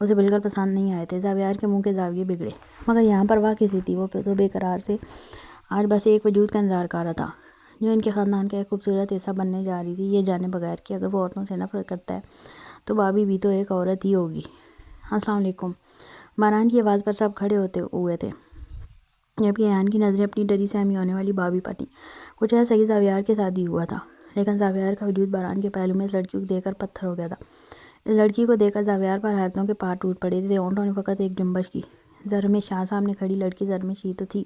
اسے بالکل پسند نہیں آئے تھے۔ زاویار کے منہ کے زاویے بگڑے، مگر یہاں پرواہ کسی تھی؟ وہ تو بے قرار سے آج بس ایک وجود کا انتظار کر رہا تھا جو ان کے خاندان کا ایک خوبصورت حصہ بننے جا رہی تھی، یہ جانے بغیر کہ اگر وہ عورتوں سے نفرت کرتا ہے تو بابی بھی تو ایک عورت ہی ہوگی۔ السلام علیکم۔ باران کی آواز پر سب کھڑے ہوتے ہوئے تھے، جبکہ ایان کی نظریں اپنی ڈری سہمی ہونے والی بابی پر تھیں۔ کچھ ایسا ہی زاویار کے ساتھ بھی ہوا تھا، لیکن زاویار کا وجود باران کے پہلو میں اس لڑکی کو دیکھ کر پتھر ہو گیا تھا۔ اس لڑکی کو دیکھ کر زاویار پر حیرتوں کے پہاڑ ٹوٹ پڑے تھے۔ اونٹوں نے فقط ایک جنبش کی۔ زرمش، یہاں سامنے کھڑی لڑکی زرمش ہی تو تھی،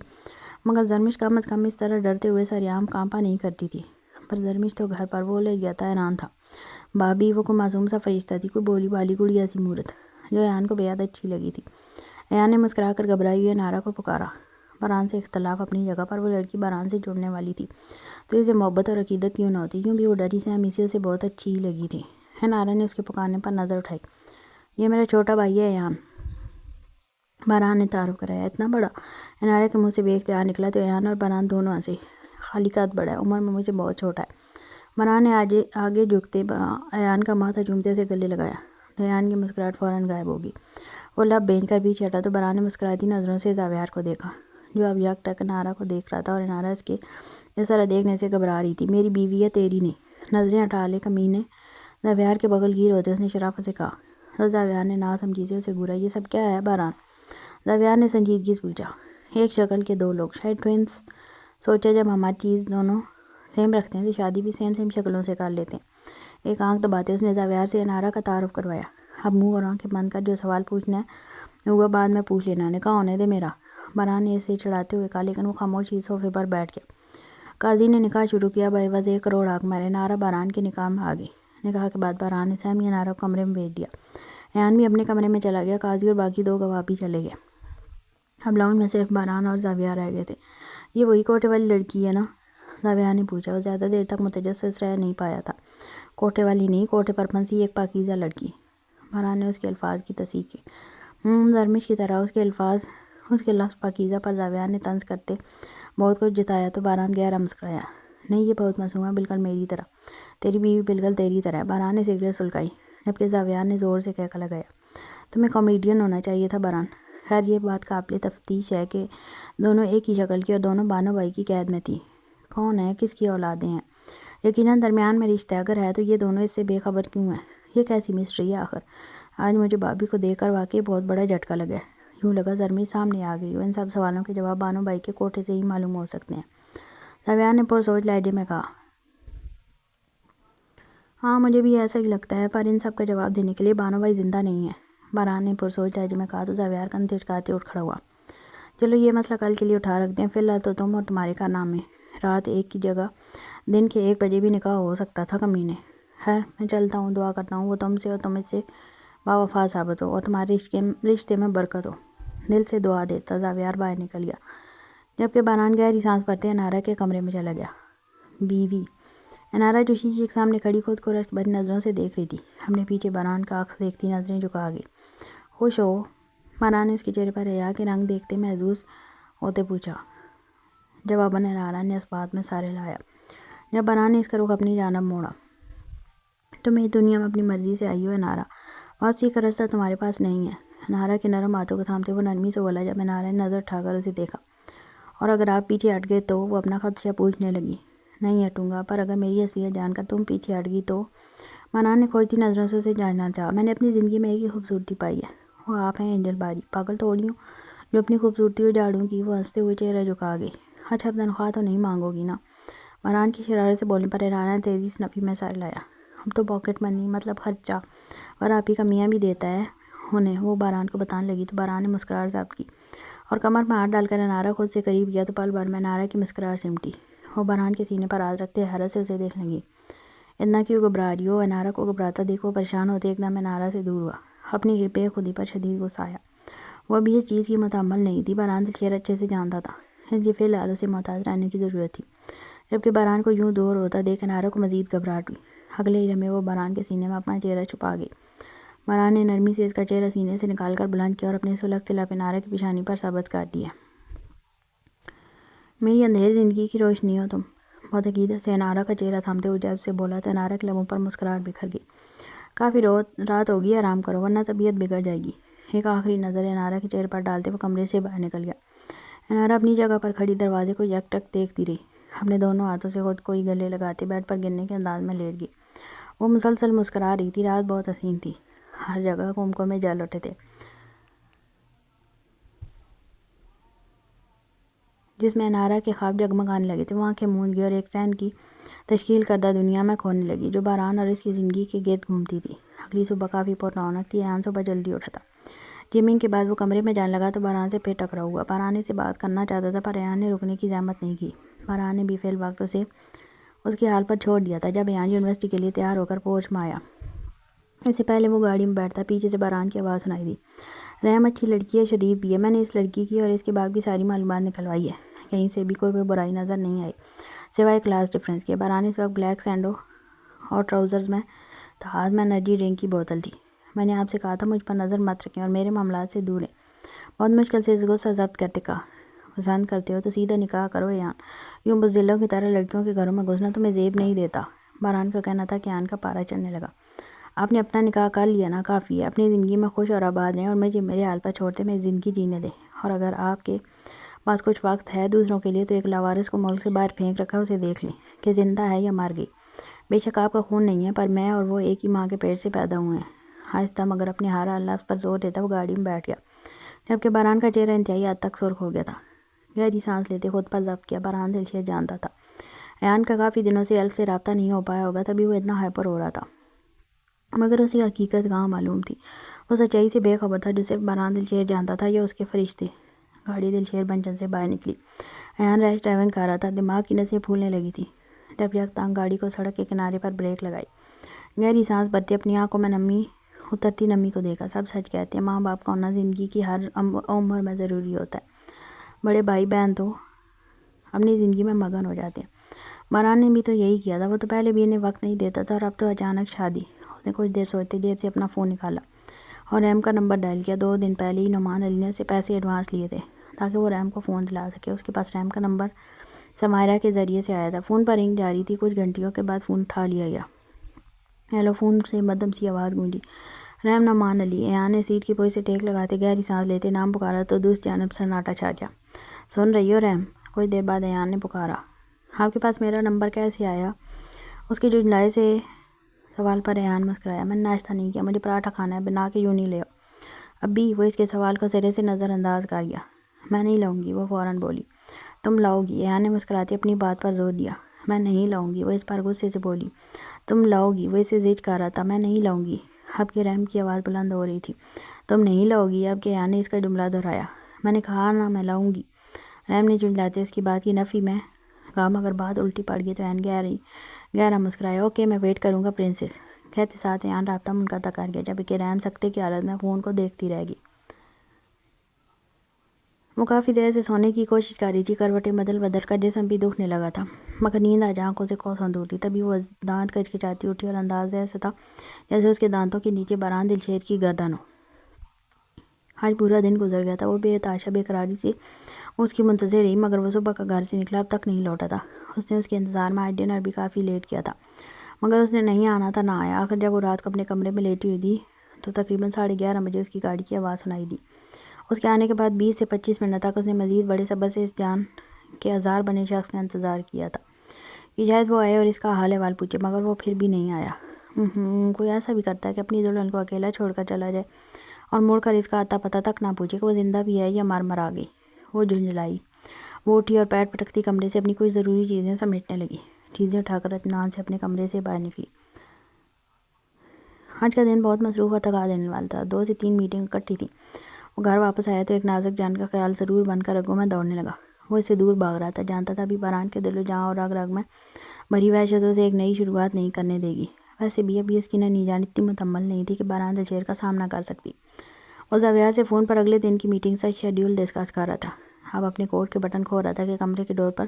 مگر زرمش کم از کم اس طرح ڈرتے ہوئے سریعام کانپا نہیں کرتی تھی۔ پر زرمش تو گھر پر وہ لڑ گیا تھا، حیران تھا۔ بابی وہ کوئی معصوم سا فرشتہ تھی، کوئی بولی بالی گڑیا سی مورت جو ایان کو بیعد اچھی لگی تھی۔ ایان نے مسکرا کر گھبرائی ہوئی نارا کو پکارا۔ باران سے اختلاف اپنی جگہ پر، وہ لڑکی باران سے جڑنے والی تھی تو اسے محبت اور عقیدت کیوں نہ ہوتی؟ یوں بھی وہ ڈری سہمی سے اسے بہت اچھی ہی لگی تھی۔ نارا نے اس کے پکارنے پر نظر اٹھائی۔ یہ میرا چھوٹا بھائی ہے ایان، باران نے تعارف کرایا۔ اتنا بڑا؟ نارا کے منہ سے بے اختیار نکلا تو ایان اور باران دونوں ہنسے۔ خالی قد بڑا ہے، عمر میں مجھ سے بہت چھوٹا ہے۔ باران نے آگے جھکتے ایان کا ماتھا چومتے اسے گلے لگایا تو ایان کی مسکراہٹ فوراً غائب ہوگی۔ وہ لب بھینج کر پیچھے ہٹا تو باران نے مسکراتی نظروں سے زاویار کو دیکھا جو اب یک ٹک نارا کو دیکھ رہا تھا، اور نارا اس کے اس طرح دیکھنے سے گھبرا رہی تھی۔ میری بیوی ہے، تیری نہیں۔ نظریں ہٹا لے کمینے، زاویار کے بغل گیر ہوتے اس نے شرافت سے کہا۔ تو زاویار نے ناسمجھی سے اسے گھورا۔ یہ سب کیا ہے باران؟ زاویار نے سنجیدگی سے پوچھا۔ ایک شکل کے دو لوگ، شاید ٹوئنس۔ سوچا جب ہماری چیز دونوں سیم رکھتے ہیں تو شادی بھی سیم شکلوں سے کر لیتے ہیں۔ ایک آنکھ دباتے اس نے زاویار سے نارا کا تعارف کروایا۔ اب منہ اور آنکھیں بند کر جو سوال پوچھنا ہے وہ بعد میں پوچھ لینا، نکاح ہونے دے میرا۔ باران نے اسے چڑھاتے ہوئے کہا، لیکن وہ خاموش ہی صوفے پر بیٹھ گیا۔ قاضی نے نکاح شروع کیا، بعوض 1 کروڑ حق مارے۔ نارا باران کے نکاح میں آ گئی۔ نکاح کے بعد باران نے سہمی نارا کو کمرے میں بھیج دیا۔ ایان بھی اپنے کمرے میں چلا گیا۔ قاضی اور باقی 2 گواہ بھی چلے گئے۔ اب لاؤنج میں صرف باران اور زاویار رہ گئے تھے۔ یہ وہی کوٹھے والی لڑکی ہے نا؟ زاویار نے پوچھا۔ وہ زیادہ دیر تک متجسس رہ نہیں پایا تھا۔ کوٹھے والی نہیں، کوٹھے پر پھنسی ایک پاکیزہ لڑکی۔ باران نے اس کے الفاظ کی تصحیح کی۔ زرمش کی طرح اس کے لفظ پاکیزہ پر زاویار نے طنز کرتے بہت کچھ جتایا تو باران گہرا مسکرایا۔ نہیں، یہ بہت معصوم ہے، بالکل میری طرح۔ تیری بیوی بالکل تیری طرح ہے۔ باران نے سگریٹ سلگائی، جبکہ زاویار نے زور سے کہکا لگایا۔ تمہیں کامیڈین ہونا چاہیے تھا باران۔ خیر یہ بات قابل تفتیش ہے کہ دونوں ایک ہی شکل کی اور دونوں بانو بھائی کی قید میں تھی۔ کون ہے؟ کس کی اولادیں ہیں؟ یقیناً درمیان میں رشتہ ہے، اگر ہے تو یہ دونوں اس سے بے خبر کیوں ہیں؟ یہ کیسی مسٹری ہے آخر؟ آج مجھے بابی کو دیکھ کر واقعی بہت بڑا جھٹکا لگا ہے۔ یوں لگا زرمش سامنے آ گئی ہو۔ ان سب سوالوں کے جواب بانو بھائی کے کوٹھے سے ہی معلوم ہو سکتے ہیں، زاویار نے پرسوچ لہجے میں کہا۔ ہاں مجھے بھی ایسا ہی لگتا ہے، پر ان سب کا جواب دینے کے لیے بانو بھائی زندہ نہیں ہیں، باران نے پرسوچ لہجے میں کہا تو زاویار کندھے ٹھکاتے اٹھ کھڑا ہوا۔ چلو یہ مسئلہ کل کے لیے اٹھا رکھتے ہیں، فی الحال تو تم اور تمہارے کارنامے۔ رات 1 کی جگہ دن کے 1 بجے بھی نکاح ہو سکتا تھا کمینے۔ خیر میں چلتا ہوں، دعا کرتا ہوں وہ تم سے اور تم اس سے باوفا ثابت ہو اور تمہارے رشتے میں برکت ہو۔ دل سے دعا دیتا زاویار باہر نکل گیا، جبکہ باران گہری سانس بھرتے انارا کے کمرے میں چلا گیا۔ بیوی انارا جو شیشے کے سامنے کھڑی خود کو رشک بھری نظروں سے دیکھ رہی تھی، اپنے پیچھے باران کا عکس دیکھتی نظریں جھکا گئی۔ خوش ہو؟ باران نے اس کے چہرے پر حیا کے رنگ دیکھتے محظوظ ہوتے پوچھا۔ جواباً انارا نے اس بات میں سر ہلایا۔ جب باران نے اس کا رخ اپنی جانب موڑا، تم اس دنیا میں اپنی مرضی سے آئی ہو انارا، واپسی کا راستہ تمہارے پاس نہیں ہے۔ انارا کے نرم ہاتھوں کو تھامتے وہ نرمی سے بولا جب انارا نے نظر اٹھا کر اسے دیکھا۔ اور اگر آپ پیچھے ہٹ گئے تو؟ وہ اپنا خدشہ پوچھنے لگی۔ نہیں ہٹوں گا، پر اگر میری اصلیت جان کر تم پیچھے ہٹ گئی تو؟ باران نے کھوجتی نظروں سے اسے جانچنا چاہا۔ میں نے اپنی زندگی میں ایک ہی خوبصورتی پائی ہے، وہ آپ ہیں اینجل باری۔ پاگل تھوڑی ہوں جو اپنی خوبصورتی کو جھاڑوں گی۔ وہ ہنستے ہوئے چہرہ جھکا گئی۔ اچھا اب تنخواہ تو نہیں مانگو گی نا؟ باران کی شرارت سے بولنے پر انارا نے تیزی سے نفی میں سر ہلایا۔ اب تو پاکٹ منی مطلب خرچہ اور آپ ہی کا میاں بھی دیتا ہے انہیں، وہ باران کو بتانے لگی تو باران نے مسکراہٹ ضبط کی اور کمر میں ہاتھ ڈال کر انارا خود سے قریب کیا تو پل بھر میں انارا کی مسکراہٹ سمٹی۔ وہ باران کے سینے پر ہاتھ رکھتے حیرت سے اسے دیکھنے لگی۔ اتنا کیوں گھبرا رہی ہو؟ انارا کو گھبراتا دیکھ وہ پریشان ہوتے ایک دم انارا سے دور ہوا۔ اپنی بے خودی پر شدید غصہ آیا۔ وہ ابھی اس چیز کی متحمل نہیں تھی، باران دلشیر اچھے سے جانتا تھا، اس لیے فی الحال اسے محتاط رہنے کی ضرورت تھی۔ جبکہ باران کو یوں دور ہوتا دیکھ انارا کو مزید گھبراہٹ ہوئی۔ اگلے ہی لمحے وہ باران کے سینے میں اپنا چہرہ چھپا گئی۔ باران نے نرمی سے اس کا چہرہ سینے سے نکال کر بلند کیا اور اپنے سلگتے لب انارا کی پیشانی پر ثابت کر دیے۔ میری اندھیری زندگی کی روشنی ہو تم، بہت عقیدت سے انارا کا چہرہ تھامتے ہوئے جذب سے بولا تو انارا کے لبوں پر مسکراہٹ بکھر گئی۔ کافی رات ہوگی، آرام کرو ورنہ طبیعت بگڑ جائے گی۔ ایک آخری نظر انارا کے چہرے پر ڈالتے وہ کمرے سے باہر نکل گیا۔ انارا اپنی جگہ پر کھڑی دروازے کو یک ٹک دیکھتی رہی، اپنے دونوں ہاتھوں سے خود کوئی گلے لگاتے بیڈ پر گرنے کے انداز میں لیٹ گئی۔ وہ مسلسل مسکرا رہی تھی۔ رات بہت حسین تھی، ہر جگہ قمقمے جل اٹھے تھے، جس میں انارا کے خواب جگمگانے لگے تھے۔ وہ آنکھیں موند گئی اور ایک چین کی تشکیل کردہ دنیا میں کھونے لگی جو باران اور اس کی زندگی کے گرد گھومتی تھی۔ اگلی صبح کافی پر رونق تھی۔ ایان صبح جلدی اٹھا تھا۔ جمنگ کے بعد وہ کمرے میں جانے لگا تو باران سے پھر ٹکراؤ ہوا۔ باران اس سے بات کرنا چاہتا تھا پر ایان نے رکنے کی زحمت نہیں کی۔ باران نے بھی فی الوقت اسے اس کے حال پر چھوڑ دیا تھا۔ جب ایان یونیورسٹی کے لیے تیار ہو کر پوچھ میں آیا، اس سے پہلے وہ گاڑی میں بیٹھتا، پیچھے سے باران کی آواز سنائی دی، رحم اچھی لڑکی ہے، شریف بھی ہے، میں نے اس لڑکی کی اور اس کے باپ کی ساری معلومات نکلوائی ہے، کہیں سے بھی کوئی برائی نظر نہیں آئی سوائے کلاس ڈفرینس کے۔ باران اس وقت بلیک سینڈو اور ٹراؤزرز میں تھا، ہاتھ میں انرجی ڈرنک کی بوتل تھی۔ میں نے آپ سے کہا تھا مجھ پر نظر مت رکھیں اور میرے معاملات سے دور ہیں۔ بہت مشکل سے اس غصہ ضبط کرتے کہا، پسند کرتے ہو تو سیدھا نکاح کرو ایان، یوں بزدلوں کی طرح لڑکیوں کے گھروں میں گھسنا تمہیں زیب نہیں دیتا۔ باران کا کہنا تھا کہ ایان کا پارا چڑھنے لگا۔ آپ نے اپنا نکاح کر لیا نا، کافی ہے، اپنی زندگی میں خوش اور آباد رہیں اور مجھے میرے حال پر چھوڑتے میری زندگی جینے دیں۔ اور اگر آپ کے پاس کچھ وقت ہے دوسروں کے لیے تو ایک لاوارث کو ملک سے باہر پھینک رکھا ہے، اسے دیکھ لیں کہ زندہ ہے یا مر گئی۔ بے شک آپ کا خون نہیں ہے پر میں اور وہ ایک ہی ماں کے پیٹ سے پیدا ہوئے ہیں۔ آہستہ مگر اپنے ہر لفظ پر زور دیتا وہ گاڑی میں بیٹھ گیا، جبکہ باران کا چہرہ انتہائی حد تک سرخ ہو گیا تھا۔ گہری سانس لیتے خود پر ضبط کیا۔ باران دلشیر جانتا تھا ایان کا کافی دنوں سے الف سے رابطہ نہیں ہو پایا ہوگا، تبھی وہ اتنا ہائپر ہو رہا تھا، مگر اسے حقیقت کہاں معلوم تھی۔ وہ سچائی سے بے خبر تھا جو صرف باران دلشیر جانتا تھا یا اس کے فرشتے۔ گاڑی دلشیر بنچن سے باہر نکلی۔ ایان ریش ڈرائیونگ کر رہا تھا، دماغ کی نسیں پھولنے لگی تھی جب یک تنگ گاڑی کو سڑک کے کنارے پر بریک لگائی۔ گہری سانس بھرتے اپنی آنکھوں میں نمی اترتی نمی کو دیکھا۔ سب سچ کہتے ہیں، ماں باپ کا ہونا زندگی کی ہر عمر میں ضروری ہوتا ہے، بڑے بھائی بہن تو اپنی زندگی میں مگن ہو جاتے ہیں۔ باران نے بھی تو یہی کیا تھا، وہ تو پہلے بھی انہیں وقت نہیں دیتا تھا اور اب تو اچانک شادی۔ اس نے کچھ دیر سوچتے جیب سے اپنا فون نکالا اور رحم کا نمبر ڈائل کیا۔ 2 دن پہلے ہی نعمان علی نے اس سے پیسے ایڈوانس لیے تھے تاکہ وہ رحم کو فون دلا سکے۔ اس کے پاس رحم کا نمبر سمائرہ کے ذریعے سے آیا تھا۔ فون پر رنگ جاری تھی، کچھ گھنٹیوں کے بعد فون اٹھا لیا گیا۔ ہیلو، فون سے مدھم سی آواز گونجی، رحم، نعمان علی۔ ایان نے سیٹ کی پوئی سے ٹیک لگاتے گہری سانس لیتے نام پکارا تو دوسری جانب سناٹا چھا گیا۔ سن رہی ہو رحم؟ کچھ دیر بعد ایان نے پکارا، آپ کے پاس میرا نمبر کیسے آیا؟ اس کے جھنجھلائے سے سوال پر ایان مسکرایا، میں نے ناشتہ نہیں کیا، مجھے پراٹھا کھانا ہے، بنا کے یوں نہیں لے آؤ۔ ابھی وہ اس کے سوال کو سرے سے نظر انداز کر گیا۔ میں نہیں لاؤں گی، وہ فوراً بولی۔ تم لاؤ گی، ایان نے مسکراتے اپنی بات پر زور دیا۔ میں نہیں لاؤں گی، وہ اس پر غصے سے بولی۔ تم لاؤ گی، وہ اسے زج کر رہا تھا۔ میں نہیں لاؤں گی، اب کہ رحم کی آواز بلند ہو رہی تھی۔ تم نہیں لاؤ گی، اب کہ ایان نے اس کا جملہ دہرایا۔ میں نے کہا نا میں لاؤں گی۔ رحم نے جھنجھلاتے اس کی بات کی نفی میں کہا، مگر بات الٹی پڑ گئی تو ایان گہرا مسکرایا۔ اوکے، میں ویٹ کروں گا پرنسس، کہتے ساتھ ایان رابطہ منقطع کر گیا، جبکہ رحم سکتے کی حالت میں فون کو دیکھتی رہ گئی۔ وہ کافی دیر سے سونے کی کوشش کر رہی تھی، کروٹیں بدل بدل کر جسم بھی دکھنے لگا تھا، مگر نیند آج آنکھوں سے کوسوں دور تھی۔ تبھی وہ دانت کچکچاتی اٹھی اور انداز ایسا تھا جیسے اس کے دانتوں کے نیچے باران دلشیر کی گردن ہو۔ آج پورا دن گزر گیا تھا، وہ بے تحاشا بے قراری سے اس کی منتظر رہی، مگر وہ صبح کا گھر سے نکلا اب تک نہیں لوٹا تھا۔ اس نے اس کے انتظار میں آج ڈنر بھی کافی لیٹ کیا تھا، مگر اس نے نہیں آنا تھا، نہ آیا۔ آخر جب وہ رات کو اپنے کمرے میں لیٹی ہوئی تھی تو تقریباً 11:30 بجے اس کی گاڑی کی آواز سنائی دی۔ اس کے آنے کے بعد 20 سے 25 منٹ تک اس نے مزید بڑے صبر سے اس جان کے ہزار بنے شخص کا انتظار کیا تھا کہ شاید وہ آئے اور اس کا حال احوال پوچھے، مگر وہ پھر بھی نہیں آیا۔ کوئی ایسا بھی کرتا ہے کہ اپنی دلہن کو اکیلا چھوڑ کر چلا جائے اور مڑ کر اس کا اتا پتہ تک نہ پوچھے کہ وہ زندہ بھی ہے یا مر آ گئی۔ وہ جھنجھلائی، وہ اٹھی اور پیٹ پٹکتی کمرے سے اپنی کچھ ضروری چیزیں سمیٹنے لگی، چیزیں اٹھا کر اطمینان سے اپنے کمرے سے باہر نکلی۔ آج کا دن بہت مصروف اور تھکا دینے والا تھا، 2 سے 3 میٹنگ اکٹھی تھیں۔ وہ گھر واپس آیا تو ایک نازک جان کا خیال ضرور بن کر رگوں میں دوڑنے لگا۔ وہ اس سے دور بھاگ رہا تھا، جانتا تھا ابھی باران کے دل و جاں اور رگ رگ میں بھری وحشت اسے ایک نئی شروعات نہیں کرنے دے گی۔ ویسے بھی ابھی اس کی ننھی جان اتنی متحمل نہیں تھی کہ باران دلشیر کا سامنا کر سکتی۔ وہ زاویہ سے فون پر اگلے دن کی میٹنگ کا شیڈیول ڈسکس کر رہا تھا، اب اپنے کوٹ کے بٹن کھول رہا تھا کہ کمرے کے ڈور پر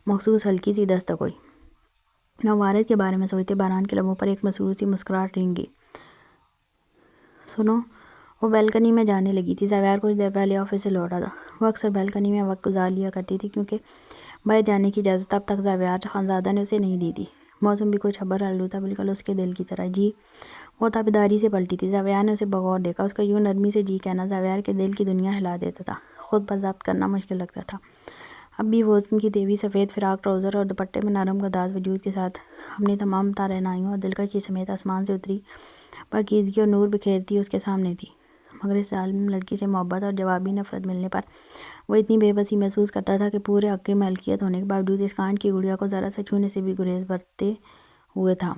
مخصوص ہلکی سی دستک ہوئی۔ نوارد کے بارے میں سوچتے باران کے لبوں پر ایک مسرور سی مسکراہٹ رنگ گئی۔ سنو، وہ بیلکنی میں جانے لگی تھی۔ زاویہ کچھ دیر پہلے آفس سے لوٹا تھا۔ وہ اکثر بیلکنی میں وقت گزار لیا کرتی تھی کیونکہ باہر جانے کی اجازت اب تک زاویہ خانزادہ نے اسے نہیں دی تھی۔ موسم بھی کچھ ابر آلود تھا، بالکل اس کے دل کی طرح۔ جی، وہ تابیداری سے پلٹی تھی۔ زاویار نے اسے بغور دیکھا۔ اس کا یوں نرمی سے جی کہنا زاویار کے دل کی دنیا ہلا دیتا تھا۔ خود پر ضبط کرنا مشکل لگتا تھا۔ اب بھی وہ اس کی دیوی سفید فراق ٹراؤزر اور دوپٹے میں نرم گداز وجود کے ساتھ اپنی تمام توانائیوں اور دلکشی سمیت آسمان سے اتری پاکیزگی اور نور بکھیرتی اس کے سامنے تھی، مگر اس ظالم لڑکی سے محبت اور جوابی نفرت ملنے پر وہ اتنی بے بسی محسوس کرتا تھا کہ پورے حق کی ملکیت ہونے کے باوجود اس کانٹ کی گڑیا کو ذرا سا چھونے سے بھی گریز برتتے ہوئے تھا۔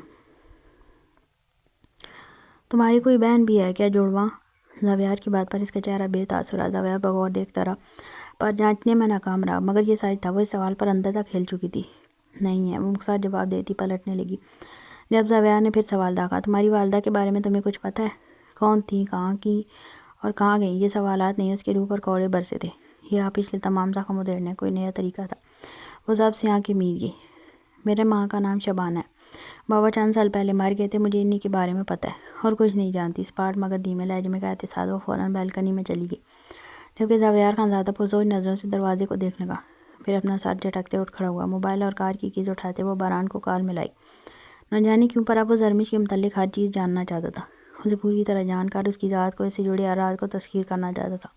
تمہاری کوئی بہن بھی ہے کیا جڑواں؟ زاویار کی بات پر اس کا چہرہ بے تاثر رہا۔ زاویار بغور دیکھتا رہا، پر جانچنے میں ناکام رہا، مگر یہ سچ تھا، وہ اس سوال پر اندر تک ہل چکی تھی۔ نہیں ہے، وہ مختصر جواب دیتی پلٹنے لگی۔ جب زاویار نے پھر سوال داغا، تمہاری والدہ کے بارے میں تمہیں کچھ پتہ ہے؟ کون تھی، کہاں کی اور کہاں گئیں؟ یہ سوالات نہیں، اس کے روح پر کوڑے برسے تھے۔ یہ آپ پچھلے تمام زخم ادھیڑنے کوئی نیا طریقہ تھا۔ وہ ضبط سے آنکھیں مید گئی۔ میرے ماں کا نام شبانہ ہے۔ بابا چند سال پہلے مر گئے تھے، مجھے انہی کے بارے میں پتہ ہے، اور کچھ نہیں جانتی۔ اسپاٹ مگر دھیمے لہجے میں کہتے ساتھ وہ فوراً بالکنی میں چلی گئی، جبکہ زاویار خانزادہ پرسوچ نظروں سے دروازے کو دیکھنے لگا، پھر اپنا سر جھٹکتے اٹھ کھڑا ہوا۔ موبائل اور کار کی کیز اٹھاتے وہ باران کو کال میں لائی۔ نہ جانے کیوں، پر اب وہ زرمش کے متعلق ہر چیز جاننا چاہتا تھا، اسے پوری طرح جان کر اس کی ذات کو، اس سے جڑے راز کو تسخیر کرنا چاہتا تھا۔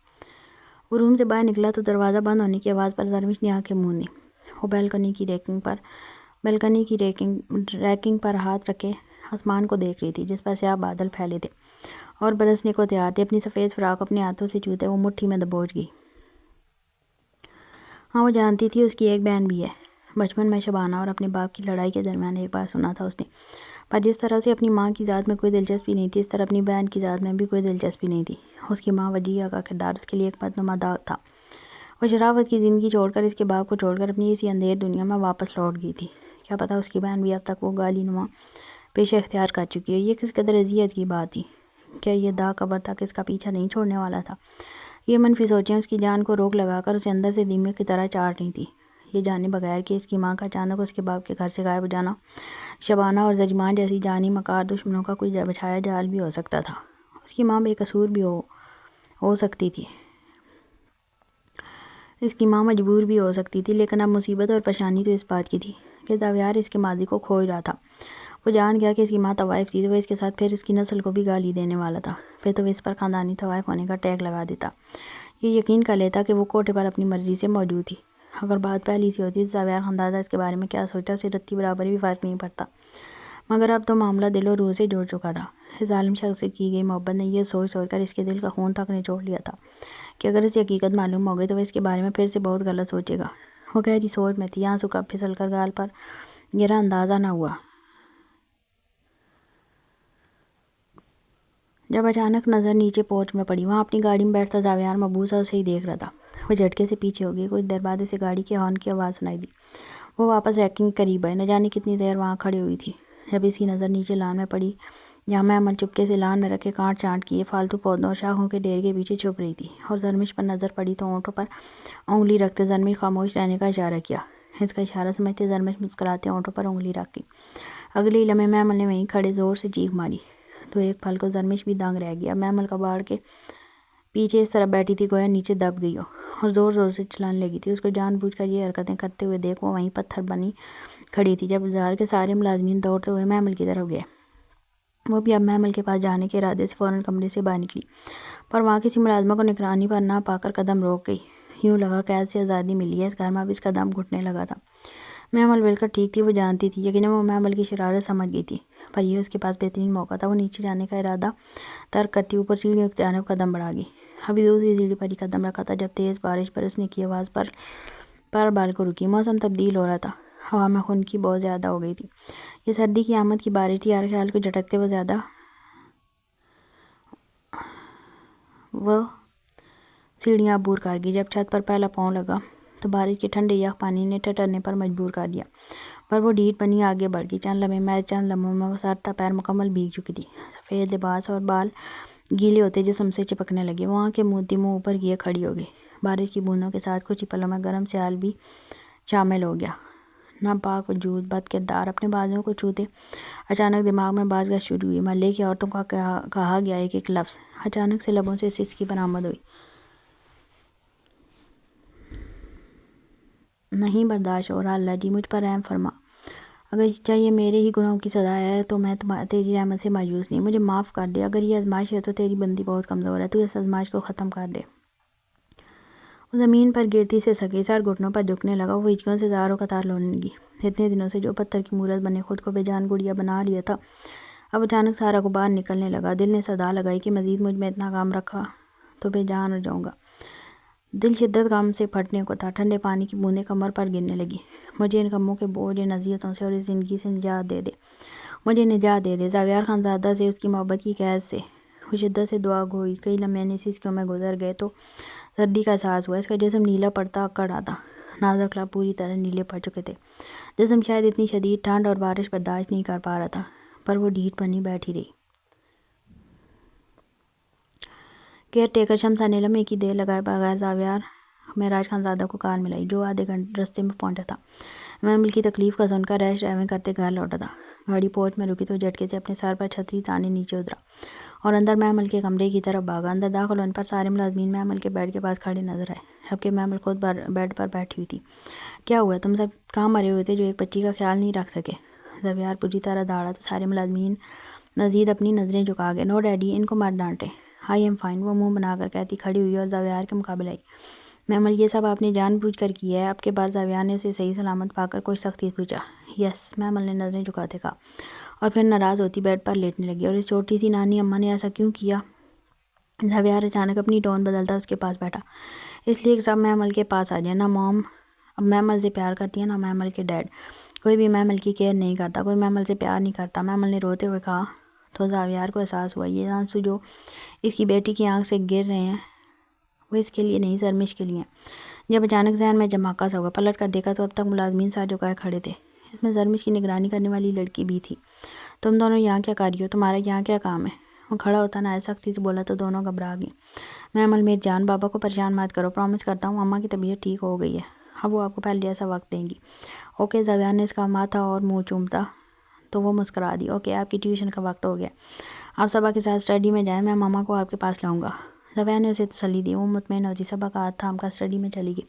وہ روم سے باہر نکلا تو دروازہ بند ہونے کی آواز پر زرمش نے آنکھیں موندیں۔ وہ بالکنی کی ریکنگ پر ہاتھ رکھے آسمان کو دیکھ رہی تھی، جس پر سیاہ بادل پھیلے تھے اور برسنے کو تیار تھے۔ اپنی سفید فراق اپنے ہاتھوں سے چھوتے وہ مٹھی میں دبوچ گئی۔ ہاں، وہ جانتی تھی اس کی ایک بہن بھی ہے۔ بچپن میں شبانہ اور اپنے باپ کی لڑائی کے درمیان ایک بار سنا تھا اس نے، پر جس طرح اسے اپنی ماں کی ذات میں کوئی دلچسپی نہیں تھی، اس طرح اپنی بہن کی ذات میں بھی کوئی دلچسپی نہیں تھی۔ اس کی ماں وجیہہ کا کردار اس کے لیے ایک بدنما داغ تھا۔ وہ شرافت کی زندگی چھوڑ کر، اس کے باپ کو چھوڑ کر اپنی اسی اندھیر دنیا میں واپس لوٹ گئی تھی۔ کیا پتہ اس کی بہن بھی اب تک وہ گالی نما پیشہ اختیار کر چکی ہو۔ یہ کس قدر اذیت کی بات تھی۔ کیا یہ داغ قبر تک اس کا پیچھا نہیں چھوڑنے والا تھا؟ یہ منفی سوچیں اس کی جان کو روک لگا کر اسے اندر سے دیمک کی طرح چاٹ رہی تھی، یہ جانے بغیر کہ اس کی ماں کا اچانک اس کے باپ کے گھر سے غائب ہو جانا شبانہ اور زریمان جیسی جانی مکار دشمنوں کا کوئی بچھایا جال بھی ہو سکتا تھا۔ اس کی ماں بے قصور بھی ہو سکتی تھی، اس کی ماں مجبور بھی ہو سکتی تھی، لیکن اب مصیبت اور پریشانی تو اس بات کی تھی کہ زاویار اس کے ماضی کو کھوج رہا تھا۔ وہ جان گیا کہ اس کی ماں طوائف تھی، تو وہ اس کے ساتھ پھر اس کی نسل کو بھی گالی دینے والا تھا، پھر تو وہ اس پر خاندانی طوائف ہونے کا ٹیگ لگا دیتا، یہ یقین کر لیتا کہ وہ کوٹھے پر اپنی مرضی سے موجود تھی۔ اگر بات پہلی سی ہوتی تو زاویار خاندان اس کے بارے میں کیا سوچتا اسے رتی برابر بھی فرق نہیں پڑتا، مگر اب تو معاملہ دل و روح سے جڑ چکا تھا۔ اس ظالم شخص سے کی گئی محبت نے یہ سوچ کر اس کے دل کا خون تک نچوڑ لیا تھا کہ اگر اسے حقیقت معلوم ہو گئی تو وہ اس کے بارے میں پھر سے بہت غلط سوچے گا۔ وہ گہری سوچ میں تھی، آنسو کب پھسل کر گال پر گرا اندازہ نہ ہوا۔ جب اچانک نظر نیچے پورچ میں پڑی، وہاں اپنی گاڑی میں بیٹھتا زاویار مبہوت اسے ہی دیکھ رہا تھا۔ وہ جھٹکے سے پیچھے ہو گئی۔ کچھ دیر بعد اسے گاڑی کے ہارن کی آواز سنائی دی۔ وہ واپس ریکنگ کے قریب آئی۔ نہ جانے کتنی دیر وہاں کھڑی ہوئی تھی، جب اس کی نظر نیچے لان میں پڑی، جہاں محمل چپکے سے لان میں رکھے کانٹ چانٹ کیے فالتو پودوں اور شاخوں کے ڈھیر کے پیچھے چھپ رہی تھی، اور زرمش پر نظر پڑی تو ہونٹوں پر انگلی رکھتے زرمش خاموش رہنے کا اشارہ کیا۔ اس کا اشارہ سمجھتے زرمش مسکراتے ہونٹوں پر انگلی رکھ گئی۔ اگلے ہی لمحے محمل نے وہیں کھڑے زور سے چیخ ماری، تو ایک پل کو زرمش بھی دنگ رہ گیا۔ محمل کباڑ کے پیچھے اس طرح بیٹھی تھی گویا نیچے دب گئی ہو، اور زور زور سے چلانے لگی تھی۔ اس کو جان بوجھ کر یہ حرکتیں کرتے ہوئے دیکھ وہ وہیں پتھر بنی کھڑی تھی۔ جب بازار کے سارے ملازمین دوڑتے ہوئے محمل کی طرف گئے، وہ بھی اب محمل کے پاس جانے کے ارادے سے فوراً کمرے سے باہر نکلی، پر وہاں کسی ملازمہ کو نگرانی پر نہ پا کر قدم روک گئی۔ یوں لگا قید سے آزادی ملی ہے، اس گھر میں اب اس کا دم گھٹنے لگا تھا۔ محمل بالکل ٹھیک تھی، وہ جانتی تھی، یقیناً وہ محمل کی شرارت سمجھ گئی تھی، پر یہ اس کے پاس بہترین موقع تھا۔ وہ نیچے جانے کا ارادہ ترک کرتی اوپر سیڑھیوں کی جانب قدم بڑھا گئی۔ ابھی دوسری سیڑھی پر ہی قدم رکھا تھا جب تیز بارش برسنے کی آواز پر بال کو رکی۔ موسم تبدیل ہو رہا تھا، ہوا میں خنکی بہت زیادہ ہو گئی تھی۔ یہ سردی کی آمد کی بارش تھی۔ ہر خیال کو جھٹکتے وہ سیڑھیاں عبور کر گئی۔ جب چھت پر پہلا پاؤں لگا تو بارش کے ٹھنڈے یخ پانی نے ٹھٹرنے پر مجبور کر دیا، پر وہ ڈھیٹ بنی آگے بڑھ گئی۔ چند لمحوں میں وہ سر تا پیر مکمل بھیگ چکی تھی۔ سفید لباس اور بال گیلے ہوتے جسم سے چپکنے لگے۔ وہ آنکھیں موندتی منہ اوپر کیے کھڑی ہو گئی۔ بارش کی بوندوں کے ساتھ کچھ ہی پلوں میں گرم سیال بھی شامل ہو گیا۔ ناپاک وجود، بد کردار، اپنے بازوؤں کو چھوتے اچانک دماغ میں باز گشت شروع ہوئی۔ محلے کی عورتوں کا کہا گیا ایک لفظ اچانک سے لبوں سے سسکی برآمد ہوئی۔ نہیں برداشت ہو رہا، اللہ جی مجھ پر رحم فرما۔ اگر چاہیے میرے ہی گناہوں کی سزا ہے تو میں تیری رحمت سے مایوس نہیں، مجھے معاف کر دے، اگر یہ آزمائش ہے تو تیری بندی بہت کمزور ہے، تو اس آزمائش کو ختم کر دے۔ وہ زمین پر گرتی سے سکی، سر گھٹنوں پر جھکنے لگا، وہ ہچکیوں سے زاروں قطار رونے لگی۔ اتنے دنوں سے جو پتھر کی مورت بنے خود کو بے جان گڑیا بنا لیا تھا، اب اچانک سارا غبار نکلنے لگا۔ دل نے صدا لگائی کہ مزید مجھ میں اتنا کام رکھا تو بے جان ہو جاؤں گا۔ دل شدت غم سے پھٹنے کو تھا، ٹھنڈے پانی کی بوندیں کمر پر گرنے لگی۔ مجھے ان غموں کے بوجھ، ان اذیتوں سے اور اس زندگی سے نجات دے دے، مجھے نجات دے دے۔ زاویار خانزادہ سے، اس کی محبت کی قید سے وہ شدت سے دعا گوئی۔ کئی لمحے نسیسکیوں میں گزر گئے تو سردی کا احساس ہوا۔ اس کا جسم نیلا پڑتا اکڑ آتا، نازک لب پوری طرح نیلے پڑ چکے تھے۔ جسم شاید اتنی شدید ٹھنڈ اور بارش برداشت نہیں کر پا رہا تھا، پر وہ ڈھیٹ بنی بیٹھی رہی۔ کیئر ٹیکر شمسا نے لمحے کی دیر لگائے بغیر زاویار معراج خانزادہ کو کار ملائی، جو آدھے گھنٹے رستے میں پہنچا تھا۔ محمل کی تکلیف کا سن کر ریش ڈرائیونگ کرتے گھر لوٹا تھا۔ گاڑی پورچ میں رکی تو جھٹکے سے اپنے سر پر چھتری تانے نیچے اترا اور اندر محمل کے کمرے کی طرف بھاگا۔ اندر داخل ہونے پر سارے ملازمین محمل کے بیڈ کے پاس کھڑے نظر آئے، جبکہ محمل خود بیڈ پر بیٹھی ہوئی تھی۔ کیا ہوا؟ تم سب کہاں مرے ہوئے تھے جو ایک بچی کا خیال نہیں رکھ سکے؟ زاویار پوری طرح داڑا تو سارے ملازمین مزید اپنی نظریں جھکا گئے۔ نو ڈیڈی، ان کو مت ڈانٹیں، آئی ایم فائن، وہ منہ بنا کر کہتی کھڑی ہوئی اور زاویار کے مقابل آئی۔ محمل، یہ سب آپ نے جان بوجھ کر کیا ہے؟ اب کے بعد زاویار نے اسے صحیح سلامت پا کر کچھ سختی سے پوچھا۔ یس، محمل نے نظریں جھکاتے کہا، اور پھر ناراض ہوتی بیڈ پر لیٹنے لگی۔ اور اس چھوٹی سی نانی اماں نے ایسا کیوں کیا؟ زاویار اچانک اپنی ٹون بدلتا اس کے پاس بیٹھا۔ اس لیے کہ سب محمل کے پاس آ جائیں۔ نہ موم اب محمل سے پیار کرتی ہے، نہ محمل کے ڈیڈ، کوئی بھی محمل کی کیئر نہیں کرتا، کوئی محمل سے پیار نہیں کرتا، محمل نے روتے ہوئے کہا۔ تو زاویار کو احساس ہوا یہ آنسو جو اس کی بیٹی کی آنکھ سے گر رہے ہیں وہ اس کے لیے نہیں، سرمش کے لیے ہیں۔ جب اچانک ذہن میں جھماکا سا ہوا، پلٹ کر دیکھا تو اب تک ملازمین سر جھکائے کھڑے تھے۔ اس میں سرمش کی نگرانی کرنے والی لڑکی بھی تھی۔ تم دونوں یہاں کیا کر رہی ہو؟ تمہارا یہاں کیا کام ہے؟ وہ کھڑا ہوتا نہ سختی سے بولا تو دونوں گھبرا گئیں۔ محمل، میری جان، بابا کو پریشان مت کرو، پرومس کرتا ہوں اماں کی طبیعت ٹھیک ہو گئی ہے، اب وہ آپ کو پہلے جیسا وقت دیں گی۔ اوکے، زاویار نے اس کا ماتھا اور منہ چومتا تو وہ مسکرا دی۔ اوکے، آپ کی ٹیوشن کا وقت ہو گیا، آپ صبا کے ساتھ اسٹڈی میں جائیں، میں ماما کو آپ کے پاس لاؤں گا۔ زاویار نے اسے تسلی دی۔ وہ مطمئن ہوتی صبا کا ہاتھ تھام کر اسٹڈی میں چلی گئی۔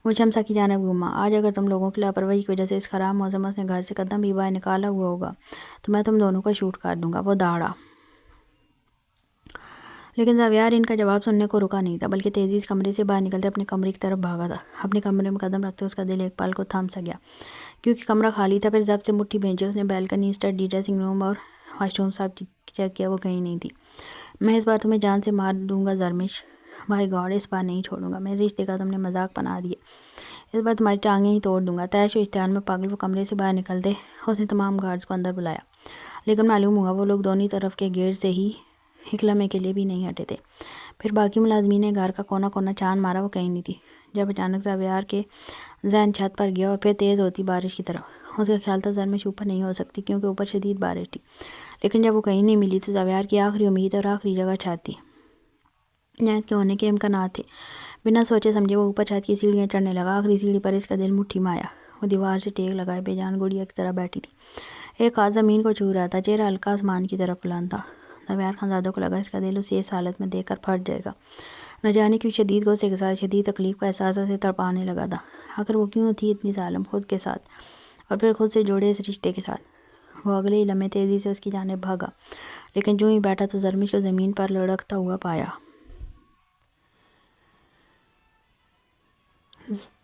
وہ شمسا کی جانب گھوما۔ آج اگر تم لوگوں کی لاپرواہی کی وجہ سے اس خراب موسم میں اس نے گھر سے قدم بھی باہر نکالا ہوا ہوگا تو میں تم دونوں کو شوٹ کر دوں گا۔ وہ داڑا، لیکن زاویار ان کا جواب سننے کو رکا نہیں تھا، بلکہ تیزی سے کمرے سے باہر نکلتے اپنے کمرے کی طرف بھاگا تھا۔ اپنے کمرے میں قدم رکھتے اس کا دل ایک پل کو تھم سا گیا، کیونکہ کمرہ خالی تھا۔ پھر ضبط سے مٹھی بھینچی اس نے بیلکنی، اسٹڈی، ڈریسنگ روم اور واش روم سب چیک کیا، وہ کہیں نہیں تھی۔ میں اس بار تمہیں جان سے مار دوں گا زرمش، بائی گاڈ، اس بار نہیں چھوڑوں گا، میرے رشتے کا تم نے مذاق بنا دیا، اس بار تمہاری ٹانگیں ہی توڑ دوں گا۔ تیش و اشتعال میں پاگل وہ کمرے سے باہر نکلتے اس نے تمام گارڈز کو اندر بلایا، لیکن معلوم ہوا وہ لوگ دونوں طرف کے گیٹ سے ہی ایک لمحے کے لیے بھی نہیں ہٹے تھے۔ پھر باقی ملازمین نے گھر کا کونا کونا چھان مارا، وہ کہیں نہیں تھی۔ جب اچانک زاویار کے ذہن چھت پر گیا اور پھر تیز ہوتی بارش کی طرف، اس کا خیال تھا زرمش اوپر نہیں ہو سکتی کیونکہ اوپر شدید بارش تھی، لیکن جب وہ کہیں نہیں ملی تو زاویار کی آخری امید اور آخری جگہ چھت تھی جہاں اس کے ہونے کے امکانات تھے۔ بنا سوچے سمجھے وہ اوپر چھت کی سیڑھیاں چڑھنے لگا۔ آخری سیڑھی پر اس کا دل مٹھی میں آیا، وہ دیوار سے ٹیک لگائے بے جان گڑیا کی طرح بیٹھی تھی۔ ایک ہاتھ زمین کو چھو رہا تھا، چہرہ ہلکا آسمان کی طرف بلند تھا۔ زاویار خانزادہ کو لگا اس کا دل اسے اس حالت میں دیکھ کر پھٹ جائے گا۔ نہ جانے کیوں شدید غصے کے ساتھ شدید تکلیف کا احساس اسے تڑپانے لگا تھا۔ آخر وہ کیوں تھی اتنی ظالم، خود کے ساتھ اور پھر خود سے جوڑے اس رشتے کے ساتھ۔ وہ اگلے ہی لمحے تیزی سے اس کی جانب بھاگا، لیکن جو ہی بیٹھا تو زرمش کو زمین پر لڑکتا ہوا پایا۔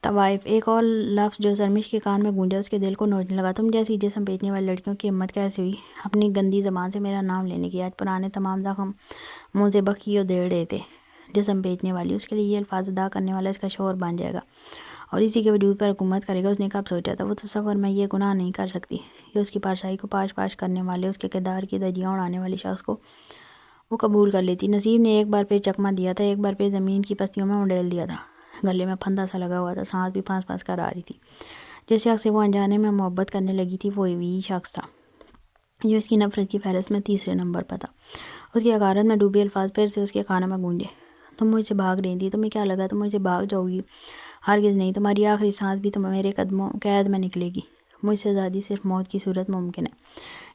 طوائف، ایک اور لفظ جو زرمش کے کان میں گونجا اس کے دل کو نوچنے لگا۔ تم جیسی جسم بیچنے والی لڑکیوں کی ہمت کیسے ہوئی اپنی گندی زبان سے میرا نام لینے کی؟ آج پرانے تمام زخم منہ سے بخی اور دے رہے تھے۔ جسم بیچنے والی، اس کے لیے یہ الفاظ ادا کرنے والا اس کا شوہر بن جائے گا اور اسی کے وجود پر حکومت کرے گا۔ اس نے کب سوچا تھا؟ وہ تصور میں یہ گناہ نہیں کر سکتی، یہ اس کی پارسائی کو پاش پاش کرنے والے، اس کے کردار کی دھجیاں اڑانے والے شخص کو وہ قبول کر لیتی۔ نصیب نے ایک بار پھر چکمہ دیا تھا، ایک بار پھر زمین کی پستیوں میں انڈیل دیا تھا۔ گلے میں پھندا سا لگا ہوا تھا، سانس بھی پھنس پھنس کر آ رہی تھی۔ جس شخص سے وہ انجانے میں محبت کرنے لگی تھی وہ وہی شخص تھا جو اس کی نفرت کی فہرست میں تیسرے نمبر پر تھا۔ اس کی حقارت میں ڈوبے الفاظ پھر سے اس کے کانوں میں گونجے۔ تم مجھ سے بھاگ رہی تھی، تمہیں کیا لگا تم مجھ سے بھاگ جاؤ گی؟ ہرگز نہیں، تمہاری آخری سانس بھی میرے قدموں قید میں نکلے گی، مجھ سے آزادی صرف موت کی صورت ممکن ہے۔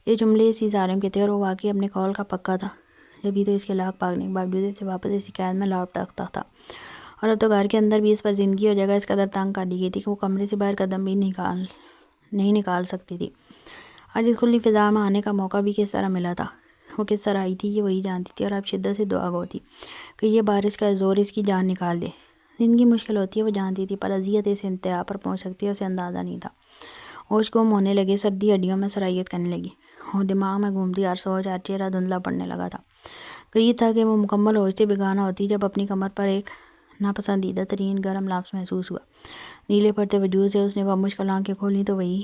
یہ جملے اسی ظالم کے تھے اور وہ واقعی اپنے قول کا پکا تھا، جبھی تو اس کے لاکھ بھاگنے کے باوجود اسے واپس اسی قید میں لوٹ سکتا تھا۔ اور اب تو گھر کے اندر بھی اس پر زندگی اور جگہ اس قدر تنگ کر دی گئی تھی کہ وہ کمرے سے باہر قدم بھی نہیں نکال سکتی تھی۔ آج اس کھلی فضا میں آنے کا موقع بھی کس طرح ملا تھا، وہ کس طرح آئی تھی یہ وہی جانتی تھی، اور اب شدت سے دعا گو تھی کہ یہ بارش کا زور اس کی جان نکال دے۔ زندگی مشکل ہوتی ہے وہ جانتی تھی، پر اذیت اس انتہا پر پہنچ سکتی ہے اسے اندازہ نہیں تھا۔ ہوش گم ہونے لگے، سردی ہڈیوں میں سرایت کرنے لگی اور دماغ میں گھومتی ہر سوچ، ہر چہرہ دھندلا پڑنے لگا تھا۔ قریب تھا کہ وہ مکمل ہوش سے بیگانہ ہوتی جب اپنی کمر پر ایک ناپسندیدہ ترین گرم لمس محسوس ہوا۔ نیلے پڑتے وجود سے اس نے وہ مشکل آنکھیں کھولیں تو وہی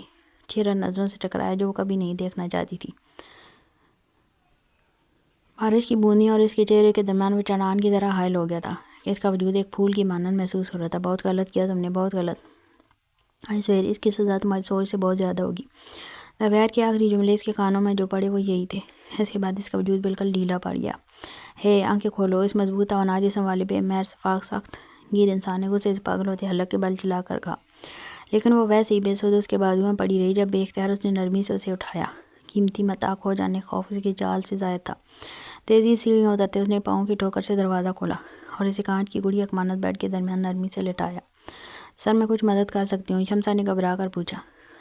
چہرہ نظروں سے ٹکرایا جو وہ کبھی نہیں دیکھنا چاہتی تھی۔ بارش کی بوندیں اور اس کے چہرے کے درمیان وہ چٹان کی طرح حائل ہو گیا تھا کہ اس کا وجود ایک پھول کی مانند محسوس ہو رہا تھا۔ بہت غلط کیا تم نے، بہت غلط۔ آج سویر اس کی سزا تمہاری سوچ سے بہت زیادہ ہوگی۔ زبیر کے آخری جملے اس کے کانوں میں جو پڑے وہ یہی تھے۔ اس کے بعد اس کا وجود بالکل ڈھیلا پڑ گیا۔ ہے آنکھیں کھولو، اس مضبوط توانا جسم والے بے مہر شفاف سخت گیر انسان نے غصے سے پاگل ہوتے حلق کے بل چلا کر کہا، لیکن وہ ویسے ہی بے سود اس کے بازو میں پڑی رہی۔ جب بے اختیار اس نے نرمی سے اسے اٹھایا، قیمتی متاع کھو جانے کا خوف اس کی چال سے ظاہر تھا۔ تیزی سیڑھیاں اترتے اس نے پاؤں کی ٹھوکر سے دروازہ کھولا اور اسے کانچ کی گڑیا مانند بیڈ کے درمیان نرمی سے لٹایا۔ سر میں کچھ مدد کر سکتی ہوں؟ شمسا نے گھبرا کر پوچھا،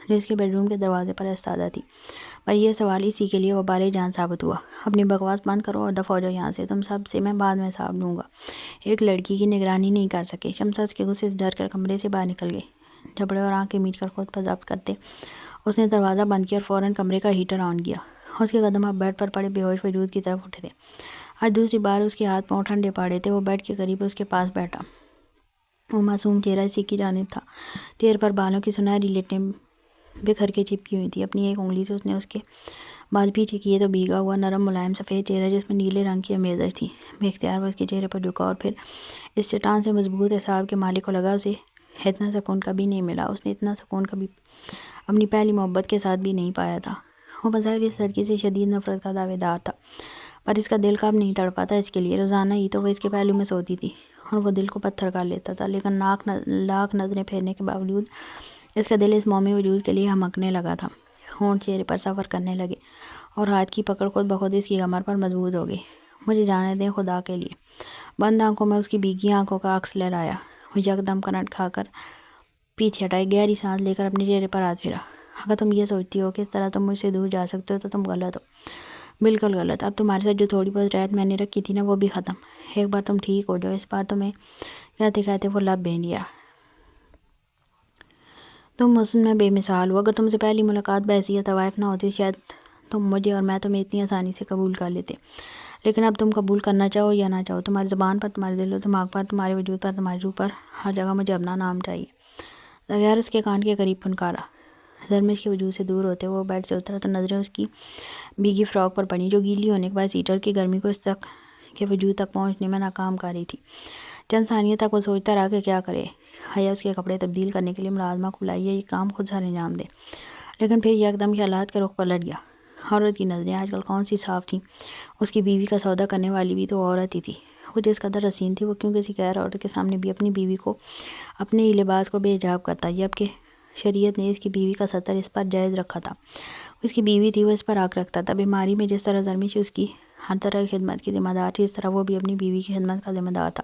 جو اس کے بیڈ روم کے دروازے پر ایستادہ تھی، پر یہ سوال اسی کے لیے وہ بارے جان ثابت ہوا۔ اپنی بکواس بند کرو اور دفع ہو جاؤ یہاں سے، تم سب سے میں بعد میں حساب لوں گا۔ ایک لڑکی کی نگرانی نہیں کر سکے؟ شمسا اس کے غصے سے ڈر کر کمرے سے باہر نکل گئی۔ جبڑے اور آنکھیں میٹ کر خود پر ضبط کرتے اس نے دروازہ بند کیا اور فوراً کمرے کا ہیٹر آن کیا۔ اس کے قدم اب بیڈ پر پڑے بے ہوش وجود کی طرف اٹھے تھے۔ آج دوسری بار اس کے ہاتھ پاؤں ٹھنڈے پڑے تھے۔ وہ بیڈ کے قریب اس کے پاس بیٹھا، وہ معصوم چہرہ اسی کی جانب تھا۔ ٹیر پر بالوں کی سنہری لٹیں بکھر کے چپکی ہوئی تھی۔ اپنی ایک انگلی سے اس نے اس کے بال پیچھے کیے تو بھیگا ہوا نرم ملائم سفید چہرہ جس میں نیلے رنگ کی امیزش تھی بے اختیار وہ اس کے چہرے پر جھکا، اور پھر اس چٹان سے مضبوط اعصاب کے مالک کو لگا اسے اتنا سکون کبھی نہیں ملا۔ اس نے اتنا سکون کبھی اپنی پہلی محبت کے ساتھ بھی نہیں پایا تھا۔ وہ بظاہر اس لڑکی سے شدید نفرت کا دعوے دار تھا، پر اس کا دل کب نہیں تڑپا تھا اس کے لیے۔ روزانہ ہی تو وہ اس کے پہلو میں سوتی تھی اور وہ دل کو پتھر کر لیتا تھا، لیکن لاکھ نظریں پھیرنے کے باوجود اس کا دل اس مومی وجود کے لیے ہمکنے لگا تھا۔ ہونٹ چہرے پر سفر کرنے لگے اور ہاتھ کی پکڑ خود بخود اس کی کمر پر مضبوط ہو گئی۔ مجھے جانے دیں خدا کے لیے۔ بند آنکھوں میں اس کی بھیگی آنکھوں کا عکس لہرایا۔ وہ یکدم کرنٹ کھا کر پیچھے ہٹائی، گہری سانس لے کر اپنے چہرے پر ہاتھ پھیرا۔ اگر تم یہ سوچتی ہو کہ اس طرح تم مجھ سے دور جا سکتے ہو تو تم غلط ہو، بالکل غلط۔ اب تمہارے ساتھ جو تھوڑی بہت رعایت میں نے رکھی تھی نا، وہ بھی ختم۔ ایک بار تم ٹھیک ہو جاؤ، اس بار تمہیں کہتے کہتے وہ لب بھین گیا۔ تم حسن میں بے مثال ہو۔ اگر تم سے پہلی ملاقات بحیثیت طوائف نہ ہوتی شاید تم مجھے اور میں تمہیں اتنی آسانی سے قبول کر لیتے، لیکن اب تم قبول کرنا چاہو یا نہ چاہو، تمہاری زبان پر، تمہارے دل و دماغ پر، تمہارے وجود پر، تمہاری روح پر، ہر جگہ مجھے اپنا نام چاہیے۔ زبیر اس کے کان کے قریب پھنکارا۔ زرمش کے وجود سے دور ہوتے وہ بیڈ سے اترا تو نظریں اس کی بھیگی فراک پر پڑیں جو گیلی ہونے کے باعث ہیٹر کی گرمی کو اس تک کے وجود تک پہنچنے میں ناکام کر رہی تھی۔ چند ثانیے تک وہ سوچتا رہا کہ کیا کرے۔ حیا اس کے کپڑے تبدیل کرنے کے لیے ملازمہ کو بلائے یا یہ کام خود سر انجام دے، لیکن پھر یکدم خیالات کا رخ پلٹ گیا۔ عورت کی نظریں آج کل کون سی صاف تھیں، اس کی بیوی کا سودا کرنے والی بھی تو عورت ہی تھی۔ وہ جس قدر حسین تھی، وہ کیوں کسی غیر عورت کے سامنے بھی اپنی بیوی کو اپنے ہی لباس کو بے حجاب کرتا، جبکہ شریعت نے اس کی بیوی کا ستر اس پر جائز رکھا تھا۔ اس کی بیوی تھی، وہ اس پر حق رکھتا تھا۔ بیماری میں جس طرح زرمش اس کی ہر طرح کی خدمت کی ذمہ دار تھی، اس طرح وہ بھی اپنی بیوی کی خدمت کا ذمہ دار تھا۔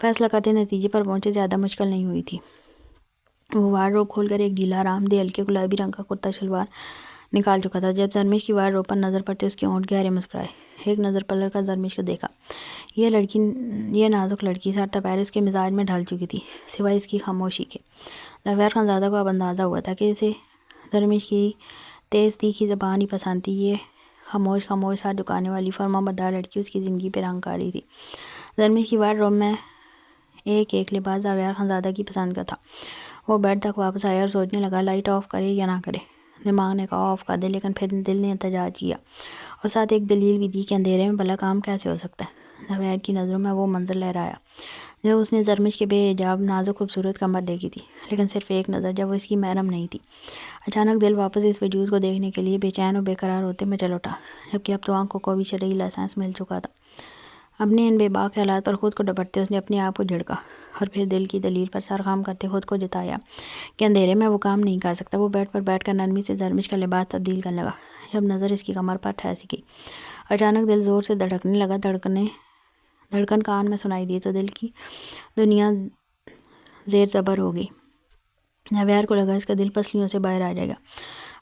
فیصلہ کرتے نتیجے پر پہنچے زیادہ مشکل نہیں ہوئی تھی۔ وہ وارڈروب کھول کر ایک ڈھیلا آرام دہ ہلکے گلابی رنگ کا کرتا شلوار نکال چکا تھا۔ جب زرمش کی وارڈروب پر نظر پڑتی اس کے ہونٹ گہرے مسکرائے۔ ایک نظر پلٹ کر زرمش کو دیکھا۔ یہ نازک لڑکی سر تپیر اس کے مزاج میں ڈھل چکی تھی، سوائے اس کی خاموشی کے۔ زبیر خانزادہ کو اب اندازہ ہوا تھا کہ اسے زرمش کی تیز تیکھی زبان ہی پسند تھی۔ یہ خاموش سر جھکانے والی فرمانبردار لڑکی اس کی زندگی پہ رنگ کر رہی تھی۔ زرمش کی وارڈروب میں ایک لباس زبیر خانزادہ کی پسند کا تھا۔ وہ بیڈ تک واپس آیا اور سوچنے لگا لائٹ آف کرے یا نہ کرے۔ دماغ نے کہا آف کر دے، لیکن پھر دل نے احتجاج کیا اور ساتھ ایک دلیل بھی دی کہ اندھیرے میں بھلا کام کیسے ہو سکتا ہے۔ زبیر کی نظروں میں وہ منظر لہرایا جب اس نے زرمش کے بے حجاب نازک خوبصورت کمر دیکھی تھی، لیکن صرف ایک نظر، جب وہ اس کی محرم نہیں تھی۔ اچانک دل واپس اس وجود کو دیکھنے کے لیے بے چین اور بے قرار ہوتے میں چل اٹھا، جبکہ اب تو آنکھوں کو بھی شرعی لائسنس مل چکا تھا۔ اپنے ان بے باک خیالات پر خود کو ڈپٹتے اس نے اپنے آپ کو جھڑکا اور پھر دل کی دلیل پر سر خم کرتے خود کو جتایا کہ اندھیرے میں وہ کام نہیں کر سکتا۔ وہ بیڈ پر بیٹھ کر نرمی سے زرمش کا لباس تبدیل کرنے لگا۔ جب نظر اس کی کمر پر ٹھہر سکی، اچانک دل زور سے دھڑکنے لگا۔ دھڑکن کان میں سنائی دی تو دل کی دنیا زیر زبر ہو گئی۔ زبیر کو لگا اس کا دل پسلیوں سے باہر آ جائے گا۔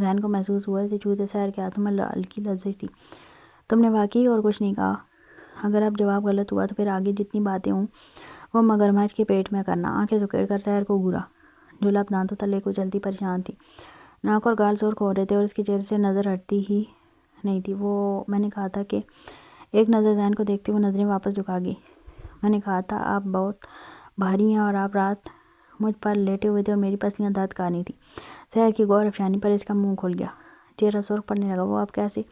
ذہن کو محسوس ہوا کہ چوتے سحر کے ہاتھوں میں ہلکی لرزش تھی۔ تم نے واقعی اور کچھ نہیں کہا؟ اگر اب جواب غلط ہوا تو پھر آگے جتنی باتیں ہوں وہ مگرمچھ کے پیٹ میں کرنا۔ آنکھیں سکیڑ کر سحر کو گھورا جو لب دانتوں تلے کو چلتی پریشان تھی۔ ناک اور گال سرخ ہو رہے تھے اور اس کے چہرے سے نظر ہٹتی ہی نہیں تھی۔ میں نے کہا تھا کہ ایک نظر ذہن کو دیکھتے وہ نظریں واپس جھکا گئی۔ میں نے کہا تھا آپ بہت بھاری ہیں اور آپ رات مجھ پر لیٹے ہوئے تھے اور میری پسلیاں درد کر رہی تھیں۔ سحر کی غور افشانی پر اس کا منہ کھل گیا، چہرہ سرخ پڑنے لگا۔ وہ اب کیسے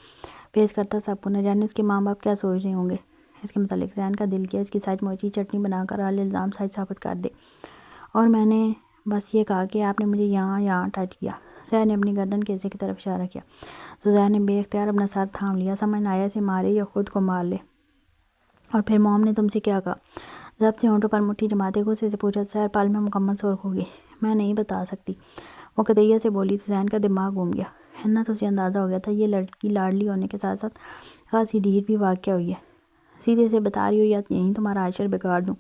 پیش کرتا سب کو، نہ جانے اس کے ماں باپ کیا سوچ رہے ہوں گے اس کے متعلق۔ ذہن کا دل کیا اس کی سچ موچی چٹنی بنا کر الزام سچ ثابت کر دے، اور میں نے بس یہ کہا کہ آپ نے مجھے یہاں ٹچ کیا۔ سحر نے اپنی گردن کے حصے کی طرف اشارہ کیا تو ذہن نے بے اختیار اپنا سر تھام لیا۔ سمجھ نہ آیا اسے مارے یا خود کو مار لے۔ اور پھر موم نے تم سے کیا کہا؟ ضبط سے ہونٹوں پر مٹھی جماتے غصے سے پوچھا۔ سحر پل میں مکمل سرخ ہو گئی۔ میں نہیں بتا سکتی، وہ قطعیت سے بولی تو ذہن کا دماغ گھوم گیا۔ اتنا تو اسے اندازہ ہو گیا تھا یہ لڑکی لاڈلی ہونے کے ساتھ ساتھ خاصی ڈھیر بھی واقع ہوئی ہے۔ سیدھے سے بتا رہی ہو یا یہیں تمہارا عشر بگاڑ دوں؟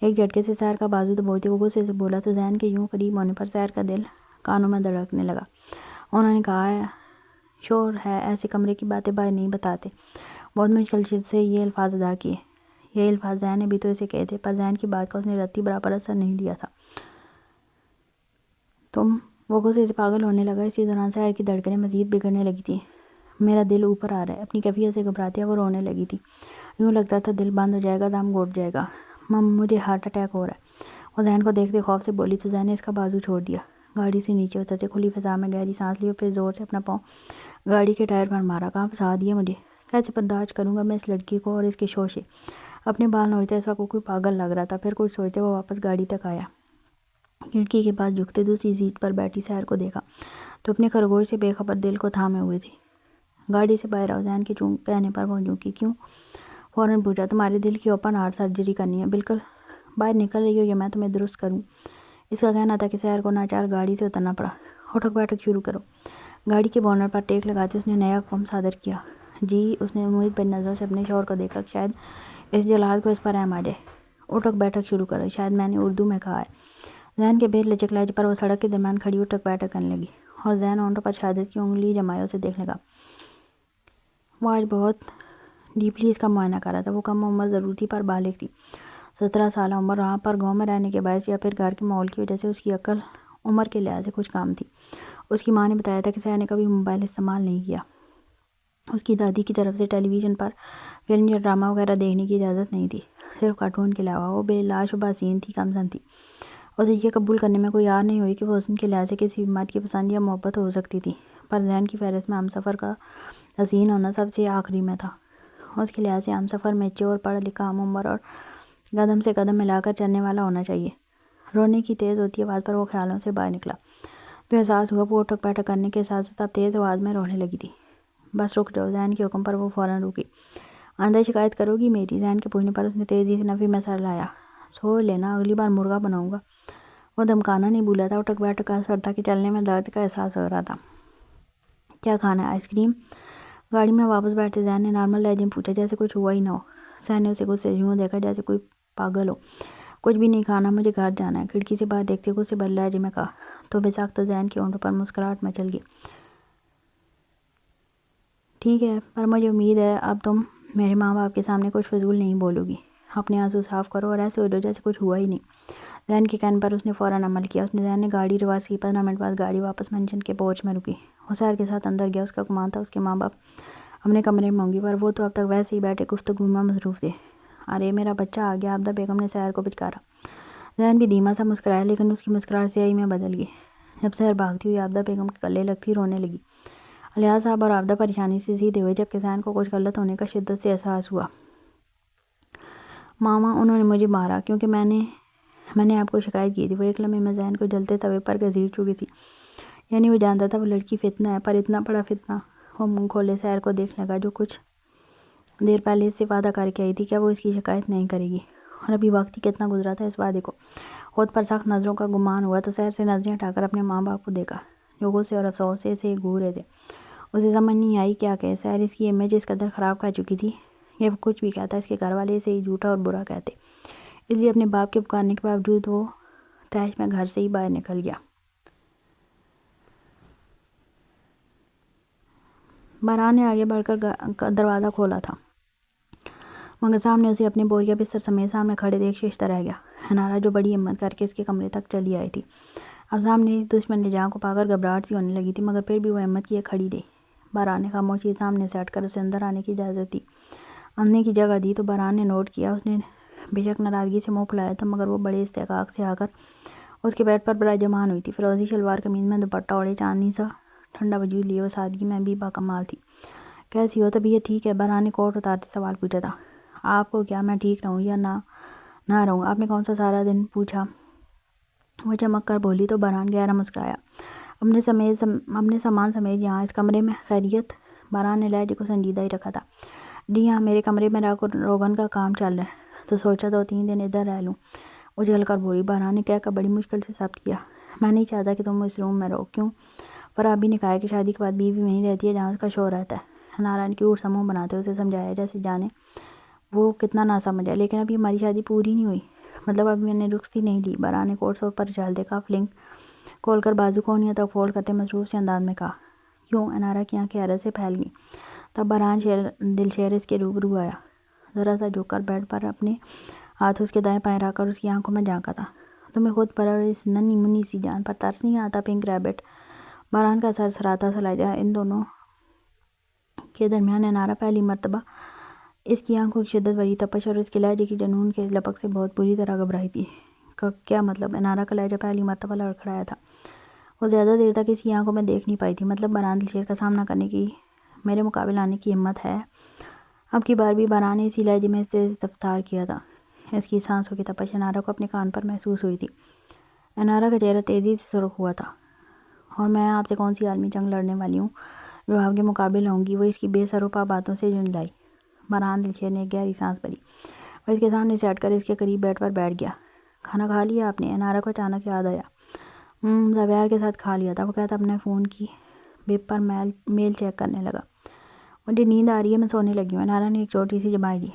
ایک جھٹکے سے سحر کا بازو دبوچتے وہ غصے سے بولا تو ذہن کے یوں قریب ہونے پر سحر کا دل کانوں میں دھڑکنے لگا۔ انہوں نے کہا ہے شور ہے ایسے کمرے کی باتیں باہر نہیں بتاتے۔ بہت مشکل سے یہ الفاظ ادا کیے۔ یہ الفاظ ذہن نے بھی تو اسے کہے تھے، پر ذہن کی بات کا اس نے رتی برابر اثر نہیں لیا تھا۔ وہ غصے سے پاگل ہونے لگا۔ اسی دوران سحر کی دھڑکنیں مزید بگڑنے لگی تھی۔ میرا دل اوپر آ رہا ہے۔ اپنی کیفیت سے گھبراتی وہ رونے لگی تھی۔ یوں لگتا تھا دل بند ہو جائے گا، دم گھٹ جائے گا۔ مجھے ہارٹ اٹیک ہو رہا ہے، وہ ذہن کو دیکھتے خوف سے بولی تو ذہن نے اس کا بازو چھوڑ دیا۔ گاڑی سے نیچے اترتے کھلی فضا میں گہری سانس لی اور پھر زور سے اپنا پاؤں گاڑی کے ٹائر پر مارا۔ کہاں پھنسا دیا مجھے؟ کیسے برداشت کروں گا میں اس لڑکی کو اور اس کے شوشے؟ اپنے بال نوچتا اس وقت کوئی پاگل لگ رہا تھا۔ پھر کچھ سوچتے وہ واپس گاڑی تک آیا۔ کھڑکی کے پاس جھکتے دوسری سیٹ پر بیٹھی سحر کو دیکھا تو اپنے خرگوش سے بے خبر دل کو تھامے ہوئے تھی۔ گاڑی سے باہر آؤ، ذہن کے کہنے پر وہ جھکی۔ کیوں؟ فوراً پوچھا۔ تمہارے دل کی اوپن ہارٹ سرجری کرنی ہے۔ بالکل باہر نکل رہی ہو یا میں تمہیں درست کروں؟ اس کا کہنا تھا کہ سحر کو ناچار گاڑی سے اترنا پڑا۔ اٹھک بیٹھک شروع کرو۔ گاڑی کے بونٹ پر ٹیک لگاتے اس نے نیا حکم صادر کیا۔ جی، اس نے امید بھری نظروں سے اپنے شوہر کو دیکھا کہ شاید اس جلال کو اس پر رحم آ جائے۔ اٹھک بیٹھک شروع کرو، شاید میں نے اردو میں کہا ہے۔ ذہن کے بے لچک لہجے پر وہ سڑک کے درمیان کھڑی اٹھک بیٹھک کرنے لگی اور ذہن ہونٹوں پر شہادت کی انگلی جمائے اسے دیکھنے لگا۔ وہ آج بہت ڈیپلی اس کا معائنہ کر رہا تھا۔ وہ کم عمر ضرور تھی پر بالغ تھی۔ 17 سالہ عمر، وہاں پر گاؤں میں رہنے کے باعث یا پھر گھر کے ماحول کی وجہ سے اس کی عقل عمر کے لحاظ سے کچھ کم تھی۔ اس کی ماں نے بتایا تھا کہ سحر نے کبھی موبائل استعمال نہیں کیا۔ اس کی دادی کی طرف سے ٹیلی ویژن پر فلم یا ڈرامہ وغیرہ دیکھنے کی اجازت نہیں تھی، صرف کارٹون کے علاوہ۔ وہ بلا شبہ حسین تھی، کم سن تھی۔ اسے یہ قبول کرنے میں کوئی آر نہیں ہوئی کہ وہ حسن کے لحاظ سے کسی بھی مرد کی پسند یا محبت ہو سکتی تھی، پر ذہن کی فہرست میں ہمسفر کا حسین ہونا سب سے آخری میں تھا۔ اس کے لحاظ سے ہمسفر میچور، پڑھا لکھا، ہم عمر اور قدم سے قدم ملا کر چلنے والا ہونا چاہیے۔ رونے کی تیز ہوتی آواز پر وہ خیالوں سے باہر نکلا تو احساس ہوا وہ اٹھک بیٹھک کرنے کے ساتھ ساتھ اب تیز آواز میں رونے لگی تھی۔ بس رک جاؤ، ذہن کے حکم پر وہ فوراً رکی۔ اندر شکایت کرو گی میری؟ ذہن کے پوچھنے پر اس نے تیزی سے نفی میں سر لایا۔ سوچ لینا، اگلی بار مرغا بناؤں گا۔ وہ دھمکانا نہیں بھولا تھا۔ اٹھک بیٹھک کا اثر تھا کہ چلنے میں درد کا احساس ہو رہا تھا۔ کیا کھانا ہے؟ Ice cream? گاڑی میں واپس بیٹھتے ذہن نے نارمل لہجے میں پوچھا جیسے کچھ ہوا ہی نہ ہو۔ ذہن نے اسے غصے سے یوں دیکھا جیسے کوئی پاگل ہو۔ کچھ بھی نہیں کھانا، مجھے گھر جانا ہے، کھڑکی سے باہر دیکھتے غصے بھرے لہجے میں کہا تو بے ساختہ ذہن کے ہونٹوں پر مسکراہٹ مچل گئی۔ ٹھیک ہے، پر مجھے امید ہے اب تم میرے ماں باپ کے سامنے کچھ فضول نہیں بولو گی۔ اپنے آنسو صاف کرو اور ایسے ہو جاؤ جیسے کچھ ہوا ہی نہیں۔ ذہن کے کہنے پر اس نے فوراً عمل کیا۔ ذہن نے گاڑی ریورس کی۔ 15 منٹ بعد گاڑی واپس مینشن کے پورچ میں رکی۔ وہ سحر کے ساتھ اندر گیا۔ اس کا گمان تھا اس کے ماں باپ اپنے کمرے میں ہوں گی، پر وہ تو اب تک ویسے ہی بیٹھے گفتگو میں مصروف تھے۔ ارے میرا بچہ آ گیا، عابدہ بیگم نے سحر کو پچکارا۔ ذہن بھی دھیما سا مسکرایا، لیکن اس کی مسکراہٹ سیاہی میں بدل گئی جب سحر بھاگتی ہوئی عابدہ بیگم کے گلے لگتی رونے لگی۔ الیاس صاحب اور عابدہ پریشانی سے سیدھے ہوئے جبکہ ذہن کو کچھ غلط ہونے کا شدت سے احساس ہوا۔ ماما، انہوں نے مجھے مارا کیونکہ میں نے آپ کو شکایت کی تھی۔ وہ ایک لمحے میں ذہن کو جلتے توے پر گھسیٹ چکی تھی۔ یعنی وہ جانتا تھا وہ لڑکی فتنہ ہے، پر اتنا بڑا فتنہ؟ وہ منہ کھولے سحر کو دیکھنے لگا جو کچھ دیر پہلے اس سے وعدہ کر کے آئی تھی۔ کیا وہ اس کی شکایت نہیں کرے گی؟ اور ابھی وقت ہی کتنا گزرا تھا اس وعدے کو۔ خود پر سخت نظروں کا گمان ہوا تو سحر سے نظریں ہٹا کر اپنے ماں باپ کو دیکھا جو غصے اور افسوس سے اسے گھور رہے تھے۔ اسے سمجھ نہیں آئی کیا کہے۔ سحر اس کی امیج اس قدر خراب کر چکی تھی کہ وہ کچھ بھی کہتا اس کے گھر والے اسے ہی جھوٹا اور برا کہتے، اس لیے اپنے باپ کے پکارنے کے باوجود وہ تیش میں گھر سے ہی باہر نکل گیا۔ باران نے آگے بڑھ کر دروازہ کھولا تھا، مگر سامنے اسے اپنے بوریا بستر سمیت سامنے کھڑے دیکھ ششدر رہ گیا۔ انارا جو بڑی ہمت کر کے اس کے کمرے تک چلی آئی تھی، اب سامنے اس دشمن جاں کو پا کر گھبراہٹ سی ہونے لگی تھی، مگر پھر بھی وہ ہمت کیے کھڑی رہی۔ باران نے خاموشی سامنے سے ہٹ کر اسے اندر آنے کی اجازت دی، آنے کی جگہ دی تو باران نے نوٹ کیا اس نے بے شک ناراضگی سے منہ پھلایا تھا، مگر وہ بڑے استحقاق سے آ کر اس کے پیٹ پر براجمان ہوئی تھی۔ فیروزی شلوار قمیض میں دوپٹہ اوڑھے چاندنی سا ٹھنڈا وجود لیے وہ سادگی میں بھی باکمال تھی۔ کیسی ہو؟ طبیعت ٹھیک ہے؟ باران نے کوٹ اتارتے سوال پوچھا تھا۔ آپ کو کیا میں ٹھیک رہوں یا نہ رہوں؟ آپ نے کون سا سارا دن پوچھا؟ وہ چمک کر بولی تو باران گہرا مسکرایا۔ اپنے سامان سمیت یہاں اس کمرے میں خیریت؟ باران نے لہجے کو سنجیدہ ہی رکھا تھا۔ جی ہاں، میرے کمرے میں روغن کا کام چل رہا ہے تو سوچا 2-3 دن ادھر رہ لوں، اجھل کر بولی۔ باران نے کہہ کر بڑی مشکل سے ضبط کیا۔ میں نہیں چاہتا کہ تم اس روم میں رہو۔ کیوں؟ فرابی نے کہا ہے کہ شادی کے بعد بیوی وہیں رہتی ہے جہاں اس کا شوہر رہتا ہے۔ انارا نے کیوٹ سا منہ بناتے اسے سمجھایا جیسے جانے وہ کتنا ناسمجھ ہے۔ لیکن ابھی ہماری شادی پوری نہیں ہوئی، مطلب ابھی میں نے رخصتی نہیں لی۔ باران نے کوٹ سے اوپر اچھال دیکھا، فلنگ کھول کر بازو کونیاں تک فولڈ کرتے مصروف سے انداز میں کہا۔ کیوں؟ انارا کی آنکھیں حیرت سے پھیل گئیں۔ تب باران دلشیر اس کے روبرو آیا، ذرا سا جھک کر بیڈ پر اپنے ہاتھ اس کے دائیں بائیں رکھ کر اس کی آنکھوں میں جھانکا تھا۔ تمہیں خود پر اور اس ننھی منھی سی جان پر ترس نہیں آتا پنک ریبٹ؟ باران کا سر سراتا سا لہجہ ان دونوں کے درمیان انارا پہلی مرتبہ اس کی آنکھوں کی شدت بری تپش اور اس کے لہجے کی جنون کے لپک سے بہت بری طرح گھبرائی تھی۔ کیا مطلب؟ انارا کا لہجہ پہلی مرتبہ لڑکھڑایا تھا۔ وہ زیادہ دیر تک اس کی آنکھوں میں دیکھ نہیں پائی تھی۔ مطلب باران دلشیر کا سامنا کرنے کی، میرے مقابل آنے کی ہمت ہے؟ اب کی بار بھی باران نے اسی لہجے میں اس سے استفسار کیا تھا۔ اس کی سانسوں کی تپش انارا کو اپنے کان پر محسوس ہوئی تھی۔ انارا کا چہرہ تیزی سے سرخ ہوا تھا۔ اور میں آپ سے کون سی عالمی جنگ لڑنے والی ہوں جو آپ کے مقابل ہوں گی؟ وہ اس کی بے سر و پا باتوں سے جھنجھلائی۔ باران دلشیر نے ایک گہری سانس بھری، وہ اس کے سامنے سے ہٹ کر اس کے قریب بیڈ پر بیٹھ گیا۔ کھانا کھا لیا آپ نے؟ انارا کو اچانک یاد آیا۔ زویار کے ساتھ کھا لیا تھا۔ وہ کہتا اپنے فون کی بپ پر میل چیک کرنے لگا۔ مجھے نیند آ رہی ہے، میں سونے لگی ہوں۔ انارا نے ایک چھوٹی سی جمائی لی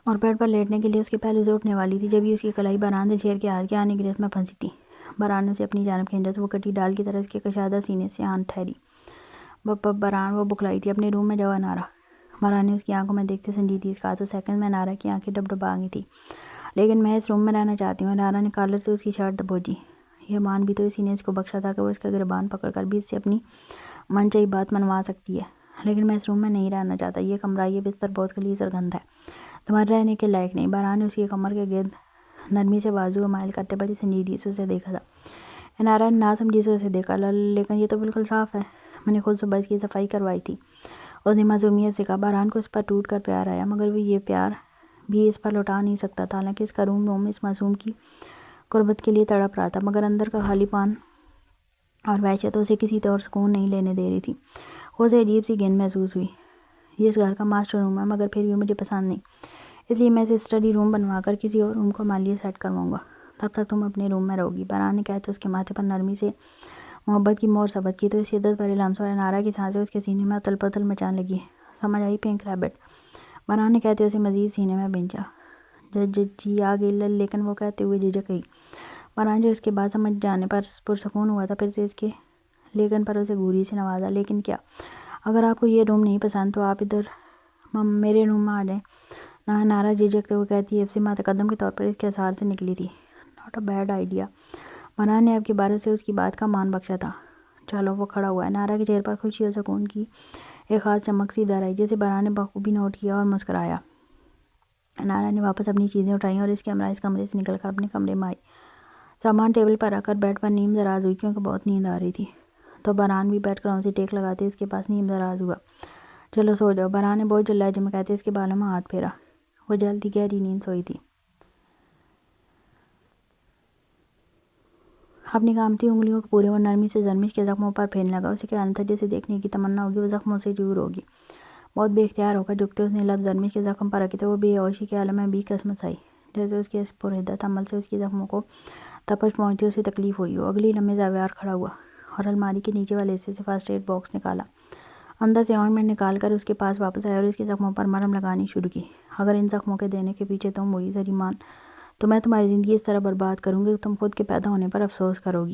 اور بیڈ پر لیٹنے کے لیے اس کے پہلو سے اٹھنے والی تھی، جبھی اس کی کلائی باران دلشیر کے ہاتھ کے آنے گرفت میں پھنسی تھی۔ باران نے اسے اپنی جانب کھینچا تو وہ کٹی ڈال کی طرح اس کے کشادہ سینے سے آن ٹھہری۔ باران وہ بکھلائی تھی، اپنے روم میں جاؤ انارا۔ باران نے اس کی آنکھوں میں دیکھتے سنجیدگی سے کہا تو سیکنڈ میں انارا کی آنکھیں ڈبڈبا گئی تھیں۔ لیکن میں اس روم میں رہنا چاہتی ہوں۔ انارا نے کالر سے اس کی شرٹ دبوچی۔ یہ مان بھی تو اسی نے اس کو بخشا تھا کہ وہ اس کا گریبان پکڑ کر بھی اس سے اپنی من چاہی بات منوا سکتی ہے۔ لیکن میں اس روم میں نہیں رہنا چاہتا، یہ کمرہ، یہ بستر بہت غلیظ اور گند ہے، تمہارے رہنے کے لائق نہیں۔ باران نے اس کی کمر کے گرد نرمی سے بازو مائل کرتے بڑی سنجیدگی سے اسے دیکھا تھا۔ انارا نے ناسمجھی سے اسے دیکھا۔ لیکن یہ تو بالکل صاف ہے، میں نے خود صبح اس کی صفائی کروائی تھی، اس نے معصومیت سے کہا۔ باران کو اس پر ٹوٹ کر پیار آیا، مگر وہ یہ پیار بھی اس پر لوٹا نہیں سکتا تھا، حالانکہ اس کا روم اس معصوم کی قربت کے لیے تڑپ رہا تھا، مگر اندر کا خالی پان اور وحشت اسے کسی طور سکون نہیں لینے دے رہی تھی۔ اسے عجیب سی گھن محسوس ہوئی۔ یہ اس گھر کا ماسٹر روم ہے، مگر پھر بھی مجھے پسند نہیں، اس لیے میں اسے اسٹڈی روم بنوا کر کسی اور روم کو مالیے سیٹ کرواؤں گا، تب تک تم اپنے روم میں رہو گی۔ باران نے کہتے اس کے ماتھے پر نرمی سے محبت کی مہر ثبت کی تو اس شدت بھرے لمس اور انارا کی سانسیں اس کے سینے میں اتل پتل مچانے لگی۔ سمجھ آئی پنک ریبٹ؟ باران نے کہتے اسے مزید سینے میں بھینچا۔ جی آ گئی، لیکن وہ کہتے ہوئے جھجک گئی۔ باران جو اس کے بعد سمجھ جانے پر پرسکون ہوا تھا، پھر سے اس کے لیکن پر اسے گوری سے نوازا۔ لیکن کیا؟ اگر آپ کو یہ روم نہیں پسند تو آپ ادھر میرے روم میں آ جائیں نا۔ انارا جھجکتے ہوئے کہتی ہے، سے متقدم کے طور پر اس کے اثار سے نکلی تھی۔ Not a bad idea. باران نے اب کی بارش سے اس کی بات کا مان بخشا تھا۔ چلو۔ وہ کھڑا ہوا۔ انارا کے چہرے پر خوشی اور سکون کی ایک خاص چمک سی ادھر آئی، جسے باران نے بخوبی نوٹ کیا اور مسکرایا۔ انارا نے واپس اپنی چیزیں اٹھائیں اور اس کے ہمراہ اس کمرے سے نکل کر اپنے کمرے میں آئی۔ سامان ٹیبل پر رکھ کر بیڈ پر نیم دراز ہوئی کیونکہ بہت نیند آ رہی تھی، تو باران بھی بیٹھ کر ان سے ٹیک لگاتے اس کے پاس نیم دراز ہوا۔ چلو سو جاؤ، باران نے بہت لہجے میں کہتے اس کے بالوں میں ہاتھ پھیرا۔ وہ جلدی گہری نیند سوئی تھی۔ اپنی کامتی انگلیوں کو پورے اور نرمی سے زرمش کے زخموں پر پھیرنے لگا۔ اسے خیال تھا جسے دیکھنے کی تمنا ہوگی وہ زخموں سے دور ہوگی۔ بہت بے اختیار ہو کر جھکتے اس نے لب زرمش کے زخم پر رکھے تو وہ بے ہوشی کے عالم میں بھی قسمت آئی، جیسے اس کے اس پرحدت عمل سے اس کی زخموں کو تپش پہنچتی اسے تکلیف ہوئی ہو۔ اگلی لمحے زویار کھڑا ہوا اور الماری کے نیچے والے حصے سے فرسٹ ایڈ باکس نکالا، اندر سے آئنٹمنٹ نکال کر اس کے پاس واپس آیا اور اس کے زخموں پر مرہم لگانی شروع کی۔ اگر ان زخموں کے دینے کے پیچھے تم ہوئی سلیمان تو میں تمہاری زندگی اس طرح برباد کروں گی کہ تم خود کے پیدا ہونے پر افسوس کرو گی۔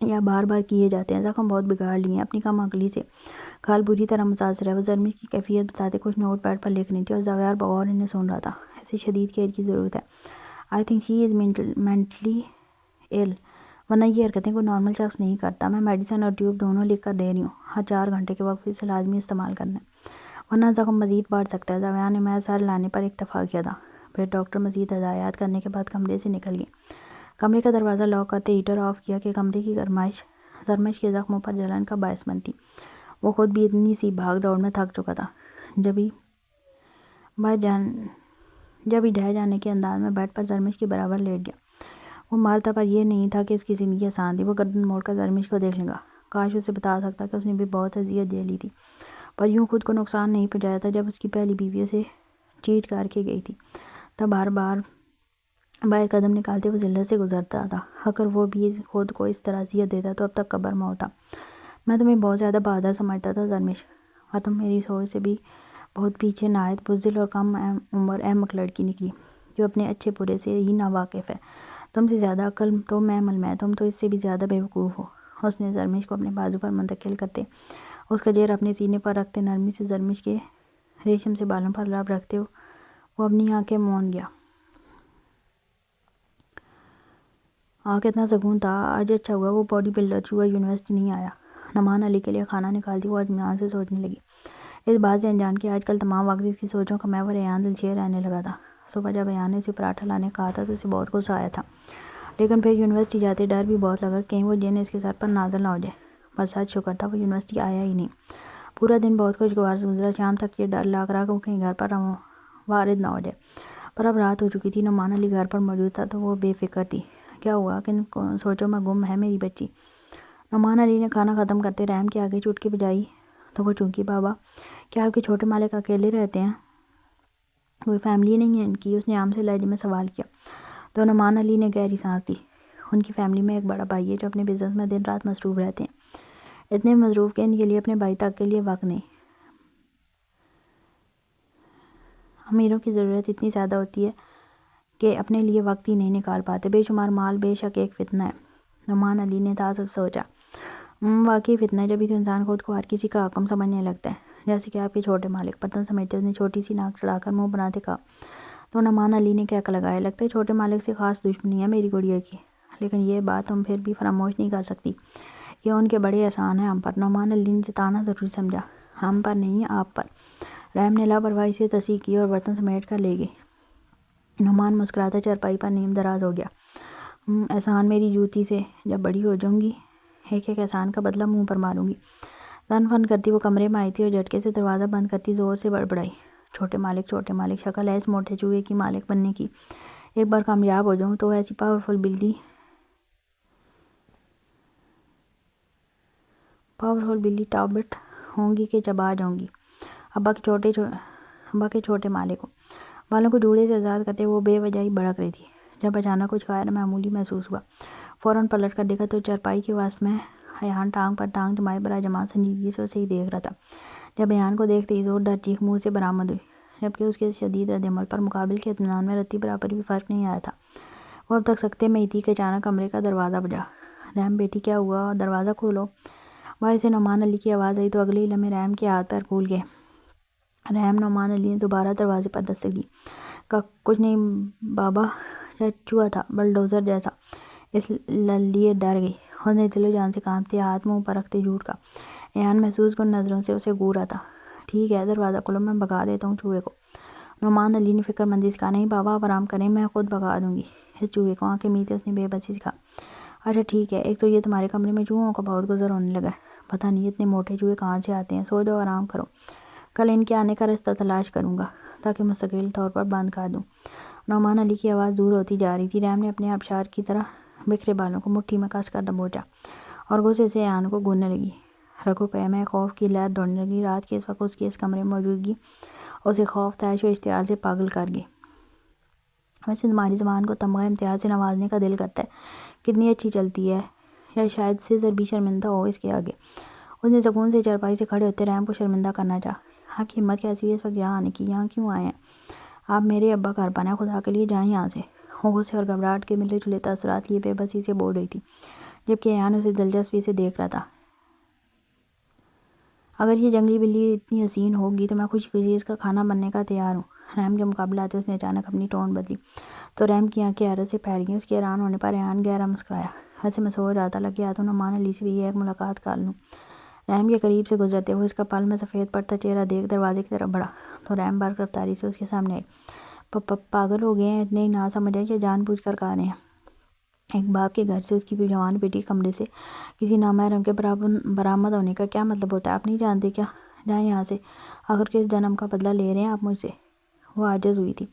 یا بار بار کیے جاتے ہیں۔ زخم بہت بگاڑ لیے ہیں اپنی کم عقلی سے۔ کھال بری طرح متاثر ہے۔ وہ زرمش کی کیفیت بتاتے کچھ نوٹ پیڈ پر لکھ رہی تھی اور زاویار بغور انہیں سن رہا تھا۔ ایسے شدید کیئر کی ضرورت ہے۔ I think she is mentally ill، ورنہ یہ حرکتیں کوئی نارمل شخص نہیں کرتا۔ میں میڈیسن اور ٹیوب دونوں لکھ کر دے رہی ہوں۔ ہر 4 گھنٹے کے وقفے سے لازمی استعمال کرنا ہے، ورنہ زخم مزید بڑھ سکتا ہے۔ زاویہ نے محض سر لانے پر اکتفا کیا تھا۔ پھر ڈاکٹر مزید ہدایات کرنے کے بعد کمرے سے نکل گئے۔ کمرے کا دروازہ لاک کرتے ہیٹر آف کیا کہ کمرے کی گرمائش زرمش کے زخموں پر جلن کا باعث بنتی۔ وہ خود بھی اتنی سی بھاگ دوڑ میں تھک چکا تھا۔ جب ہی ڈھہ جانے کے انداز میں بیڈ پر زرمش کے برابر لیٹ گیا۔ وہ مارتا پر یہ نہیں تھا کہ اس کی زندگی آسان تھی۔ وہ گردن موڑ کر زرمش کو دیکھنے لگا۔ کاش اسے بتا سکتا کہ اس نے بھی بہت اذیت جھیلی تھی، پر یوں خود کو نقصان نہیں پہنچایا تھا۔ جب اس کی پہلی بیوی اسے چیٹ کر کے گئی تھی تب ہر بار باہر قدم نکالتے وہ ذلت سے گزرتا تھا۔ اگر وہ بھی خود کو اس طرح اذیت دیتا تو اب تک قبر میں ہوتا۔ میں تمہیں بہت زیادہ بہادر سمجھتا تھا زرمش، اور تم میری سوچ سے بھی بہت پیچھے نہایت بزدل اور کم عمر احمق لڑکی نکلی جو اپنے اچھے برے سے ہی ناواقف ہے۔ تم سے زیادہ عقل تو میں عمل میں، تم تو اس سے بھی زیادہ بیوقوف ہو۔ اس نے زرمش کو اپنے بازو پر منتقل کرتے، اس کا چہرہ اپنے سینے پر رکھتے نرمی سے زرمش کے ریشم سے بالوں پر لب رکھتے وہ اپنی آنکھیں موند گیا۔ کتنا سکون تھا آج۔ اچھا ہوا وہ باڈی بلڈر چوہا یونیورسٹی نہیں آیا۔ نعمان علی کے لیے کھانا نکالتی وہ اطمینان سے سوچنے لگی، اس بات سے انجان کہ آج کل تمام وقت اس کی سوچوں کا محور ایان دلشیر رہنے لگا تھا۔ صبح جب ایان نے اسے پراٹھا لانے کہا تھا تو اسے بہت غصہ آیا تھا، لیکن پھر یونیورسٹی جاتے ڈر بھی بہت لگا کہیں وہ جن اس کے سر پر نازل نہ ہو جائے۔ بس سچ شکر تھا وہ یونیورسٹی آیا ہی نہیں۔ پورا دن بہت خوشگوار گزرا۔ شام تک یہ ڈر لاگ رہا کہ وہ کہیں گھر پر وارد نہ ہو جائے، پر اب رات ہو چکی تھی۔ نعمان علی گھر پر موجود تھا تو وہ بے فکر تھی۔ کیا ہوا؟ کن سوچوں میں گم ہے میری بچی؟ نعمان علی نے کھانا ختم کرتے رحم کے آگے چٹکی بجائی تو وہ چونکی بابا کیا آپ کے چھوٹے مالک اکیلے رہتے ہیں؟ کوئی فیملی نہیں ہے ان کی؟ اس نے عام سے لہجے میں سوال کیا تو نعمان علی نے گہری سانس لی۔ ان کی فیملی میں ایک بڑا بھائی ہے جو اپنے بزنس میں دن رات مصروف رہتے ہیں، اتنے مصروف کہ ان کے لیے اپنے بھائی تک کے لیے وقت نہیں۔ امیروں کی ضرورت اتنی زیادہ ہوتی ہے کہ اپنے لیے وقت ہی نہیں نکال پاتے۔ بے شمار مال بے شک ایک فتنہ ہے۔ نعمان علی نے تعصب سوچا، واقعی فتنہ ہے، جبھی تو انسان خود کو ہر کسی کا حاکم سمجھنے لگتا ہے، جیسے کہ آپ کے چھوٹے مالک۔ برتن سمیٹتے اس نے چھوٹی سی ناک چڑھا کر منہ بناتے کہا تو نعمان علی نے کہک لگایا، لگتا ہے چھوٹے مالک سے خاص دشمنی ہے میری گڑیا کی، لیکن یہ بات تم پھر بھی فراموش نہیں کر سکتی، یہ ان کے بڑے احسان ہیں ہم پر۔ نعمان علی نے جتانا ضروری سمجھا، ہم پر نہیں آپ پر۔ رحم نے لاپرواہی سے تصحیح کی اور برتن سمیٹ کر لے گئی۔ نعمان مسکراتا چارپائی پر نیم دراز ہو گیا۔ احسان میری جوتی سے، جب بڑی ہو جاؤں گی ایک ایک احسان کا بدلہ منہ پر ماروں گی۔ تن فن کرتی وہ کمرے میں آئی تھی اور جھٹکے سے دروازہ بند کرتی زور سے بڑبڑائی، چھوٹے مالک، شکل ہے اس موٹے چوہے کی مالک بننے کی، ایک بار کامیاب ہو جاؤں تو ایسی پاورفل بلی ٹابٹ ہوں گی کہ چبا جاؤں گی۔ ابا کے چھوٹے مالک ہو۔ بالوں کو جوڑے سے آزاد کرتے وہ بے وجہ ہی بھڑک رہی تھی، جب اچانک کچھ غیر معمولی محسوس ہوا۔ فوراً پلٹ کر دیکھا تو چارپائی کے وسط میں ایان ٹانگ پر ٹانگ جمائے برائے جماعت سنجیدگی سے اسے ہی دیکھ رہا تھا۔ جب ایان کو دیکھتے ہی زوردار چیخ منہ سے برآمد ہوئی، جبکہ اس کے شدید رد عمل پر مقابل کے اطمینان میں رتی برابر بھی فرق نہیں آیا تھا۔ وہ اب تک سکتے میں ہی تھی کہ اچانک کمرے کا دروازہ بجا۔ رحم بیٹی کیا ہوا؟ دروازہ کھولو۔ باہر سے نعمان علی کی آواز آئی تو اگلے ہی لمحے رحم کے ہاتھ پیر پھول گئے۔ رحم نعمان علی نے دوبارہ دروازے پر دستک دی۔ کچھ نہیں بابا، چوہا تھا بلڈوزر جیسا، اس لیے ڈر گئی۔ اس نے دل و جان سے کانپتے ہاتھ منہ پر رکھتے جھوٹ کہا۔ ایان محسوس کن نظروں سے اسے گھور رہا تھا۔ ٹھیک ہے دروازہ کھولو، میں بھگا دیتا ہوں چوہے کو۔ نعمان علی نے فکر مندی سے کہا، نہیں بابا آپ آرام کریں، میں خود بھگا دوں گی اس چوہے کو۔ آنکھیں میتے اس نے بے بسی سے کہا، اچھا ٹھیک ہے، ایک تو یہ تمہارے کمرے میں چوہوں کا بہت گزر ہونے لگا ہے، پتہ نہیں اتنے موٹے چوہے کہاں سے آتے ہیں۔ سو جاؤ آرام کرو، کل ان کے آنے کا راستہ تلاش کروں گا تاکہ مستقل طور پر بند کر دوں۔ نعمان علی کی آواز دور ہوتی جا رہی تھی۔ رحم نے اپنے آبشار کی طرح بکھرے بالوں کو مٹھی میں کس کر دبوچا اور غصے سے ایان کو گھورنے لگی۔ رگوں پہ میں خوف کی لہر دوڑنے لگی۔ رات کے اس وقت اس کی اس کمرے میں موجودگی اسے خوف، تیش و اشتعال سے پاگل کر گئی۔ ویسے تمہاری زبان کو تمغہ امتیاز سے نوازنے کا دل کرتا ہے، کتنی اچھی چلتی ہے، یا شاید سیزر بھی شرمندہ ہو اس کے آگے۔ اس نے سکون سے چارپائی سے کھڑے ہوتے رحم کو شرمندہ کرنا چاہا۔ آپ کی ہمت کیسی ہوئی اس وقت یہاں آنے کی؟ یہاں کیوں آئے ہیں آپ؟ میرے ابا گھر پر ہیں، خدا کے لیے جائیں یہاں سے۔ وہ غصے اور گھبراہٹ کے ملے جلے تاثرات لیے بے بسی سے بول رہی تھی۔ جبکہ ایان اسے دلچسپی سے دیکھ رہا تھا۔ اگر یہ جنگلی بلی اتنی حسین ہوگی تو میں خوشی خوشی اس کا کھانا بننے کا تیار ہوں۔ رحم کے مقابلہ آتے اس نے اچانک اپنی ٹون بدلی تو رحم کی آنکھیں حیرت سے پھیل گئیں۔ اس کے حیران ہونے پر ایان گہرا مسکرایا۔ ویسے میں سوچ رہا تھا لگے ہاتھوں نعمان علی سے بھی ایک ملاقات کر لوں۔ رحم کے قریب سے گزرتے ہوئے اس کا پل میں سفید پڑتا چہرہ دیکھ دروازے کی طرف بڑھا تو رحم برق رفتاری سے اس کے سامنے آئی۔ پاگل ہو گئے ہیں، اتنے ہی نہ سمجھ آئے کہ جان بوجھ کر کہا رہے ہیں۔ ایک باپ کے گھر سے اس کی جوان بیٹی کمرے سے کسی نامحرم کے برآمد ہونے کا کیا مطلب ہوتا ہے؟ آپ نہیں جانتے کیا؟ جائیں یہاں سے، آخر کس جنم کا بدلہ لے رہے ہیں آپ مجھ سے؟ وہ عاجز ہوئی تھی،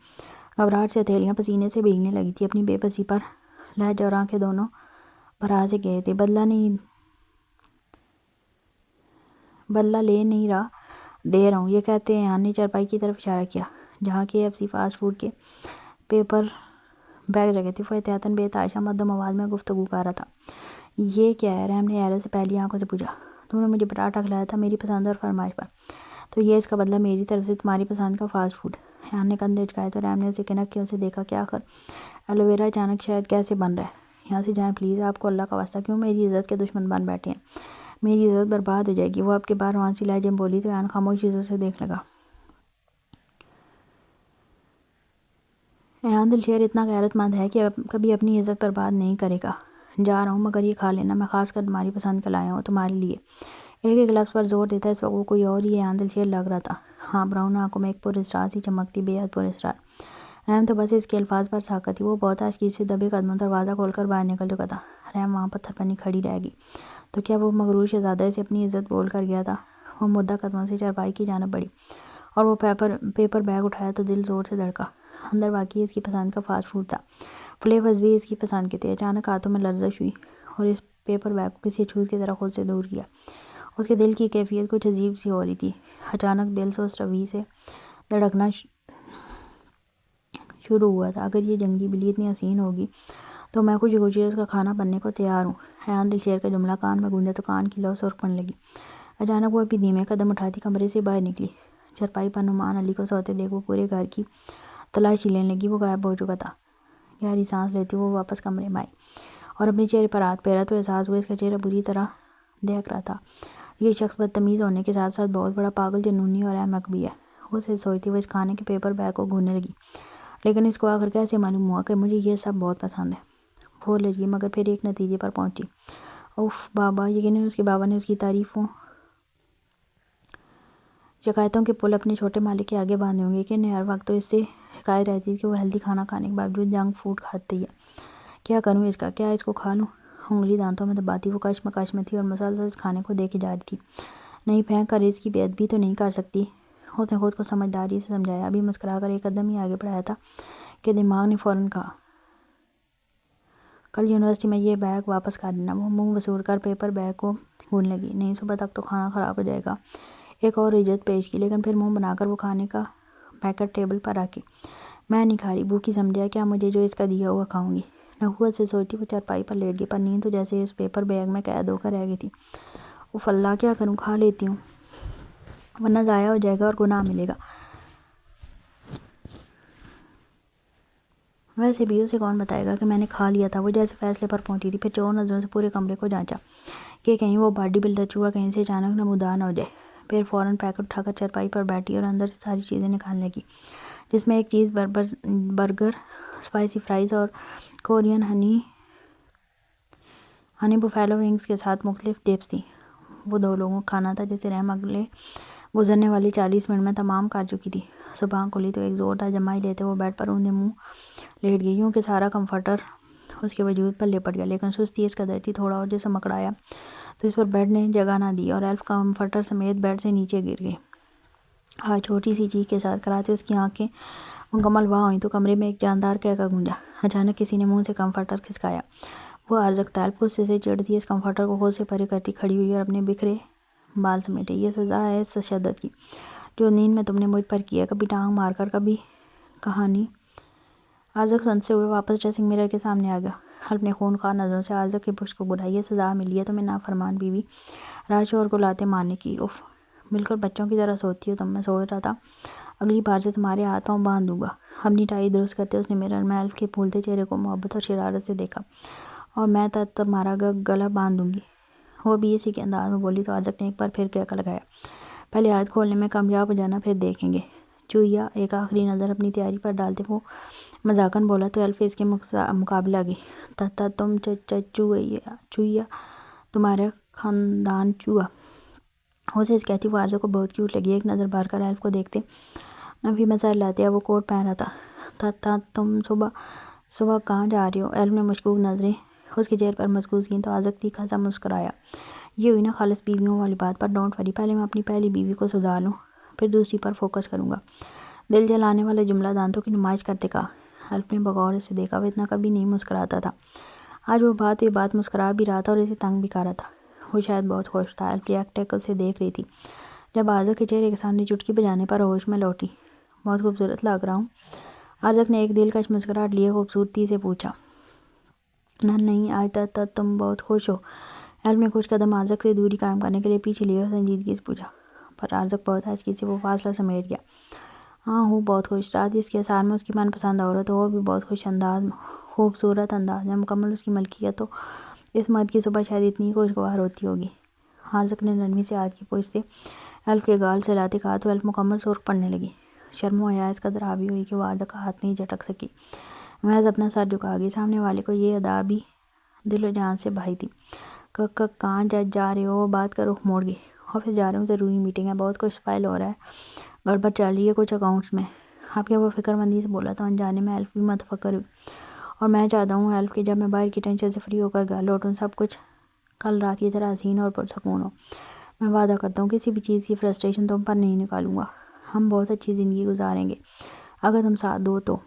گھبراہٹ سے ہتھیلیاں پسینے سے بھیگنے لگی تھی۔ اپنی بے بسی پر لہجہ اور آنکھیں دونوں بھرا سے گئے تھے۔ بدلہ لے نہیں رہا، دے رہا ہوں، یہ کہتے ایان نے چارپائی کی طرف اشارہ کیا جہاں KFC فاسٹ فوڈ کے پیپر بیگ رکھے تھے۔ وہ احتیاطاً بے تحاشا مدھم آواز میں گفتگو کر رہا تھا۔ یہ کیا ہے؟ رحم نے حیرت سے پہلی آنکھوں سے پوچھا۔ تم نے مجھے پراٹھا کھلایا تھا میری پسند اور فرمائش پر، تو یہ اس کا بدلہ میری طرف سے تمہاری پسند کا فاسٹ فوڈ؟ ایان نے کندھے اچکائے تو رحم نے اسے کنک کے اسے دیکھا کہ آخر ایلو ویرا اچانک شہد کیسے بن رہا ہے۔ یہاں سے جائیں پلیز، آپ کو اللہ کا واسطہ کیوں میری عزت کے دشمن بن بیٹھے ہیں؟ میری عزت برباد ہو جائے گی۔ وہ اب کے بار روانسی لہجے میں بولی تو ایان خاموشی سے اسے دیکھ لگا۔ ایان دلشیر اتنا غیرت مند ہے کہ کبھی اپنی عزت برباد نہیں کرے گا۔ جا رہا ہوں مگر یہ کھا لینا، میں خاص کر تمہاری پسند کا لایا ہوں تمہارے لیے۔ ایک ایک لفظ پر زور دیتا اس وقت وہ کوئی اور ہی ایان دلشیر لگ رہا تھا۔ ہاں، براؤن آنکھوں میں ایک پراسرار سی چمک تھی، بے حد پراسرار۔ رحم تو بس اس کے الفاظ پر ساکت تھی۔ وہ بہت آہستگی سے دبے قدموں دروازہ کھول کر باہر نکل چکا تھا۔ رحم وہاں پتھر بنی کھڑی رہ گئی۔ تو کیا وہ مغرور شہزادہ اسے اپنی عزت بول کر گیا تھا؟ وہ مدّا قدموں سے چارپائی کی جانب بڑھی اور وہ پیپر بیگ اٹھایا تو دل زور سے دھڑکا۔ اندر واقعی اس کی پسند کا فاسٹ فوڈ تھا، فلیورز بھی اس کی پسند کے تھے۔ اچانک ہاتھوں میں لرزش ہوئی اور اس پیپر بیگ کو کسی اچھوت کی طرح خود سے دور کیا۔ اس کے دل کی کیفیت کچھ عجیب سی ہو رہی تھی۔ اچانک دل سست روی سے دھڑکنا شروع ہوا تھا۔ اگر یہ جنگلی بلی اتنی حسین ہوگی تو میں خوشی خوشی اس کا کھانا بننے کو تیار ہوں۔ ایان دلشیر کا جملہ کان میں گونجا تو کان کی لو سرخ پڑنے لگی۔ اچانک وہ ابھی دھیمے قدم اٹھاتی کمرے سے باہر نکلی۔ چارپائی پر نعمان علی کو سوتے دیکھ وہ پورے گھر کی تلاشی لینے لگی۔ وہ غائب ہو چکا تھا۔ گہری سانس لیتی وہ واپس کمرے میں آئی اور اپنے چہرے پر ہاتھ پھیرا تو احساس ہوا اس کا چہرہ بری طرح دیکھ رہا تھا۔ یہ شخص بدتمیز ہونے کے ساتھ ساتھ بہت بڑا پاگل، جنونی اور احمق بھی ہے۔ وہ اسے سوچتی وہ اس کھانے کے پیپر بیگ کو گھورنے لگی۔ لیکن اس کو آخر کیسے معلوم ہوا کہ مجھے یہ سب بہت پسند ہے؟ وہ لجی مگر پھر ایک نتیجے پر پہنچی۔ اوف بابا! یقیناً اس کے بابا نے اس کی تعریفوں شکایتوں کے پل اپنے چھوٹے مالک کے آگے باندھے ہوں گے کہ ہر وقت تو اس سے شکایت رہتی تھی کہ وہ ہیلدی کھانا کھانے کے باوجود جنک فوڈ کھاتی ہے۔ کیا کروں اس کا؟ کیا اس کو کھا لوں؟ انگلی دانتوں میں دباتی وہ کشمکش میں تھی اور مسلسل اس کھانے کو دیکھی جا رہی تھی۔ نہیں، پھینک کر اس کی بے ادبی تو نہیں کر سکتی۔ اس نے خود کو سمجھداری سے سمجھایا۔ ابھی مسکرا کر ایک قدم ہی آگے بڑھایا تھا کہ دماغ نے فوراً کہا، کل یونیورسٹی میں یہ بیگ واپس کر دینا۔ وہ منہ وسوڑ کر پیپر بیگ کو گھورنے لگی۔ نہیں، صبح تک تو کھانا خراب ہو جائے گا۔ ایک اور عجت پیش کی لیکن پھر منہ بنا کر وہ کھانے کا پیکٹ ٹیبل پر رکھی۔ میں نہیں کھا رہی، بھوکی سمجھا کیا مجھے جو اس کا دیا ہوا کھاؤں گی؟ نحوست سے سوچتی وہ چارپائی پر لیٹ گئی، پر نیند تو جیسے اس پیپر بیگ میں قید ہو کر رہ گئی تھی۔ اف اللہ، کیا کروں؟ کھا لیتی ہوں ورنہ ضائع ہو جائے گا اور گناہ ملے گا۔ ویسے بھی اسے کون بتائے گا کہ میں نے کھا لیا تھا؟ وہ جیسے فیصلے پر پہنچی تھی، پھر چور نظروں سے پورے کمرے کو جانچا کہ کہیں وہ باڈی بلڈر چوہا کہیں سے اچانک نمودار نہ ہو جائے۔ پھر فوراً پیکٹ اٹھا کر چارپائی پر بیٹھی اور اندر سے ساری چیزیں نکالنے لگی، جس میں ایک چیز برگر، اسپائسی فرائز اور کورین ہنی بفیلو ونگز کے ساتھ مختلف ڈپس تھیں۔ وہ 2 لوگوں کا کھانا تھا جسے رحم اگلے گزرنے والے 40 منٹ میں تمام کر چکی تھی۔ صبح کھلی تو ایک زوردار جمائی لیتے وہ بیڈ پر اوندھے منہ لیٹ گئی، یوں کہ سارا کمفرٹر اس کے وجود پر لپٹ گیا۔ لیکن سستی اس قدر تھی، تھوڑا اور جسم اکڑایا تو اس پر بیڈ نے جگہ نہ دی اور ایلف کمفرٹر سمیت بیڈ سے نیچے گر گئی۔ چھوٹی سی چیخ کے ساتھ کراتے اس کی آنکھیں مکمل واہ ہوئیں تو کمرے میں ایک جاندار قہقہ گونجا۔ اچانک کسی نے منہ سے کمفرٹر کھسکایا۔ وہ ارزقتا ایلف غصے سے چڑھتی اس کمفرٹر کو خود سے پرے کرتی کھڑی ہوئی اور اپنے بکھرے بال سمیٹے۔ یہ سزا ہے اس تشدد کی جو نیند میں تم نے مجھ پر کی ہے، کبھی ٹانگ مار کر، کبھی کہانی۔ ارزق سنتے ہوئے واپس ڈریسنگ مرر کے سامنے آ گیا۔ اپنے خونخوار نظروں سے ارزق کے پشت کو گھورائی۔ یہ سزا ملی ہے تمہیں نافرمان بیوی، رات شوہر کو لاتے مارنے کی۔ اف، بالکل بچوں کی طرح سوتی ہو تم۔ میں سوچ رہا تھا اگلی بار سے تمہارے ہاتھ پاؤں باندھ دوں گا۔ اپنی ٹائی درست کرتے اس نے مرر میں ایلف کے پھولتے چہرے کو محبت اور شرارت سے دیکھا اور میں تمہارا گلا باندھ دوں گی۔ وہ بھی اسی کے انداز میں بولی تو عارضک نے ایک بار پھر کہکا لگایا، پہلے ہاتھ کھولنے میں کامیاب ہو جانا، پھر دیکھیں گے۔ چوہیا ایک آخری نظر اپنی تیاری پر ڈالتے وہ مذاقاً بولا تو ایلف اس کے مقابلے آ گئی۔ تم چوہیا، تمہارا خاندان چوہا۔ اسے اس کہتی وہ عارضک کو بہت کیوٹ لگی۔ ایک نظر بھر کر ایلف کو دیکھتے نفی مسائل لاتے وہ کوٹ پہن رہا تھا۔ تم صبح کہاں جا رہے ہو؟ ایلف نے مشکوک نظریں اس کے چہرے پر مرکوز کیں تو عارضک تیکھا سا مسکرایا۔ یہ ہوئی نا خالص بیویوں والی بات، پر ڈونٹ وری، پہلے میں اپنی پہلی بیوی کو سدھار لوں، پھر دوسری پر فوکس کروں گا۔ دل جلانے والا جملہ دانتوں کی نمائش کرتے کہا۔ ایلف نے بغور اسے دیکھا، وہ اتنا کبھی نہیں مسکراتا تھا۔ آج وہ بات مسکرا بھی رہا تھا اور اسے تنگ بھی کر رہا تھا۔ وہ شاید بہت خوش تھا۔ ایلف ٹک ٹک اسے دیکھ رہی تھی۔ جب عارضک کے چہرے کے سامنے چٹکی بجانے پر ہوش میں لوٹی، بہت خوبصورت لگ رہا ہوں؟ عارضک نے ایک دلکش مسکراہٹ لیے خوبصورتی سے پوچھا۔ نہیں، آج تک تم بہت خوش ہو۔ ایلف نے کچھ قدم عارضک سے دوری قائم کرنے کے لیے پیچھے لیے اور سنجیدگی سے پوچھا، پر عارضک بہت آہستگی سے وہ فاصلہ سمیٹ گیا۔ ہاں ہوں بہت خوش۔ رات اس کے اثار میں اس کی من پسند عورت ہو، وہ بھی بہت خوبصورت انداز میں، مکمل اس کی ملکیت ہو، اس مرد کی صبح شاید اتنی ہی خوشگوار ہوتی ہوگی۔ عارضک نے نرمی سے ہاتھ کی پشت سے ایلف کے گال سہلاتے کہا تو ایلف مکمل سرخ پڑنے لگی۔ شرم و حیا اس قدر حاوی ہوئی کہ وہ عارضک کا ہاتھ نہیں جھٹک سکی، محض اپنا سر جھکا گئی۔ سامنے والے کو یہ ادا بھی دل و جان سے بھائی تھی۔ کہاں جا رہے ہو؟ وہ بات کا رخ موڑ گئی۔ آفس جا رہے ہوں، ضروری میٹنگ ہے، بہت کچھ فائل ہو رہا ہے، گڑبڑ چل رہی ہے کچھ اکاؤنٹس میں۔ آپ کیا؟ وہ فکر مندی سے بولا تو انجانے میں ایلف بھی متفکر ہوئی۔ اور میں چاہتا ہوں ایلف کہ جب میں باہر کی ٹینشن سے فری ہو کر گھر لوٹوں سب کچھ کل رات کی طرح حسین اور پرسکون ہو۔ میں وعدہ کرتا ہوں کسی بھی چیز کی فرسٹریشن تم پر نہیں نکالوں گا۔ ہم بہت اچھی زندگی گزاریں گے اگر تم ساتھ دو تو۔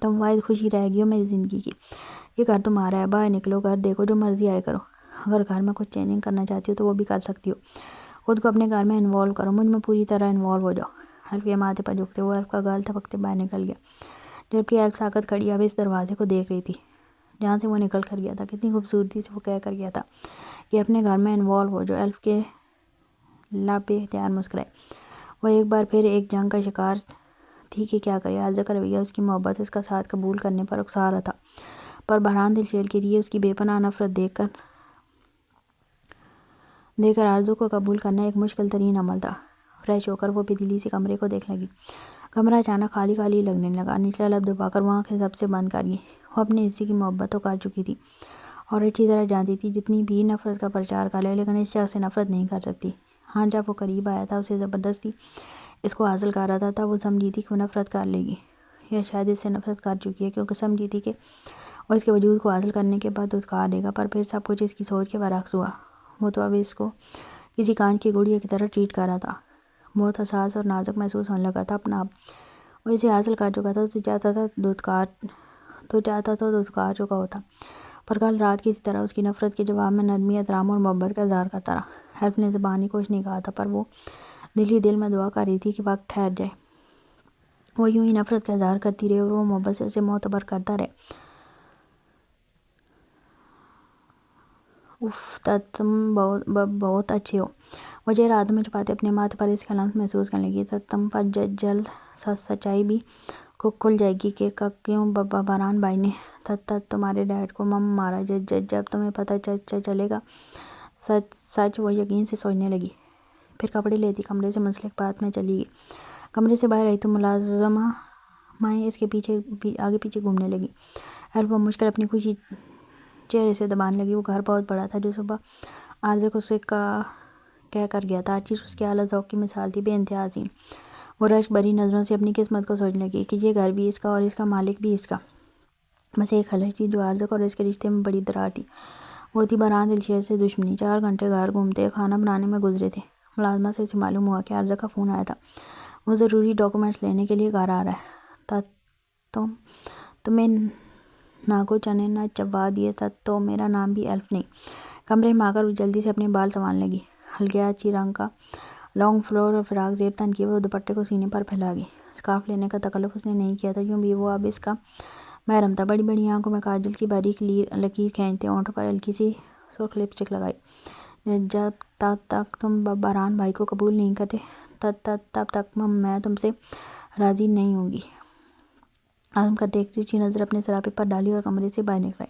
تم واحد خوشی رہ گی ہو میری زندگی کی۔ یہ گھر تمہارا ہے، باہر نکلو، گھر دیکھو، جو مرضی آئے کرو۔ اگر گھر میں کچھ چینجنگ کرنا چاہتی ہو تو وہ بھی کر سکتی ہو۔ خود کو اپنے گھر میں انوالو کرو، مجھ میں پوری طرح انوالو ہو جاؤ۔ ایلف کے ماتھے پر جھکتے وہ ایلف کا گال تھپکتے باہر نکل گیا، جبکہ ایلف ساکت کھڑی اب اس دروازے کو دیکھ رہی تھی جہاں سے وہ نکل کر گیا تھا۔ کتنی خوبصورتی سے وہ کہہ کر گیا تھا کہ اپنے گھر میں انوالو ہو جاؤ۔ ایلف کے لب بے اختیار مسکرائے۔ وہ ایک بار پھر ایک جنگ کا شکار تھی کہ کیا کرے۔ عارضک کا رویہ اس کی محبت اس کا ساتھ قبول کرنے پر اکسا رہا تھا، پر بحران دل شیل کے لیے اس کی بے پناہ نفرت دیکھ کر آرزو کو قبول کرنا ایک مشکل ترین عمل تھا۔ فریش ہو کر وہ بے دلی سے کمرے کو دیکھنے لگی۔ کمرہ اچانک خالی خالی لگنے لگا۔ نچلا لب دبا کر وہ آنکھیں سب سے بند کر گئی۔ وہ اپنے حصے کی محبت تو کر چکی تھی اور اچھی طرح جانتی تھی جتنی بھی نفرت کا پرچار کر لے لیکن اس شخص سے نفرت نہیں کر سکتی۔ ہاں جب وہ قریب آیا تھا، اسے زبردستی اس کو حاصل کر رہا تھا، تب وہ سمجھی تھی کہ وہ نفرت کر لے گی، یا شاید اس سے نفرت کر چکی ہے کیونکہ سمجھی تھی کہ وہ اس کے وجود کو حاصل کرنے کے بعد دھتکار دے گا، پر پھر سب کچھ اس کی سوچ کے برعکس ہوا۔ وہ تو اب اس کو کسی کانچ کی گڑیا کی طرح ٹریٹ کر رہا تھا، بہت حساس اور نازک محسوس ہونے لگا تھا اپنا آپ۔ وہ اسے حاصل کر چکا تھا تو چاہتا تو دھتکار چکا ہوتا، پر کل رات کی اسی طرح اس کی نفرت کے جواب میں نرمی، احترام اور محبت کا اظہار کرتا رہا۔ ایلف نے زبانی کچھ نہیں کہا تھا، پر وہ دل ہی دل میں دعا کر رہی تھی کہ وقت ٹھہر جائے، وہ یوں ہی نفرت کا اظہار کرتی رہے اور وہ محبت سے اسے معتبر کرتا رہے۔ تم بہت اچھے ہو۔ وہ چہرہ ہاتھوں میں چھپاتے اپنے ماتھے پر اس کا لمس محسوس کرنے لگی۔ تم پر جلد سچائی بھی کھل جائے گی کہ کیوں بحران بھائی نے تمہارے ڈیڈ کو مارا۔ جب تمہیں پتہ چلے گا سچ، وہ یقین سے سوچنے لگی، پھر کپڑے لیتی کمرے سے منسلک بات میں چلی گئی۔ کمرے سے باہر آئی تو ملازمہ مائیں اس کے آگے پیچھے گھومنے لگی۔ ایلف مشکل اپنی خوشی چہرے سے دبانے لگی۔ وہ گھر بہت بڑا تھا جو صبح عارضک اسے کہہ کر گیا تھا، ہر چیز اس کے اعلیٰ ذوق کی مثال تھی، بے انتہا حسین۔ وہ رشک بھری نظروں سے اپنی قسمت کو سوچنے لگی کہ یہ گھر بھی اس کا اور اس کا مالک بھی اس کا۔ بس ایک خلش تھی جو عارضک اور اس کے رشتے میں بڑی درار تھی، وہ تھی بحران دلشیر سے دشمنی۔ 4 گھنٹے گھر گھومتے کھانا بنانے میں گزرے تھے۔ ملازمہ سے اسے معلوم ہوا کہ عارضک کا فون آیا تھا، وہ ضروری ڈاکومنٹس لینے کے لیے گھر آ رہا ہے۔ تمہیں نہ کچھ انے نہ چبا دیے تو میرا نام بھی ایلف نہیں۔ کمرے میں آ کر وہ جلدی سے اپنے بال سنوارنے لگی۔ ہلکے آچی رنگ کا لانگ فلور اور فراق زیب تن کیے وہ دوپٹے کو سینے پر پھیلا گئی۔ اسکارف لینے کا تکلف اس نے نہیں کیا تھا، یوں بھی وہ اب اس کا محرم تھا۔ بڑی بڑی آنکھوں میں کاجل کی باریک لکیر کھینچتے ہونٹوں پر ہلکی سی سرخ لپسٹک لگائی۔ جب تک تم بحران بھائی کو قبول نہیں کرتے تب تک میں تم سے راضی نہیں ہوں گی۔ عزم کرتے ایک ترچھی نظر اپنے سراپے پر ڈالی اور کمرے سے باہر نکل آئی۔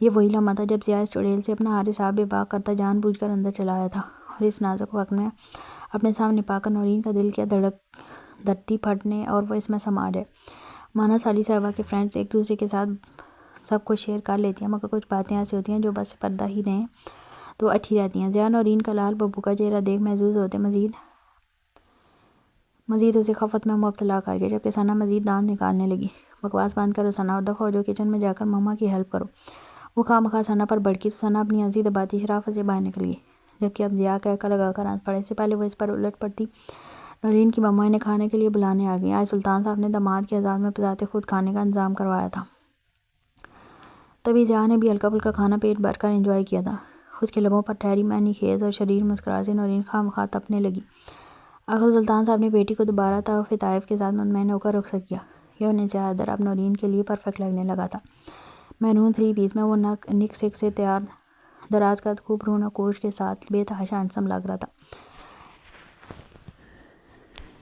یہ وہی لمحہ تھا جب ضیاء اس چڑیل سے اپنا ہار صاحب بے باک کرتا جان بوجھ کر اندر چلا آیا تھا، اور اس نازک وقت میں اپنے سامنے پا کر نورین کا دل کیا دھڑتی پھٹنے اور وہ اس میں سما جائے۔ مانا سالی صاحبہ کے فرینڈز ایک دوسرے کے ساتھ سب کچھ شیئر کر لیتی ہیں، مگر کچھ باتیں ایسی ہوتی ہیں جو بس پردہ ہی رہیں تو اچھی رہتی ہیں۔ ضیاء نورین کا لال ببو کا چہرہ دیکھ محظوظ ہوتے مزید اسے خفت میں مبتلا کر گیا، جبکہ ثنا مزید دانت نکالنے لگی۔ بکواس بند کرو ثنا اور دفعہ ہو جو کچن میں جا کر مما کی ہیلپ کرو۔ وہ خواہ مخواہ ثنا پر بڑکی تو ثنا اپنی ہنسی دباتی شرافت سے باہر نکل گئی، جبکہ اب ضیاء کہکا لگا کر ہنس پڑے۔ اس سے پہلے وہ اس پر الٹ پڑتی، نورین کی مما انہیں کھانے کے لیے بلانے آ گئی۔ آج سلطان صاحب نے داماد کے اعزاز میں بذات خود کھانے کا انتظام کروایا تھا، تبھی ضیاء نے بھی ہلکا پھلکا کھانا پیٹ بھر کر انجوائے کیا تھا۔ اس کے لبوں پر ٹھہری معنی خیز اور شریر مسکراہٹ سے نورین خواہ مخواہ تپنے لگی۔ آخر سلطان صاحب نے بیٹی کو دوبارہ طائف کے ساتھ مطمئن ہو کر رخصت کیا۔ یہ انہیں چادر اب نورین کے لیے پرفیکٹ لگنے لگا تھا۔ میرون 3 پیس میں وہ نک سک سے تیار دراز قد خوب رو نقوش کے ساتھ بے تحاشا ہینڈسم لگ رہا تھا۔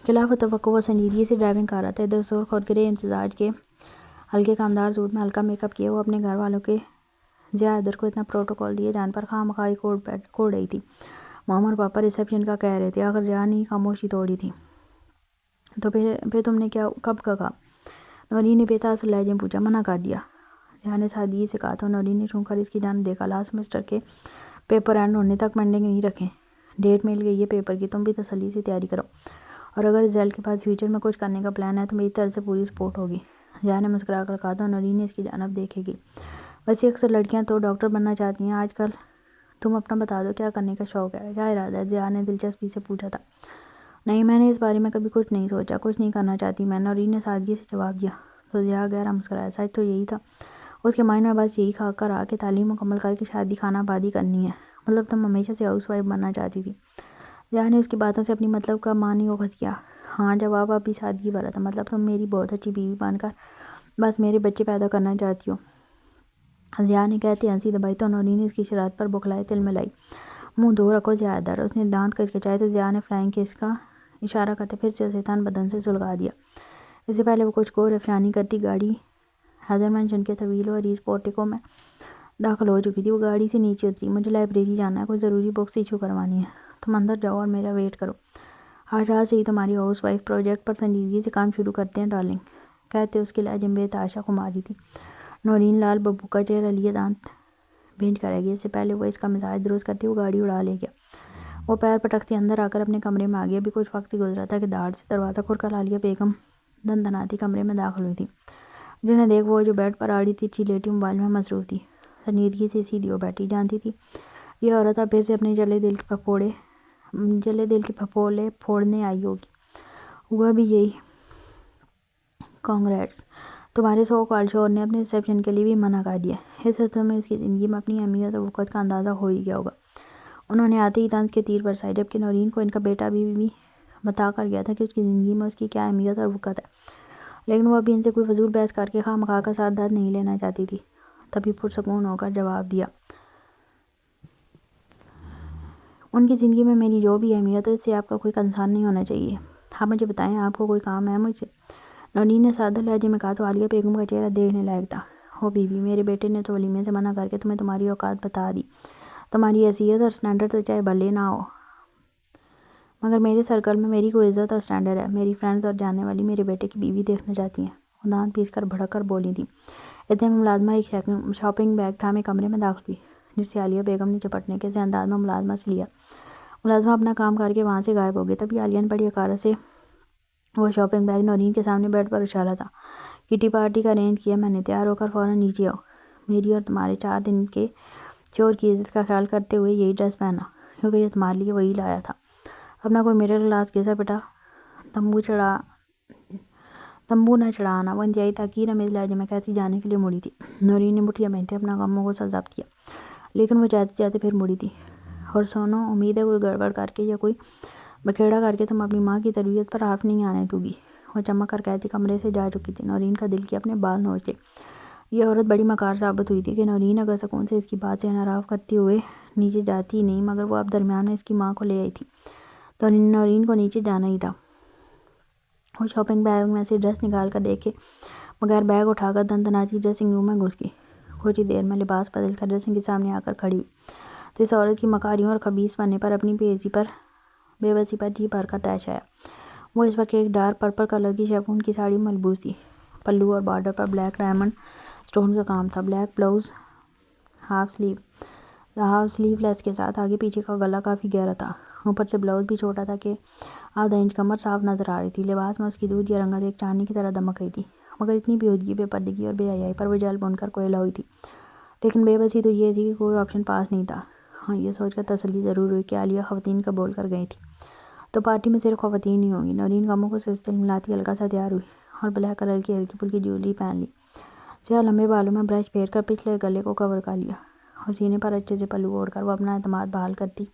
خلاف توقع وہ سنجیدگی سے ڈرائیونگ کر رہا تھا۔ ادھر سرخ اور گرے امتزاج کے ہلکے کامدار سوٹ میں ہلکا میک اپ کیے وہ اپنے گھر والوں کے ضیاء ادھر کو اتنا پروٹوکول دیے جان پر خواہ مخواہ کوڑ رہی تھی۔ ماما اور پاپا ریسیپشن کا کہہ رہے تھے۔ آخر ضیاء نے خاموشی توڑی تھی۔ تو پھر تم نے کب کہا؟ نورین نے بے تاثر لہجے میں پوچھا۔ منع کر دیا، ضیاء نے سادگی سے کہا تو نورین نے چھو کر اس کی جانب دیکھا۔ لاسٹ سیمسٹر کے پیپر اینڈ ہونے تک پینڈنگ نہیں رکھیں، ڈیٹ مل گئی ہے پیپر کی، تم بھی تسلی سے تیاری کرو، اور اگر رزلٹ کے بعد فیوچر میں کچھ کرنے کا پلان ہے تو میری طرف سے پوری سپورٹ ہوگی، ضیاء نے مسکرا کر کہا تو نورین نے اس کی جانب دیکھے گی۔ ویسے اکثر لڑکیاں تو ڈاکٹر بننا چاہتی ہیں، آج کل تم اپنا بتا دو کیا کرنے کا شوق ہے، کیا ارادہ ہے؟ ضیاء نے دلچسپی سے پوچھا تھا۔ نہیں، میں نے اس بارے میں کبھی کچھ نہیں سوچا، کچھ نہیں کرنا چاہتی میں، نورین نے سادگی سے جواب دیا۔ تو ضیاء گہرا مسکرایا۔ سچ تو یہی تھا، اس کے مائنڈ میں بس یہی کھا رہا کہ تعلیم مکمل کر کے شادی خانہ آبادی کرنی ہے، مطلب تم ہمیشہ سے ہاؤس وائف بننا چاہتی تھی۔ ضیاء نے اس کی باتوں سے اپنی مطلب کا معنی اخذ کیا۔ ہاں، جواب اب بھی سادگی بھرا تھا، مطلب تم میری بہت اچھی بیوی بن کر بس میرے بچے پیدا کرنا چاہتی ہو، ضیاء نے کہتے ہنسی دبائی تو نورین نے اس کی شرارت پر بوکھلائے تل ملائی۔ منہ دھو رکھو ضیاء ادھر، اس نے دانت کچکچائے تو ضیاء نے فلائنگ کس کا اشارہ کرتے پھر سے اسے تن بدن سے سلگا دیا۔ اس سے پہلے وہ کچھ غور افشانی کرتی گاڑی حیدر مینشن کے طویل و عریض پورٹیکو میں داخل ہو چکی تھی۔ وہ گاڑی سے نیچے اتری۔ مجھے لائبریری جانا ہے، کچھ ضروری بکس ایشو کروانی ہے، تم اندر جاؤ اور میرا ویٹ کرو، آج رات سے ہی تمہاری ہاؤس وائف پروجیکٹ پر سنجیدگی سے کام شروع کرتے ہیں ڈارلنگ، کہتے اس کے لہجے میں بے تحاشا خماری تھی۔ نورین لال ببو کا چہرہ لیے دانت بھینچ کر رہ گئی۔ اس سے پہلے وہ اس کا مزاج درست کرتی وہ گاڑی اڑا لے گیا۔ وہ پیر پٹکتی اندر آ کر اپنے کمرے میں آ گئی۔ ابھی کچھ وقت ہی گزرا تھا کہ دھاڑ سے دروازہ کھل کر عالیہ بیگم دندناتی کمرے میں داخل ہوئی تھی، جنہیں دیکھ وہ جو بیڈ پر آڑی تھی چیلیٹی موبائل میں مصروف تھی، سنجیدگی سے سیدھی ہو بیٹھی۔ جانتی تھی یہ عورت اب پھر سے اپنے جلے دل کے پھپھولے پھوڑنے آئی ہوگی۔ ہوا بھی یہی، کانگریٹس، تمہارے سو کالڈ شوہر نے اپنے ریسیپشن کے لیے بھی منع کر دیا۔ اس سلسلے میں اس کی زندگی میں اپنی اہمیت اور وقت کا اندازہ ہو ہی گیا ہوگا۔ انہوں نے آتے ہی طنز کے تیر برسائے، جبکہ نورین کو ان کا بیٹا بھی بتا کر گیا تھا کہ اس کی زندگی میں اس کی کیا اہمیت اور وقت ہے، لیکن وہ ابھی ان سے کوئی فضول بحث کر کے خواہ مخواہ کا سر درد نہیں لینا چاہتی تھی۔ تبھی پرسکون ہو کر جواب دیا، ان کی زندگی میں میری جو بھی اہمیت ہے اس سے آپ کا کوئی کنسرن نہیں ہونا چاہیے۔ آپ مجھے بتائیں، آپ کو کوئی کام ہے مجھ سے؟ نورین نے سادہ لہجے میں کہا تو عالیہ بیگم کا چہرہ دیکھنے لائق تھا۔ او بیوی، میرے بیٹے نے تو ولیمے سے منع کر کے تمہیں تمہاری اوقات بتا دی، تمہاری حیثیت اور سٹینڈرڈ تو چاہے بھلے نہ ہو، مگر میرے سرکل میں میری کوئی عزت اور سٹینڈرڈ ہے۔ میری فرینڈز اور جاننے والی میرے بیٹے کی بیوی دیکھنا چاہتی ہیں، وہ دانت پیس کر بھڑک کر بولی تھی۔ اتنے میں ملازمہ ایک شاپنگ بیگ تھامے کمرے میں داخل ہوئی، جس سے عالیہ بیگم نے چپٹنے کے سے انداز میں ملازمہ سے لیا۔ ملازمہ اپنا کام کر کے وہاں سے غائب ہو گئی۔ تبھی عالیہ نے بڑی حقارت سے وہ شاپنگ بیگ نورین کے سامنے بیڈ پر اچھالا تھا۔ کٹی پارٹی کا ارینج کیا میں نے، تیار ہو کر فوراً نیچے آؤ، میری اور تمہارے 4 دن کے شوہر کی عزت کا خیال کرتے ہوئے یہی ڈریس پہنا، کیونکہ یہ تمہارے لیے وہی لایا تھا۔ اپنا کوئی مڈل کلاس گھسا پٹا تمبو نہ چڑھانا، وہ انتہائی تحقیر امیز لہجے میں کہتی جانے کے لیے مڑی تھی۔ نورین نے مٹھیاں باندھتے اپنا غم و غصہ ضبط کیا، لیکن وہ جاتے جاتے پھر مڑی تھی۔ اور سونو، امید ہے کوئی گڑبڑ کر کے یا کوئی بکھیڑا کر کے تم اپنی ماں کی تربیت پر حرف نہیں آنے دو گی، وہ چمک کر کہتی کمرے سے جا چکی تھی۔ نورین کا دل کیا اپنے بال نوچ لے۔ یہ عورت بڑی مکار ثابت ہوئی تھی کہ نورین اگر سکون سے اس کی بات سے انحراف کرتے ہوئے نیچے جاتی ہی نہیں، مگر وہ اب درمیان میں اس کی ماں کو لے آئی تھی، تو نورین کو نیچے جانا ہی تھا۔ وہ شاپنگ بیگ میں سے ڈریس نکال کر دیکھے بغیر بیگ اٹھا کر دندناتی ڈریسنگ روم میں گھس گئی۔ کچھ ہی دیر میں لباس بدل کر جسم کے سامنے آ کر کھڑی ہوئی تو اس عورت کی مکاریوں اور خبیث بننے پر اپنی بے بسی پر جی بھر کر تیش آیا۔ وہ اس وقت ایک ڈارک پرپل کلر کی شیفون کی ساڑی ملبوس تھی۔ پلو اور بارڈر پر بلیک ڈائمنڈ سٹون کا کام تھا۔ بلیک بلاؤز ہاف سلیو لیس کے ساتھ، آگے پیچھے کا گلا کافی گہرا تھا، اوپر سے بلاؤز بھی چھوٹا تھا کہ آدھا انچ کمر صاف نظر آ رہی تھی۔ لباس میں اس کی دودھ یا رنگت ایک چاندنی کی طرح دمک رہی تھی، مگر اتنی بےہودگی، بے پردگی اور بے حیائی پر وہ جل بن کر کوئلہ ہوئی تھی۔ لیکن بے بسی تو یہ تھی کہ کوئی آپشن پاس نہیں تھا۔ ہاں، یہ سوچ کر تسلی ضرور ہوئی کہ عالیہ خواتین کا بول کر گئی تھی تو پارٹی میں صرف خواتین ہی ہوں گی۔ نورین کموں کو سلسلے ملاتی ہلکا سا تیار ہوئی اور بلیک کلر کی ہلکی پھلکی جیولری پہن لی۔ سیاہ لمبے بالوں میں برش پھیر کر پچھلے گلے کو کور کر لیا اور سینے پر اچھے سے پلو اوڑھ کر وہ اپنا اعتماد بحال کرتی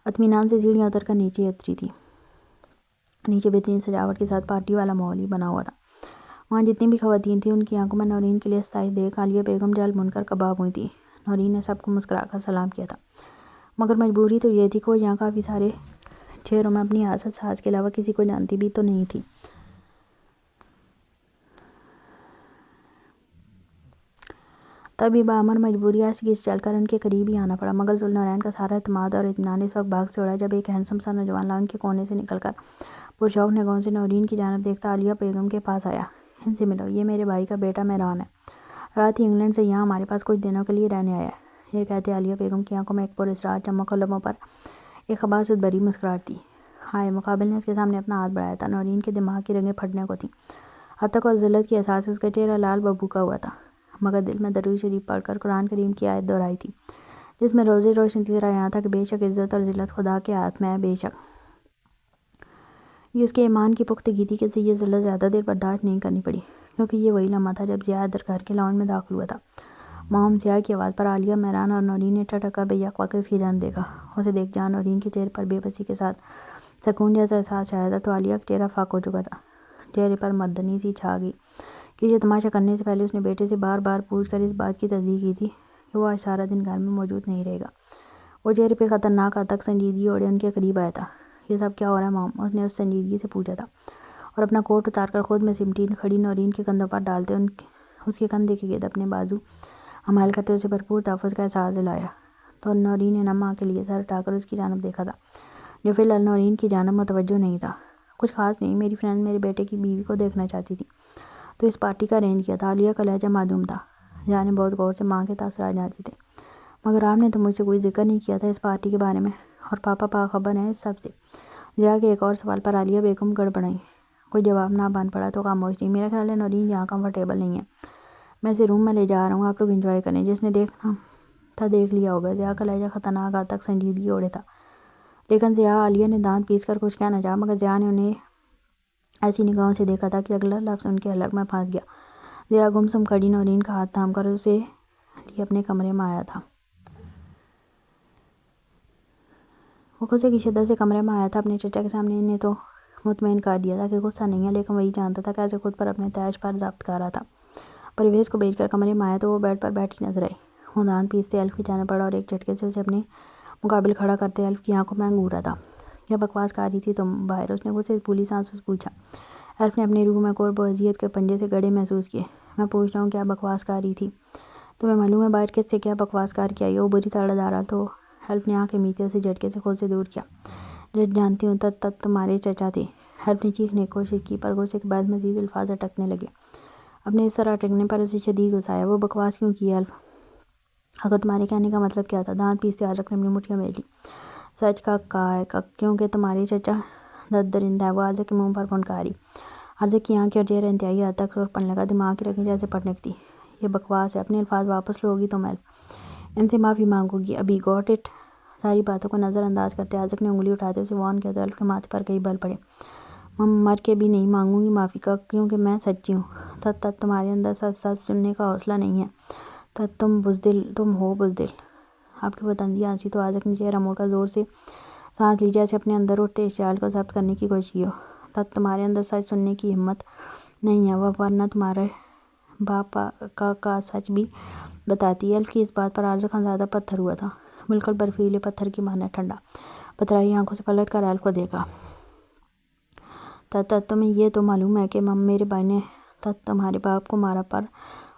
اطمینان سے سیڑھیاں اتر کر نیچے اتری تھی۔ نیچے بہترین سجاوٹ کے ساتھ پارٹی والا ماحول ہی بنا ہوا تھا۔ وہاں جتنی بھی خواتین تھیں ان کی آنکھوں میں نورین کے لیے ستائش دیکھ عالیہ بیگم جل بن کر کباب ہوئی تھی۔ نورین نے سب کو مسکرا کر سلام کیا تھا، مگر مجبوری تو یہ تھی کہ وہ یہاں کافی سارے چہروں میں اپنی حاست ساز کے علاوہ کسی کو جانتی بھی تو نہیں تھی۔ تبھی بامر مجبوری آہستہ چل کر ان کے قریب ہی آنا پڑا، مگر ذوالنورین کا سارا اعتماد اور اطمینان اس وقت بھاگ سے اڑا جب ایک ہینڈسم سا نوجوان لان کے کونے سے نکل کر پرشوق نگاہوں سے نورین کی جانب دیکھتا عالیہ بیگم کے پاس آیا۔ ان سے ملو، یہ میرے بھائی کا بیٹا مہران ہے، رات ہی انگلینڈ سے یہاں ہمارے پاس کچھ دنوں کے لیے رہنے آیا ہے۔ یہ کہتے عالیہ بیگم کی آنکھوں میں ایک پراسرار چمک اور لبوں پر ایک خباثت بھری مسکراہٹ تھی۔ ہائے! مقابل نے اس کے سامنے اپنا ہاتھ بڑھایا تھا۔ نورین کے دماغ کی رگیں پھٹنے کو تھیں، ہتک اور ذلت کے احساس سے اس کا چہرہ لال ببو کا ہوا تھا، مگر دل میں درود شریف پڑھ کر قرآن کریم کی آیت دہرائی تھی، جس میں روزے روشنی کی طرح یہاں تھا کہ بے شک عزت اور ذلت خدا کے ہاتھ میں ہے، بے شک یہ اس کے ایمان کی پختگی تھی کہ اسے یہ ذلت زیادہ دیر برداشت نہیں کرنی پڑی، کیونکہ یہ وہی لمحہ تھا جب ضیاء در گھر کے لاؤنج میں داخل ہوا تھا۔ مام! ضیاء کی آواز پر عالیہ، مہران اور نورین نے ٹھٹک کر بیک وقت اس کی جانب دیکھا۔ اسے دیکھ جہاں نورین کے چہرے پر بے بسی کے ساتھ سکون جیسا احساس چھایا تھا تو عالیہ کا چہرہ فاق ہو چکا تھا، چہرے پر مدنی سی چھا گئی کہ یہ تماشا کرنے سے پہلے اس نے بیٹے سے بار بار پوچھ کر اس بات کی تصدیق کی تھی کہ وہ آج سارا دن گھر میں موجود نہیں رہے گا۔ وہ چہرے پہ خطرناک ہتک سنجیدگی اوڑھے ان کے قریب آیا تھا۔ یہ سب کیا ہو رہا ہے مام؟ اس نے اس سنجیدگی سے پوچھا تھا اور اپنا کوٹ اتار کر خود میں سمٹی کھڑی نورین کے کندھوں پر ڈالتے اس کے کندھے کے گرد اپنے بازو حمال کرتے اسے بھرپور تحفظ کا احساس دلایا تو نورین نے نم آنکھیں لیے سر اٹھا کر اس کی جانب دیکھا تھا، جو فی الحال نورین کی جانب متوجہ نہیں تھا۔ کچھ خاص نہیں، میری فرینڈ میرے بیٹے کی بیوی کو دیکھنا چاہتی تھی تو اس پارٹی کا ارینج کیا تھا۔ عالیہ کا لہجہ معدوم تھا، جانے بہت غور سے ماں کے تاثرات جانتی تھے، مگر آپ نے تو مجھ سے کوئی ذکر نہیں کیا تھا اس پارٹی کے بارے میں، اور پاپا باخبر ہیں اس سب سے۔ ضیاء کے ایک اور سوال پر عالیہ بیگم گڑبڑائیں، کوئی جواب نہ بن پڑا تو خاموش رہی۔ میرا خیال ہے نورین یہاں کمفرٹیبل نہیں ہے، میں اسے روم میں لے جا رہا ہوں، آپ لوگ انجوائے کریں، جس نے دیکھنا تھا دیکھ لیا ہوگا۔ ضیاء کا لہجہ خطرناک حد تک سنجیدگی اوڑھے تھا، لیکن عالیہ نے دانت پیس کر کچھ کہنا چاہا، مگر ضیاء نے انہیں ایسی نگاہوں سے دیکھا تھا کہ اگلا لفظ ان کے حلق میں پھنس گیا۔ ضیاء گمسم کھڑی نورین کا ہاتھ تھام کر اسے لیے اپنے کمرے میں آیا تھا۔ وہ غصے کی شدت سے کمرے میں آیا تھا، اپنے چچا کے سامنے انہیں تو مطمئن کر دیا تھا کہ غصہ نہیں ہے، لیکن وہی جانتا تھا کیسے خود پر اپنے طیش پر ضبط کر رہا تھا۔ پرویز کو بھیج کر کمرے میں آیا تو وہ بیڈ پر بیٹھی نظر آئی۔ وہ دانت پیستے ایلف کی جانب بڑھا اور ایک جھٹکے سے اسے اپنے مقابل کھڑا کرتے ایلف کی آنکھوں میں گھورا تھا۔ کیا بکواس کر رہی تھی تم باہر؟ اس نے غصے سے پھولی سانسوں سے پوچھا۔ ایلف نے اپنی روح میں قرب و اذیت کے پنجے سے گڑھے محسوس کیے۔ میں پوچھ رہا ہوں کیا بکواس کر رہی تھی؟ تمہیں معلوم ہے باہر کس سے کیا بکواس کر کے آئی؟ وہ بری طرح ڈر رہا تو ایلف نے آنکھیں میتے اسے جھٹکے سے خود سے دور کیا۔ جانتی ہوں، تت تمہارے چچا تھے۔ ایلف نے چیخنے کی کوشش کی پر غصے کے بعد مزید الفاظ اٹکنے لگے۔ اپنے اس طرح اٹکنے پر اسے شدید غصہ آیا۔ وہ بکواس کیوں کی ایلف؟ اگر تمہارے کہنے کا مطلب کیا تھا؟ دانت پیستے عاشق نے اپنی مٹھیاں میل لی۔ سچ کا کہا ہے کیونکہ تمہارے چچا درندہ ہے۔ وہ عارضہ کے منہ پر پھنکاری۔ عارضہ کی آنکھیں اور چہرہ انتہائی حد تک سرخ پڑنے لگا، دماغ کی رگیں جیسے پھٹنے لگتی۔ یہ بکواس ہے، اپنے الفاظ واپس لو گی تم ایلف؟ ان سے معافی مانگو گی ابھی؟ Got it? ساری باتوں کو نظر انداز کرتے عاشق نے انگلی اٹھاتے اسے وارن کیا تو ایلف کے ماتھے پر کئی بل پڑے۔ مر کے بھی نہیں مانگوں گی معافی کا، کیونکہ میں سچی ہوں۔ تت تمہارے اندر سچ سچ سننے کا حوصلہ نہیں ہے۔ تت تم ہو بزدل۔ آپ کی وہ طنزیہ ہنسی تو عاشق نے چہرہ موڑ کر زور سے سانس لی جیسے اپنے اندر اٹھتے اشتعال کو ضبط کرنے کی کوشش کی ہو۔ تت تمہارے اندر سچ سننے کی ہمت نہیں ہے، ورنہ تمہارے باپ کا سچ بھی بتاتی۔ ایلف کی اس بات پر عاشق زیادہ پتھر ہوا تھا، بالکل برفیلے پتھر کی مانند ٹھنڈا۔ پتھرائی آنکھوں سے پلٹ کر ایلف کو دیکھا۔ تت تمہیں یہ تو معلوم ہے کہ میرے بھائی نے تمہارے باپ کو مارا پر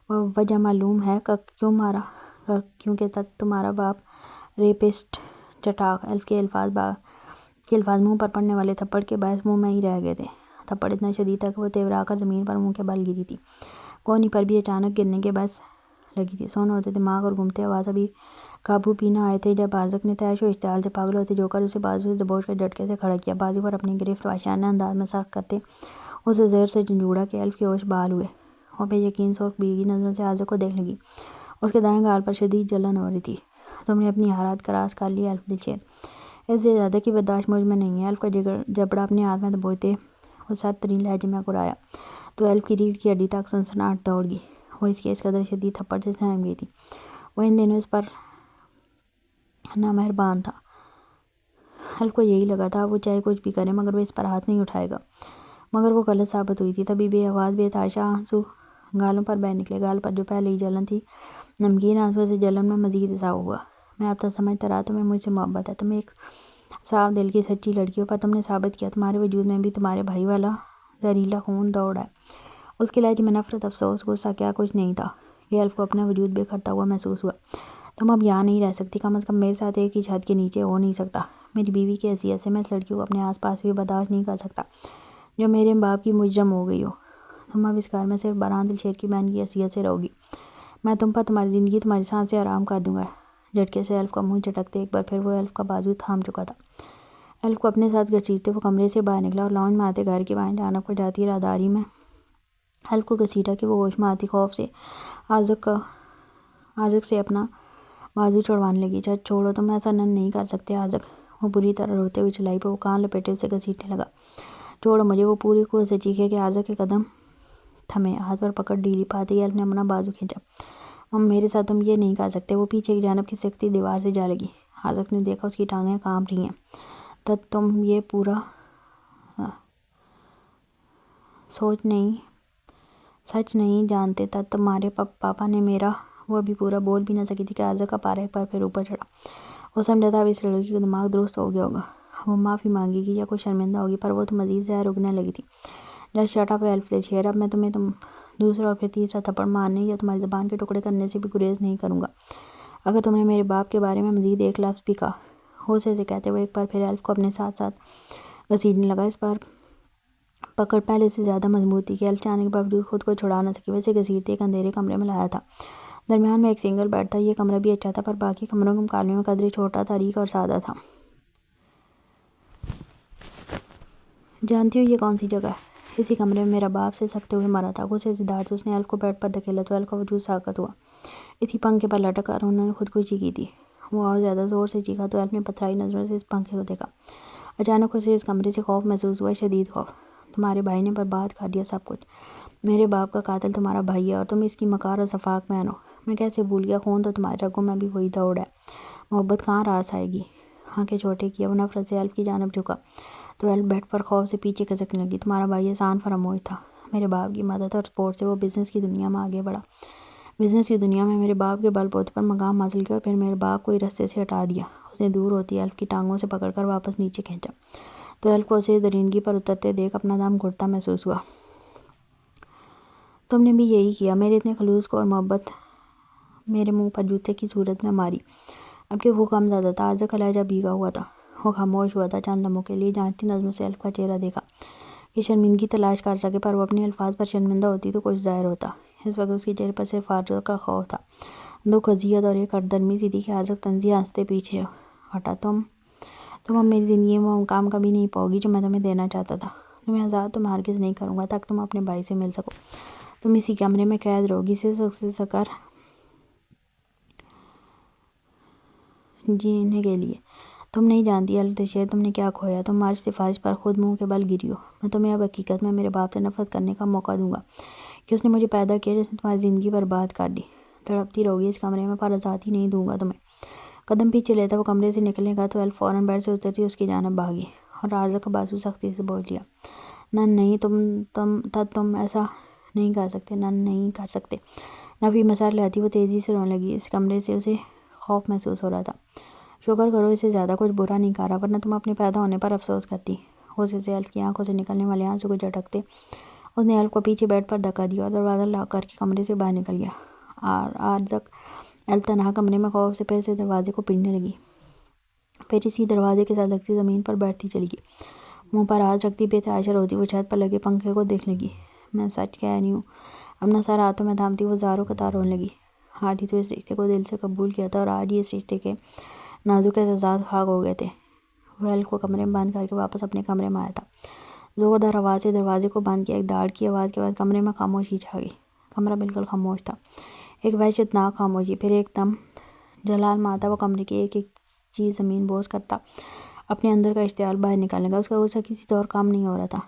وجہ معلوم ہے کیوں مارا؟ کیونکہ تمہارا باپ ریپسٹ چٹاک ایلف کے الفاظ منہ پر پڑنے والے تھپڑ کے باعث منہ میں ہی رہ گئے تھے۔ تھپڑ اتنا شدید تھا کہ وہ تیورا کر زمین پر منہ کے بل گری تھی۔ کونی پر بھی اچانک گرنے کے باعث لگی تھی۔ سونے ہوتے دماغ اور گھومتے آواز ابھی قابو پی نہ آئے تھے جب عارضک نے تیش و اشتعال سے پاگل ہوتے جو کر اسے بازو سے دبوچ کر جھٹکے سے کھڑا کیا، بازو پر اپنی گرفت وحشیانہ انداز میں سخت کرتے اسے زہر سے جھنجھوڑا کہ ایلف کے ہوش بحال ہوئے۔ وہ بے یقین سرخ بھیگی نظروں سے عارضک کو دیکھ لگی۔ اس کے دائیں گال پر شدید جلن ہو رہی تھی۔ تم نے اپنی حالات کراس کر لی ایلف دلشیر، اس سے زیادہ کی برداشت مجھ میں نہیں ہے۔ ایلف کا جبڑا اپنے ہاتھ میں دبوچتے وہ سخت ترین لہجے میں کرایا تو ایلف کی ریڑھ کی ہڈی تک سنسناہٹ دوڑ گئی۔ وہ اس کے اس قدر شدید تھپڑ سے سہم گئی تھی۔ وہ ان دنوں اس پر نامہربان تھا۔ ایلف کو یہی لگا تھا وہ چاہے کچھ بھی کرے مگر وہ اس پر ہاتھ نہیں اٹھائے گا، مگر وہ غلط ثابت ہوئی تھی۔ تبھی بے آواز بے تحاشا آنسو گالوں پر بہہ نکلے۔ گال پر جو پہلے ہی جلن تھی نمکین آنسوؤں سے جلن میں مزید اضافہ ہوا۔ میں اب تک سمجھتا رہا تمہیں مجھ سے محبت ہے، تم ایک صاف دل کی سچی لڑکی ہو، پر تم نے ثابت کیا تمہارے وجود میں بھی تمہارے بھائی والا زہریلا خون دوڑ ہے۔ اس کے لہجے میں نفرت، افسوس، غصہ کیا کچھ نہیں تھا کہ ایلف کو اپنا وجود بکھرتا ہوا محسوس ہوا۔ تم اب یہاں نہیں رہ سکتی، کم از کم میرے ساتھ ایک ہی چھت کے نیچے ہو نہیں سکتا۔ میری بیوی کی حیثیت سے میں اس لڑکی کو اپنے آس پاس بھی برداشت نہیں کر سکتا جو میرے باپ کی مجرم ہو گئی ہو۔ تم اب اس گھر میں صرف برہان دلشیر کی بہن کی حیثیت سے رہو گی۔ میں تم پر تمہاری زندگی تمہاری سانس سے آرام کر دوں گا۔ جھٹکے سے ایلف کا منہ جھٹکتے ایک بار پھر وہ ایلف کا بازو تھام چکا تھا۔ ایلف کو اپنے ساتھ گھسیٹتے وہ کمرے سے باہر نکلا اور لانج میں آتے گھر کی بائیں جانب کو جاتی راہداری میں ایلف کو گھسیٹا کہ وہ ہوش میں آتی خوف سے عارضک سے اپنا بازو چھڑوانے لگی۔ چھوڑو، تم ایسا نہیں کر سکتے عارضک۔ وہ بری طرح روتے ہوئے چلائی پہ وہ کان لپیٹے اسے گھسیٹنے لگا۔ چھوڑو مجھے، وہ پوری قوت سے چیخے کہ عارضک کے قدم تھمے۔ ہاتھ پر پکڑ ڈھیلی پاتے ہی ایلف نے اپنا بازو کھینچا۔ میرے ساتھ تم یہ نہیں کر سکتے۔ وہ پیچھے کی جانب کی سکتی دیوار سے جا لگی۔ عارضک نے دیکھا اس کی ٹانگیں کانپ رہی ہیں۔ تم یہ پورا سچ نہیں جانتے۔ تمہارے پاپا نے میرا… وہ ابھی پورا بول بھی نہ سکی تھی کہ عارضک کا پارا ایک بار پھر اوپر چڑھا۔ وہ سمجھا تھا اب اس لڑکی کا دماغ درست ہو گیا ہوگا، وہ معافی مانگے گی یا کوئی شرمندہ ہوگی، پر وہ تو مزید زہر اگلنے لگی تھی۔ جسٹ شٹ اپ ایلف دلشیر، اب میں تمہیں دوسرا اور پھر تیسرا تھپڑ مارنے یا تمہاری زبان کے ٹکڑے کرنے سے بھی گریز نہیں کروں گا اگر تم نے میرے باپ کے بارے میں مزید ایک لفظ بھی کہا۔ غصے سے کہتے وہ ایک بار پھر ایلف کو اپنے ساتھ گھسیٹنے لگا۔ اس بار پکڑ پہلے سے زیادہ مضبوط تھی کہ ایلف چاہنے کے باوجود خود کو چھڑا نہ سکی۔ ویسے گھسیٹتے ایک اندھیرے کمرے میں لایا تھا۔ درمیان میں ایک سنگل بیڈ تھا۔ یہ کمرہ بھی اچھا تھا پر باقی کمروں کے مقابلے میں قدرے چھوٹا، تاریک اور سادہ تھا۔ جانتی ہو یہ کون سی جگہ ہے؟ اسی کمرے میں میرا باپ سے سکتے ہوئے مرا تھا۔ غصے سے دھاڑ سے اس نے ایلف کو بیڈ پر دھکیلا تو ایلف کا وجود ساکت ہوا۔ اسی پنکھے پر لٹک کر انہوں نے خودکشی کی تھی۔ وہ اور زیادہ زور سے چیخا تو ایلف نے پتھرائی نظروں سے اس پنکھے کو دیکھا۔ اچانک اسے اس کمرے سے خوف محسوس ہوا، شدید خوف۔ تمہارے بھائی نے برباد کر دیا سب کچھ۔ میرے باپ کا قاتل تمہارا بھائی ہے اور تم اس کی مکار اور شفاق بہن ہو۔ میں کیسے بھول گیا، خون تو تمہارے رگوں میں بھی وہی دوڑ ہے۔ محبت کہاں راس آئے گی۔ آنکھیں چھوٹے کیا وہ نفرت سے ایلف کی جانب جھکا تو ایلف بیڈ پر خوف سے پیچھے کھسکنے لگی۔ تمہارا بھائی احسان فراموش تھا۔ میرے باپ کی مدد اور سپورٹ سے وہ بزنس کی دنیا میں آگے بڑھا۔ بزنس کی دنیا میں میرے باپ کے بل بوتے پر مقام حاصل کیا اور پھر میرے باپ کو ہی رستے سے ہٹا دیا۔ اس نے دور ہوتی ایلف کی ٹانگوں سے پکڑ کر واپس نیچے کھینچا تو ایلف کو اسے درندگی پر اترتے دیکھ اپنا دم گھٹتا محسوس ہوا۔ تم نے بھی یہی کیا، میرے اتنے خلوص کو اور محبت میرے منہ پر جوتے کی صورت میں ماری۔ اب کہ وہ غم زدہ تھا، عارضک کا لہجہ بھیگا ہوا تھا۔ وہ خاموش ہوا تھا چند لمحوں کے لیے، جانچتی نظروں سے ایلف کا چہرہ دیکھا کہ شرمندگی تلاش کر سکے، پر وہ اپنے الفاظ پر شرمندہ ہوتی تو کچھ ظاہر ہوتا۔ اس وقت اس کے چہرے پر صرف عارضک کا خوف تھا، دکھ، اذیت اور ایک ہردرمی سی تھی کہ عارضک طنزیہ ہنستے پیچھے ہٹا۔ تم اب میری زندگی میں وہ مقام کبھی نہیں پاؤ گی جو میں تمہیں دینا چاہتا تھا۔ تمہیں آزاد تو میں ہرگز نہیں کروں گا تاکہ تم اپنے بھائی سے مل سکو۔ تم اسی کمرے میں قید رہو گی سے سکر جینے کے لیے۔ تم نہیں جانتی ایلف دلشیر تم نے کیا کھویا۔ تم ہماری سفارش پر خود منہ کے بل گری ہو۔ میں تمہیں اب حقیقت میں میرے باپ سے نفرت کرنے کا موقع دوں گا کہ اس نے مجھے پیدا کیا جس نے تمہاری زندگی برباد کر دی۔ تڑپتی رہو گی اس کمرے میں، پر آزادی نہیں دوں گا تمہیں۔ قدم پیچھے لیتا وہ کمرے سے نکلنے کا تو ایلف فوراً بیڈ سے اترتی اس کی جانب بھاگی اور عارضک کا بازو سختی سے بوجھ لیا۔ نہیں، تم ایسا نہیں کر سکتے، نہیں کر سکتے۔ نفی میں سر لہتی وہ تیزی سے رونے لگی۔ اس کمرے سے اسے خوف محسوس ہو رہا تھا۔ شکر کرو اسے زیادہ کچھ برا نہیں کر رہا، ورنہ تم اپنے پیدا ہونے پر افسوس کرتی۔ غصے سے ایلف کی آنکھوں سے نکلنے والے آنسو کو جھٹکتے اس نے ایلف کو پیچھے بیڈ پر دھکا دیا اور دروازہ لاک کر کے کمرے سے باہر نکل گیا۔ اور آج تک ایلف تنہا کمرے میں خوف سے پھر سے دروازے کو پیٹنے لگی، پھر اسی دروازے کے ساتھ لگتی زمین پر بیٹھتی چلی گئی، منہ پر ہاتھ رکھتی بے تحاشا روتی۔ وہ چھت پر لگے پنکھے کو دیکھنے لگی۔ میں سچ کہہ رہی ہوں، اپنا سر ہاتھوں میں تھامتی وہ زاروں قطار رونے لگی۔ آج ہی تو اس رشتے کو دل سے قبول کیا تھا اور آج ہی اس رشتے کے نازک احساسات خاک ہو گئے تھے۔ وہ ایلف کو کمرے میں بند کر کے واپس اپنے کمرے میں آیا تھا۔ زوردار آواز سے دروازے کو بند کیا۔ ایک دھاڑ کی آواز کے بعد کمرے میں خاموشی چھا گئی۔ کمرہ بالکل خاموش تھا، ایک وحشتناک خاموشی۔ پھر ایک دم جلال ماتا وہ کمرے کی ایک ایک چیز زمین بوس کرتا اپنے اندر کا اشتعال باہر نکالنے کا۔ اس کا غصہ کسی طور کام نہیں ہو رہا تھا۔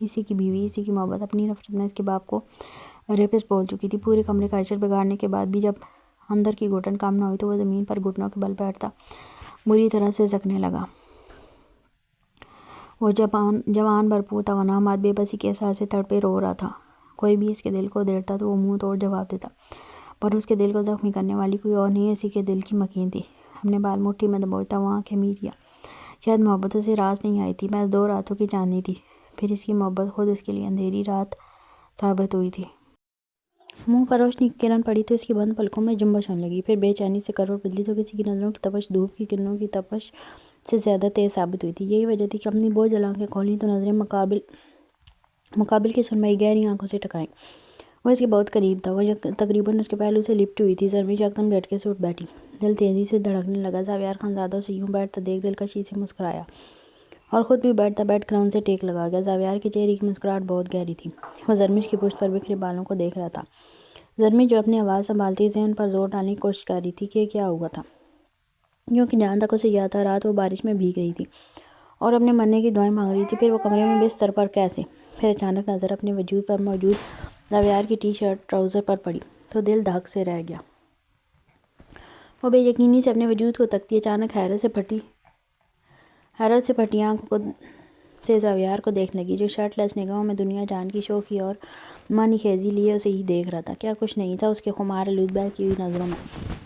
اسی کی بیوی، اسی کی محبت، اپنی نفرت میں اس کے باپ کو ریپسٹ بول چکی تھی۔ پورے کمرے کا عشر بگاڑنے کے بعد بھی جب اندر کی گھٹن کم نہ ہوئی تو وہ زمین پر گھٹنوں کے بل بیٹھتا بری طرح سے سکنے لگا۔ وہ جوان بھرپور توانامات بے بسی کے احساس سے تڑپے رو رہا تھا۔ کوئی بھی اس کے دل کو دیرتا تو وہ منہ توڑ جواب دیتا، پر اس کے دل کو زخمی کرنے والی کوئی اور نہیں اسی کے دل کی مکین تھی۔ اپنے بال مٹھی میں دبوچتا وہ آنکھیں مید گیا۔ شاید محبت اسے راست نہیں آئی تھی، محض 2 راتوں کی چاندنی تھی، پھر اس کی محبت خود اس کے لیے اندھیری رات ثابت ہوئی تھی۔ منہ پر روشنی کی کرن پڑی تو اس کی بند پلکوں میں جنبش ہونے لگی، پھر بے چینی سے کروٹ بدلی تو کسی کی نظروں کی تپش دھوپ کی کرنوں کی تپش سے زیادہ تیز ثابت ہوئی تھی۔ یہی وجہ تھی کہ اپنی بوجھل آنکھیں کھولیں تو نظریں مقابل کی سرمئی گہری آنکھوں سے ٹکرائیں۔ وہ اس کے بہت قریب تھا، وہ تقریباً اس کے پہلو سے لپٹی ہوئی تھی۔ زرمش یکدم جھٹکے سے اٹھ بیٹھی، دل تیزی سے دھڑکنے لگا۔ زاویار خانزادہ اسے یوں بیٹھتا دیکھ دلکشی سے مسکرایا اور خود بھی بیٹھتا بیٹھ کر ان سے ٹیک لگا گیا۔ زاویار کے چہرے کی مسکراہٹ بہت گہری تھی۔ وہ زرمش کی پشت پر بکھرے بالوں کو دیکھ رہا تھا۔ زرمش جو اپنی آواز سنبھالتی ذہن پر زور ڈالنے کی کوشش کر رہی تھی کہ کیا ہوا تھا، کیونکہ جہاں تک اسے یاد تھا رات وہ بارش میں بھیگ رہی تھی اور اپنے مرنے کی دعائیں مانگ رہی تھی۔ پھر وہ کمرے میں بستر پر کیسے؟ پھر اچانک نظر اپنے وجود پر موجود زاویار کی ٹی شرٹ ٹراؤزر پر پڑی تو دل دھک سے رہ گیا۔ وہ بے یقینی سے اپنے وجود کو تکتی اچانک حیرت سے پھٹی آنکھوں سے زاویار کو دیکھنے لگی، جو شرٹ لیس نگاہوں میں دنیا جان کی شوخی اور معنی خیزی لیے اسے ہی دیکھ رہا تھا۔ کیا کچھ نہیں تھا اس کے خمار آلود بہکی ہوئی نظروں میں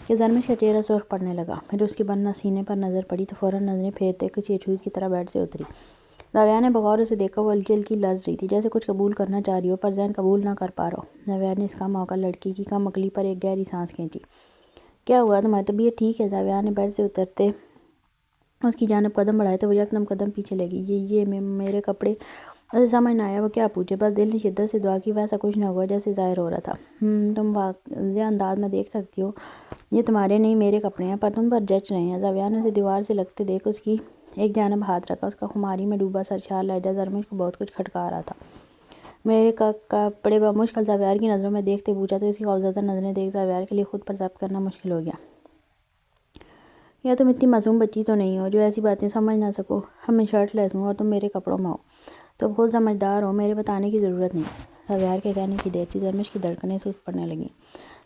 کہ زرمش کا چہرہ سرخ پڑنے لگا۔ پھر اس کی بننا سینے پر نظر پڑی تو فوراً نظریں پھیرتے کسی اچھوت کی طرح بیڈ سے اتری۔ زاویار نے بغور اسے دیکھا۔ وہ ہلکی ہلکی لرز رہی تھی، جیسے کچھ قبول کرنا چاہ رہی ہو پر ذہن قبول نہ کر پا رہا ہو۔ زاویار نے اس کم اوقات لڑکی کی کم عقلی پر ایک گہری سانس کھینچی۔ کیا ہوا؟ تمہاری طبیعت ٹھیک ہے؟ زاویار نے بیڈ سے اترتے اس کی جانب قدم بڑھائے تو وہ یکدم قدم پیچھے لے گئی۔ یہ میرے کپڑے؟ اسے سمجھ نہ آیا وہ کیا پوچھے، بس دل نے شدت سے دعا کی ویسا کچھ نہ ہوا جیسے ظاہر ہو رہا تھا۔ تم واضح انداز میں دیکھ سکتی ہو یہ تمہارے نہیں میرے کپڑے ہیں، پر تم پر جچ رہے ہیں۔ زاویار نے اسے دیوار سے لگتے دیکھ اس کی ایک جانب ہاتھ رکھا۔ اس کا خماری میں ڈوبا سرشار لہجہ زرمش کو بہت کچھ کھٹکا رہا تھا۔ میرے کپڑے بمشکل زاویار کی نظروں میں دیکھتے پوچھا تو اس کی خوفزدہ نظریں دیکھ زاویار کے لیے خود پر ضبط کرنا مشکل ہو گیا۔ یا تم اتنی معصوم بچی تو نہیں ہو جو ایسی باتیں سمجھ نہ سکو؟ اب میں شرٹ لیس ہوں اور تم میرے کپڑوں میں ہو، تم خود سمجھدار ہو، میرے بتانے کی ضرورت نہیں۔ زاویار کے کہنے کی دیر تھی، زرمش کی دھڑکنیں سست پڑنے لگیں۔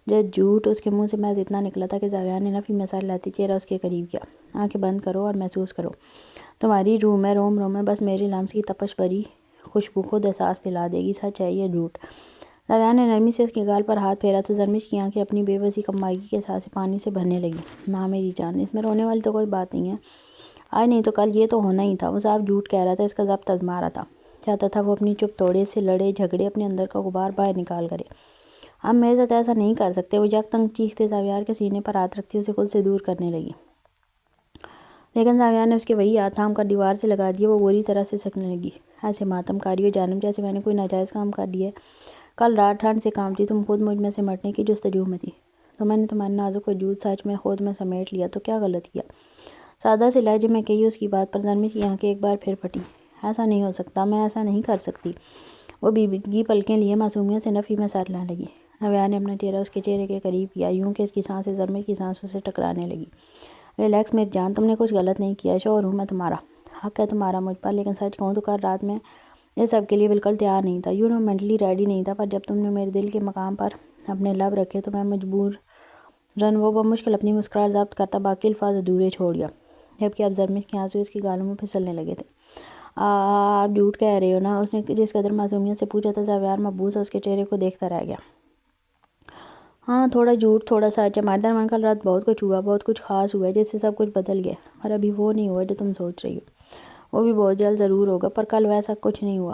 جھوٹ اس کے منہ سے محض اتنا نکلا تھا کہ زاویار نے نفی میں سر لاتے چہرہ اس کے قریب کیا۔ آنکھیں بند کرو اور محسوس کرو، تمہاری روح میں روم روم میں بس میرے لمس کی تپش بھری خوشبو خود احساس دلا دے گی، سچ ہے یہ جھوٹ؟ زاویار نے نرمی سے اس کے گال پر ہاتھ پھیرا تو زرمش کی آنکھیں اپنی بے بسی کمائیگی کے احساس سے پانی سے بھرنے لگیں۔ نہ میری جان، اس میں رونے والی تو کوئی بات نہیں ہے، آج نہیں تو کل یہ تو ہونا ہی تھا۔ وہ صاف جھوٹ کہہ رہا تھا، اس کا ضبط آزما رہا تھا، چاہتا تھا وہ اپنی چپ توڑے سے لڑے جھگڑے اپنے اندر کا غبار باہر نکال کرے۔ ہم میرے ساتھ ایسا نہیں کر سکتے۔ وہ یکدم چیختے زاویار کے سینے پر ہاتھ رکھتی اسے خود سے دور کرنے لگی، لیکن زاویار نے اس کے وہی ہاتھ تھام کر دیوار سے لگا دیا۔ وہ بری طرح سے سکنے لگی۔ ایسے ماتم کاری ہو جانب جیسے میں نے کوئی ناجائز کام کر دیا ہے۔ کل رات ٹھنڈ سے کام تھی، تم خود مجھ میں سمٹنے کی جستجو میں تھی، تو میں نے تمہارے نازک وجود سچ میں خود میں سمیٹ لیا، تو کیا غلط کیا؟ سادہ سے لہجے میں کہی اس کی بات پر زرمش کی آنکھیں ایک بار پھر پھٹیں۔ ایسا نہیں ہو سکتا، میں ایسا نہیں کر سکتی۔ وہ بھیگی پلکیں لیے معصومیت سے نفی میں سر لانے لگی۔ زاویار نے اپنا چہرہ اس کے چہرے کے قریب کیا، یوں کہ اس کی سانسیں زرمش کی سانسوں سے ٹکرانے لگی۔ ریلیکس میری جان، تم نے کچھ غلط نہیں کیا، شوہر ہوں میں تمہارا، حق ہے تمہارا مجھ پر، لیکن سچ کہوں تو کل رات میں اس سب کے لیے بالکل تیار نہیں تھا، مینٹلی ریڈی نہیں تھا، پر جب تم نے میرے دل کے مقام پر اپنے لب رکھے تو میں مجبوراً وہ بمشکل اپنی مسکراہٹ ضبط کرتا باقی الفاظ ادھورے چھوڑ گیا، جبکہ اب زرمش کے آنسو اس کی گالوں میں پھسلنے لگے تھے۔ آپ جھوٹ کہہ رہے ہو نا؟ اس نے جس قدر معصومیت سے پوچھا تھا زاویار مبہوت اس کے چہرے کو دیکھتا رہ گیا۔ ہاں، تھوڑا جھوٹ تھوڑا سچ، ہمارے درمیان کل رات بہت کچھ ہوا، بہت کچھ خاص ہوا جس سے سب کچھ بدل گیا، اور ابھی وہ نہیں ہوا جو تم سوچ رہی ہو۔ وہ بھی بہت جلد ضرور ہوگا، پر کل ویسا کچھ نہیں ہوا۔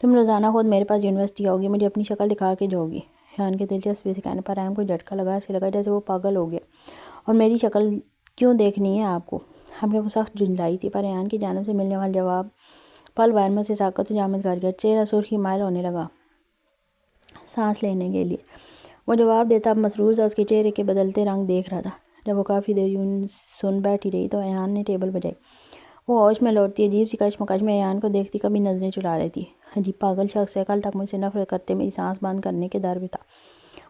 تم روزانہ خود میرے پاس یونیورسٹی آؤگی، مجھے اپنی شکل دکھا کے جاؤگی۔ ایان کے دلچسپی سے کہنے پر ریحان کو جھٹکا لگا، اسے لگا جیسے وہ پاگل ہو گیا۔ اور میری شکل کیوں دیکھنی ہے آپ کو؟ ہم نے وہ سخت جھنجھلائی تھی، پر ایان کی جانب سے ملنے والا جواب پل بھر میں اسے ساکت و جامد کر گیا۔ چہرہ سرخی مائل ہونے لگا سانس لینے کے لیے۔ وہ جواب دیتا اب مسرور تھا، اس کے چہرے کے بدلتے رنگ دیکھ رہا تھا۔ جب وہ کافی دیر یوں سن بیٹھی رہی تو ایان نے ٹیبل بجائی۔ وہ ہوش میں لوٹتی، عجیب سی کشمکش میں ایان کو دیکھتی، کبھی نظریں چلا لیتی۔ عجیب پاگل شخص ہے، کل تک مجھ سے نفرت کرتے میری سانس بند کرنے کے در پہ تھا،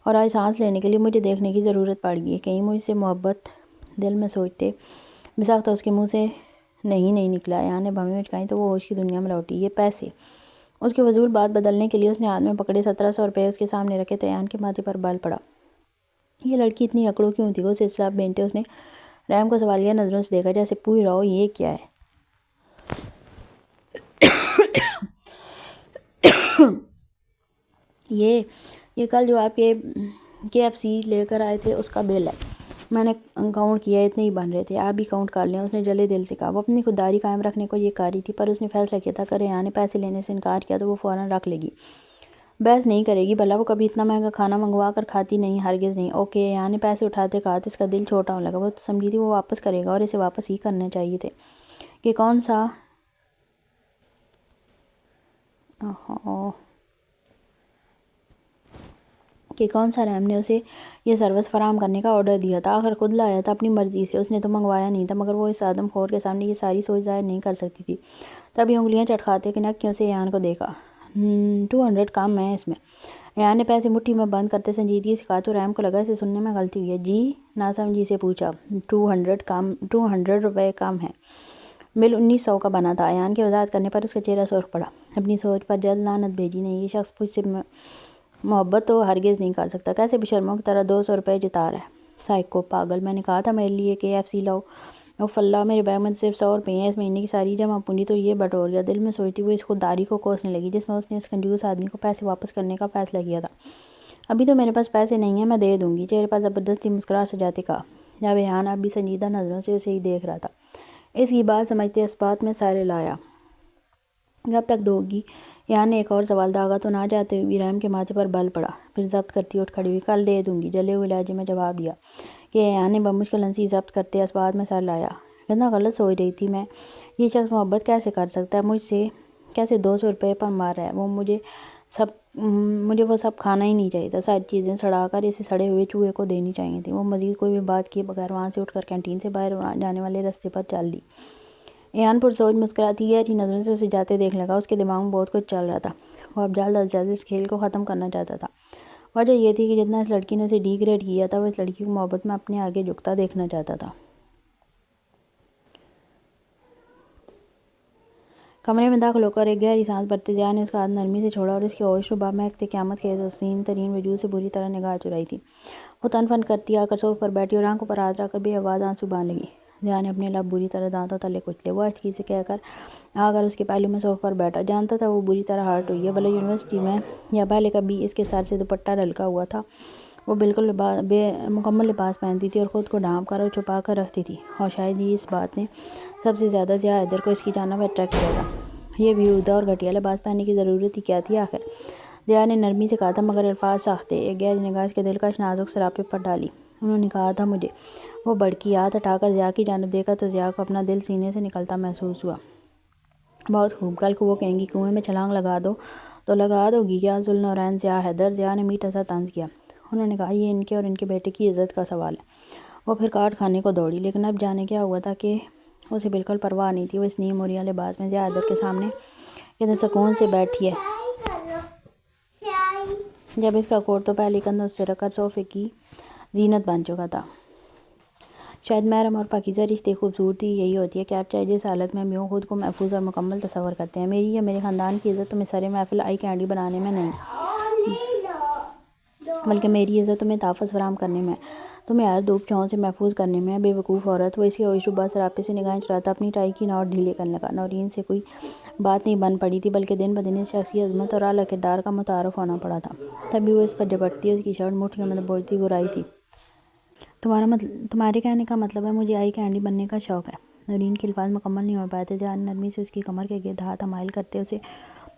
اور آج سانس لینے کے لیے مجھے دیکھنے کی ضرورت پڑ گئی ہے۔ کہیں مجھ سے محبت؟ دل میں سوچتے بساختہ اس کے منہ سے نہیں نکلا۔ ایان نے بھویں مچکائیں تو وہ ہوش کی دنیا میں لوٹی۔ یہ پیسے؟ اس کے فضول بات بدلنے کے لیے اس نے ہاتھ میں پکڑے 1700 روپے اس کے سامنے رکھے تو ایان کے ماتھے پر بال پڑا۔ یہ لڑکی اتنی اکڑو کیوں تھی؟ وہ سلسلہ بینتے اس نے ریحان کو سوالیہ نظروں سے دیکھا، جیسے پوچھ رہا ہو یہ کیا ہے؟ یہ کل جو آپ کے KFC لے کر آئے تھے اس کا بل ہے، میں نے کاؤنٹ کیا، اتنے ہی بن رہے تھے، آپ بھی کاؤنٹ کر لیں۔ اس نے جلے دل سے کہا۔ وہ اپنی خودداری قائم رکھنے کو یہ کاری تھی، پر اس نے فیصلہ کیا تھا کہ ریحان نے پیسے لینے سے انکار کیا تو وہ فوراً رکھ لے گی، بحث نہیں کرے گی۔ بھلا وہ کبھی اتنا مہنگا کھانا منگوا کر کھاتی نہیں، ہرگز نہیں۔ اوکے، ایان نے پیسے اٹھاتے کہا تو اس کا دل چھوٹا ہونے لگا۔ وہ تو سمجھی تھی وہ واپس کرے گا، اور اسے واپس ہی کرنے چاہیے تھے کہ کون سا رحم نے اسے یہ سروس فراہم کرنے کا آرڈر دیا تھا؟ آخر خود لایا تھا اپنی مرضی سے، اس نے تو منگوایا نہیں تھا، مگر وہ اس آدم خور کے سامنے یہ ساری سوچ ظاہر نہیں کر سکتی تھی۔ تبھی انگلیاں چٹکھاتے کنکھیوں سے ایان کو دیکھا۔ 200 کم ہے اس میں۔ ایان نے پیسے مٹھی میں بند کرتے سنجیدگی سے کہا تو رحم کو لگا اسے سننے میں غلطی ہوئی ہے۔ جی؟ ناسمجھی سے پوچھا۔ 200 روپے کم ہے، بل 1900 کا بنا تھا۔ ایان کی وضاحت کرنے پر اس کا چہرہ سرخ پڑا۔ اپنی سوچ پر جلد لعنت بھیجی نہیں، یہ شخص مجھ سے محبت تو ہرگز نہیں کر سکتا، کیسے بشرموں کی طرح 200 روپے جتا رہا ہے؟ سائیکو پاگل، میں نے کہا تھا میرے لیے KFC لاؤ۔ اف اللہ، میرے بیگ میں صرف 100 روپے ہیں، اس مہینے کی ساری جمع پونجی تو یہ بٹور گیا۔ دل میں سوچتی وہ اس خودداری کو کوسنے لگی جس میں اس نے اس کنجوس آدمی کو پیسے واپس کرنے کا فیصلہ کیا تھا۔ ابھی تو میرے پاس پیسے نہیں ہیں، میں دے دوں گی، چہرے پر زبردستی مسکراہٹ سجاتے کہا، جب ایان اب بھی سنجیدہ نظروں سے اسے ہی دیکھ رہا تھا۔ اس کی بات سمجھتے اس بات میں سارے لایا۔ کب تک دو گی؟ ایان نے ایک اور سوال داغا تو نہ جاتے ہوئے بھی رحم کے ماتھے پر بل پڑا۔ پھر ضبط کرتی اٹھ کھڑی ہوئی۔ کل دے دوں گی، جلے ہوئے لہجے میں جواب دیا کہ ایان نے بمشکل ہنسی ضبط کرتے اس بات میں سر لایا۔ کتنا غلط سوچ رہی تھی میں، یہ شخص محبت کیسے کر سکتا ہے مجھ سے؟ کیسے 200 روپے پر مار رہا ہے؟ مجھے وہ سب کھانا ہی نہیں چاہیے تھا، ساری چیزیں سڑا کر اسے سڑے ہوئے چوہے کو دینی چاہیے تھیں۔ وہ مزید کوئی بھی بات کیے بغیر وہاں سے اٹھ کر کینٹین سے باہر جانے والے راستے پر چل دی۔ ایان پرسوچ مسکراتی گہری نظروں سے اسے جاتے دیکھنے لگا۔ اس کے دماغ میں بہت کچھ چل رہا تھا، وہ اب جلد از جلد اس کھیل کو ختم کرنا چاہتا تھا۔ وجہ یہ تھی کہ جتنا اس لڑکی نے اسے ڈی گریڈ کیا تھا، وہ اس لڑکی کو محبت میں اپنے آگے جھکتا دیکھنا چاہتا تھا۔ کمرے میں داخل ہو کر ایک گہری سانس بھرتے ضیاء نے اس کا ہاتھ نرمی سے چھوڑا اور اس کے ہوش ربا مہکتے قیامت خیز حسین ترین وجود سے بری طرح نگاہ چرائی تھی۔ وہ تن فن کرتی آ کر صوفے پر بیٹھی اور آنکھوں پر ہاتھ رکھ کر بے آواز آنسو بہانے لگی۔ ضیاء نے اپنے لب بری طرح دانتوں تلے کچلے۔ وہ آہستگی سے کہہ کر آ کر اس کے پہلو میں صوفے پر بیٹھا۔ جانتا تھا وہ بری طرح ہرٹ ہوئی ہے، بھلے یونیورسٹی میں یا پہلے کبھی اس کے سر سے دوپٹہ ڈھلکا ہوا تھا۔ وہ بالکل مکمل لباس پہنتی تھی اور خود کو ڈھانپ کر اور چھپا کر رکھتی تھی، اور شاید ہی اس بات نے سب سے زیادہ ضیاء حیدر کو اس کی جانب اٹریکٹ کیا تھا۔ یہ بیہودہ اور گھٹیا لباس پہننے کی ضرورت ہی کیا تھی آخر؟ ضیاء نے نرمی سے کہا تھا، مگر الفاظ سخت تھے۔ ایک گہری نگاہ اس کے دلکش نازک سراپے پر ڈالی۔ انہوں نے کہا تھا مجھے۔ وہ بڑکی، ہاتھ اٹھا کر ضیاء کی جانب دیکھا تو ضیاء کو اپنا دل سینے سے نکلتا محسوس ہوا۔ بہت خوب، کل کو وہ کہیں گی کنویں میں چھلانگ لگا دو تو لگا دو گی کیا؟ ذوالنورین ضیاء حیدر، ضیاء نے میٹھا سا طنز کیا۔ انہوں نے کہا یہ ان کے اور ان کے بیٹے کی عزت کا سوال ہے۔ وہ پھر کاٹ کھانے کو دوڑی، لیکن اب جانے کیا ہوا تھا کہ اسے بالکل پرواہ نہیں تھی۔ وہ اس نیم مریا لباس میں ضیاء حیدر کے سامنے کتنے سکون سے بیٹھی ہے، جب اس کا کوٹ تو پہلے کندھوں سے رکھ کر صوفے کی زینت بن چکا تھا۔ شاید محرم اور پاکیزہ رشتے خوبصورتی یہی ہوتی ہے کہ آپ چاہے جس حالت میں بھی ہوں خود کو محفوظ اور مکمل تصور کرتے ہیں۔ میری یا میرے خاندان کی عزت تمہیں سر محفل آئی کینڈی بنانے میں نہیں، بلکہ میری عزت تمہیں تحفظ فراہم کرنے میں، تمہیں ہر دھوپ چھاؤں سے محفوظ کرنے میں ہے۔ بے وقوف عورت، وہ اس کے ہوش ربا سراپے سے نگاہیں چراتا اپنی ٹائی کی نوٹ ڈھیلے کرنے لگا۔ نورین سے کوئی بات نہیں بن پڑی تھی، بلکہ دن بدن اس شخص کی عظمت اور اعلیٰ کردار کا متعارف ہونا پڑا تھا۔ تبھی وہ اس پر جھپٹتی، اس کی شرٹ مٹھیوں میں دبوچتی گرائی تھی۔ تمہارے کہنے کا مطلب ہے مجھے آئی کینڈی بننے کا شوق ہے؟ نورین کے الفاظ مکمل نہیں ہو پائے تھے۔ ضیاء نے نرمی سے اس کی کمر کے گرد ہاتھ مائل کرتے اسے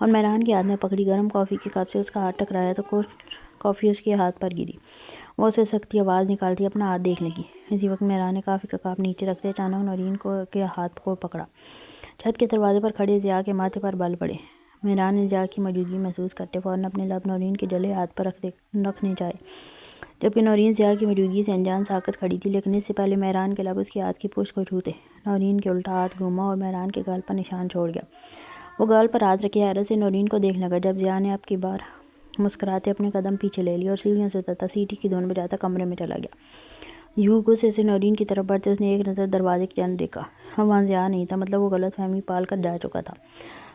اور مہران کے ہاتھ میں پکڑی گرم کافی کے کپ سے اس کا ہاتھ ٹکرایا تو کافی اس کے ہاتھ پر گری۔ وہ اسے سختی آواز نکالتی اپنا ہاتھ دیکھ لگی۔ اسی وقت مہران نے کافی کا کپ نیچے رکھتے اچانک نورین کے ہاتھ کو پکڑا۔ چھت کے دروازے پر کھڑے ضیاء کے ماتھے پر بل پڑے۔ مہران نے ضیاء کی موجودگی محسوس کرتے فوراً اپنے لب نورین کے جلے ہاتھ پر رکھنے چاہے، جبکہ نورین ضیاء کی موجودگی سے انجان ساکت کھڑی تھی، لیکن اس سے پہلے مہران کے لب اس کے ہاتھ کی پشت کو چھوتے نورین کے الٹا ہاتھ گھوما اور مہران کے گال پر نشان چھوڑ گیا۔ وہ گال پر ہاتھ رکھے حیرت سے نورین کو دیکھنے لگا، جب ضیاء نے اب کی بار مسکراتے اپنے قدم پیچھے لے لیے اور سیڑھیوں سے اترتا سیٹی کی دھن بجاتا کمرے میں چلا گیا۔ یوں غصے سے نورین کی طرف بڑھتے اس نے ایک نظر دروازے کی جانب دیکھا۔ اب وہاں ضیاء نہیں تھا، مطلب وہ غلط فہمی پال کر جا چکا تھا۔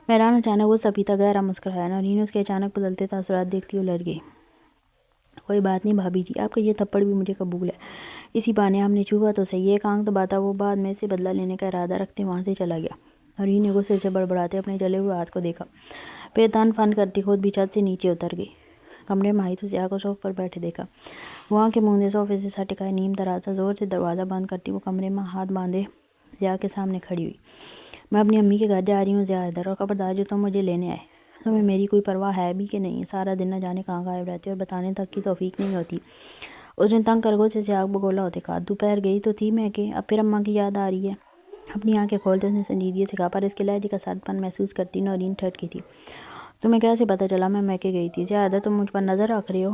مہران اچانک غصہ پیتا گہرا مسکرایا۔ نورین اس کے اچانک بدلتے تاثرات دیکھتی ہوئے لرز گئی۔ کوئی بات نہیں بھابی جی، آپ کا یہ تھپڑ بھی مجھے قبول ہے، اسی بہانے ہم نے چھوا تو صحیح۔ ایک آنکھ دباتا وہ بعد میں سے بدلہ لینے کا ارادہ رکھتے وہاں سے چلا گیا۔ نورین نے غصے سے بڑبڑاتے اپنے جلے ہوئے ہاتھ کو دیکھا، پھر تن فن کرتی خود بھی چھت سے نیچے اتر گئی۔ کمرے میں آئی تو ضیاء کو صوفے پر بیٹھے دیکھا۔ وہ آنکھیں موندے صوفے سے سر ٹکائے نیم دراز تھا۔ زور سے دروازہ بند کرتی وہ کمرے میں ہاتھ باندھے ضیاء کے سامنے کھڑی ہوئی۔ میں اپنی امی کے گھر جا رہی ہوں ضیاء ادھر، اور خبردار جو تم مجھے لینے آئے، تمہیں میری کوئی پرواہ ہے بھی کہ نہیں؟ سارا دن نہ جانے کہاں غائب رہتے اور بتانے تک کی توفیق نہیں ہوتی۔ اس نے تنگ کر غصے سے آگ بگولا ہوتے کہا۔ دوپہر گئی تو تھی میں کہ اب پھر اماں کی یاد آ رہی ہے؟ اپنی آنکھیں کھولتے اس نے سنجیدگی سے کہا، پر اس کے لہجے کا سرد پن محسوس کرتی نورین ٹھٹکی تھی۔ تمہیں کیسے پتہ چلا میں میکے گئی تھی؟ ضیاء ادھر تم مجھ پر نظر رکھ رہے ہو؟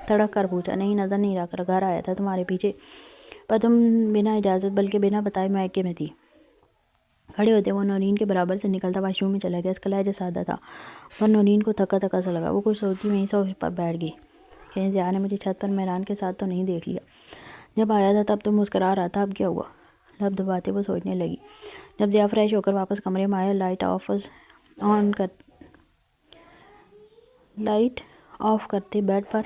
تڑک کر پوچھا۔ نہیں نظر نہیں رکھ رہا، گھر آیا تھا تمہارے پیچھے، پر تم بنا اجازت بلکہ بنا بتائے میکے میں تھی۔ کھڑے ہوتے وہ نورین کے برابر سے نکلتا واش روم میں چلا گیا۔ اس کا لہجہ سادہ تھا پر نورین کو تھکا تھکا سا لگا۔ وہ کچھ سوچتی وہیں صوفے پر بیٹھ گئی۔ کہیں ضیاء نے مجھے چھت پر مہران کے ساتھ تو نہیں دیکھ لیا؟ جب آیا تھا تب تو مسکرا رہا تھا، اب کیا ہوا؟ لب دباتے وہ سوچنے لگی۔ جب ضیاء فریش ہو کر واپس کمرے میں آیا، لائٹ آف کرتے بیڈ پر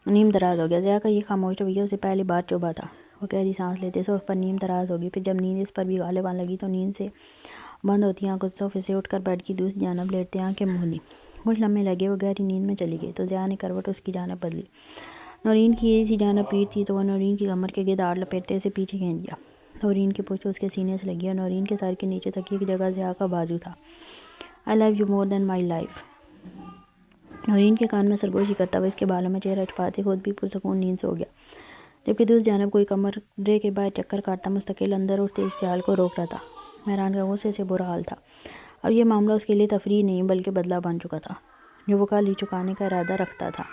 نیم دراز ہو گیا۔ ضیاء کا یہ خاموش رویہ اسے پہلی بار چبھا تھا۔ وہ گہری سانس لیتے صوفے پر نیم دراز ہو گئی۔ پھر جب نیند اس پر بھی غالب آنے لگی تو نیند سے بند ہوتی آنکھوں سے صوفے سے اٹھ کر بیڈ کی دوسری جانب لیٹتے آنکھیں موند لیں۔ کچھ لمحے لگے وہ گہری نیند میں چلی گئی تو ضیاء نے کروٹ اس کی جانب بدلی۔ نورین کی اسی جانب پیٹھ تھی تو وہ نورین کی کمر کے گرد آڑ لپیٹتے اسے پیچھے کھینچ گیا۔ نورین کی پشت اس کے سینے سے لگی اور نورین کے سر کے نیچے تکیے کی جگہ ضیاء کا بازو تھا۔ I love you more than my life۔ Noreen کے کان میں سرگوشی کرتا ہوا اس کے بالوں میں چہرہ چھپاتے خود بھی پرسکون نیند سو گیا، جبکہ دوسری جانب کوئی کمرے کے باہر چکر کاٹتا مستقل اندر اٹھتے اشتعال کو روک رہا تھا۔ مہران کا غصے سے برا حال تھا۔ اب یہ معاملہ اس کے لیے تفریح نہیں بلکہ بدلہ بن چکا تھا، جو وہ کل ہی چکانے کا ارادہ رکھتا تھا۔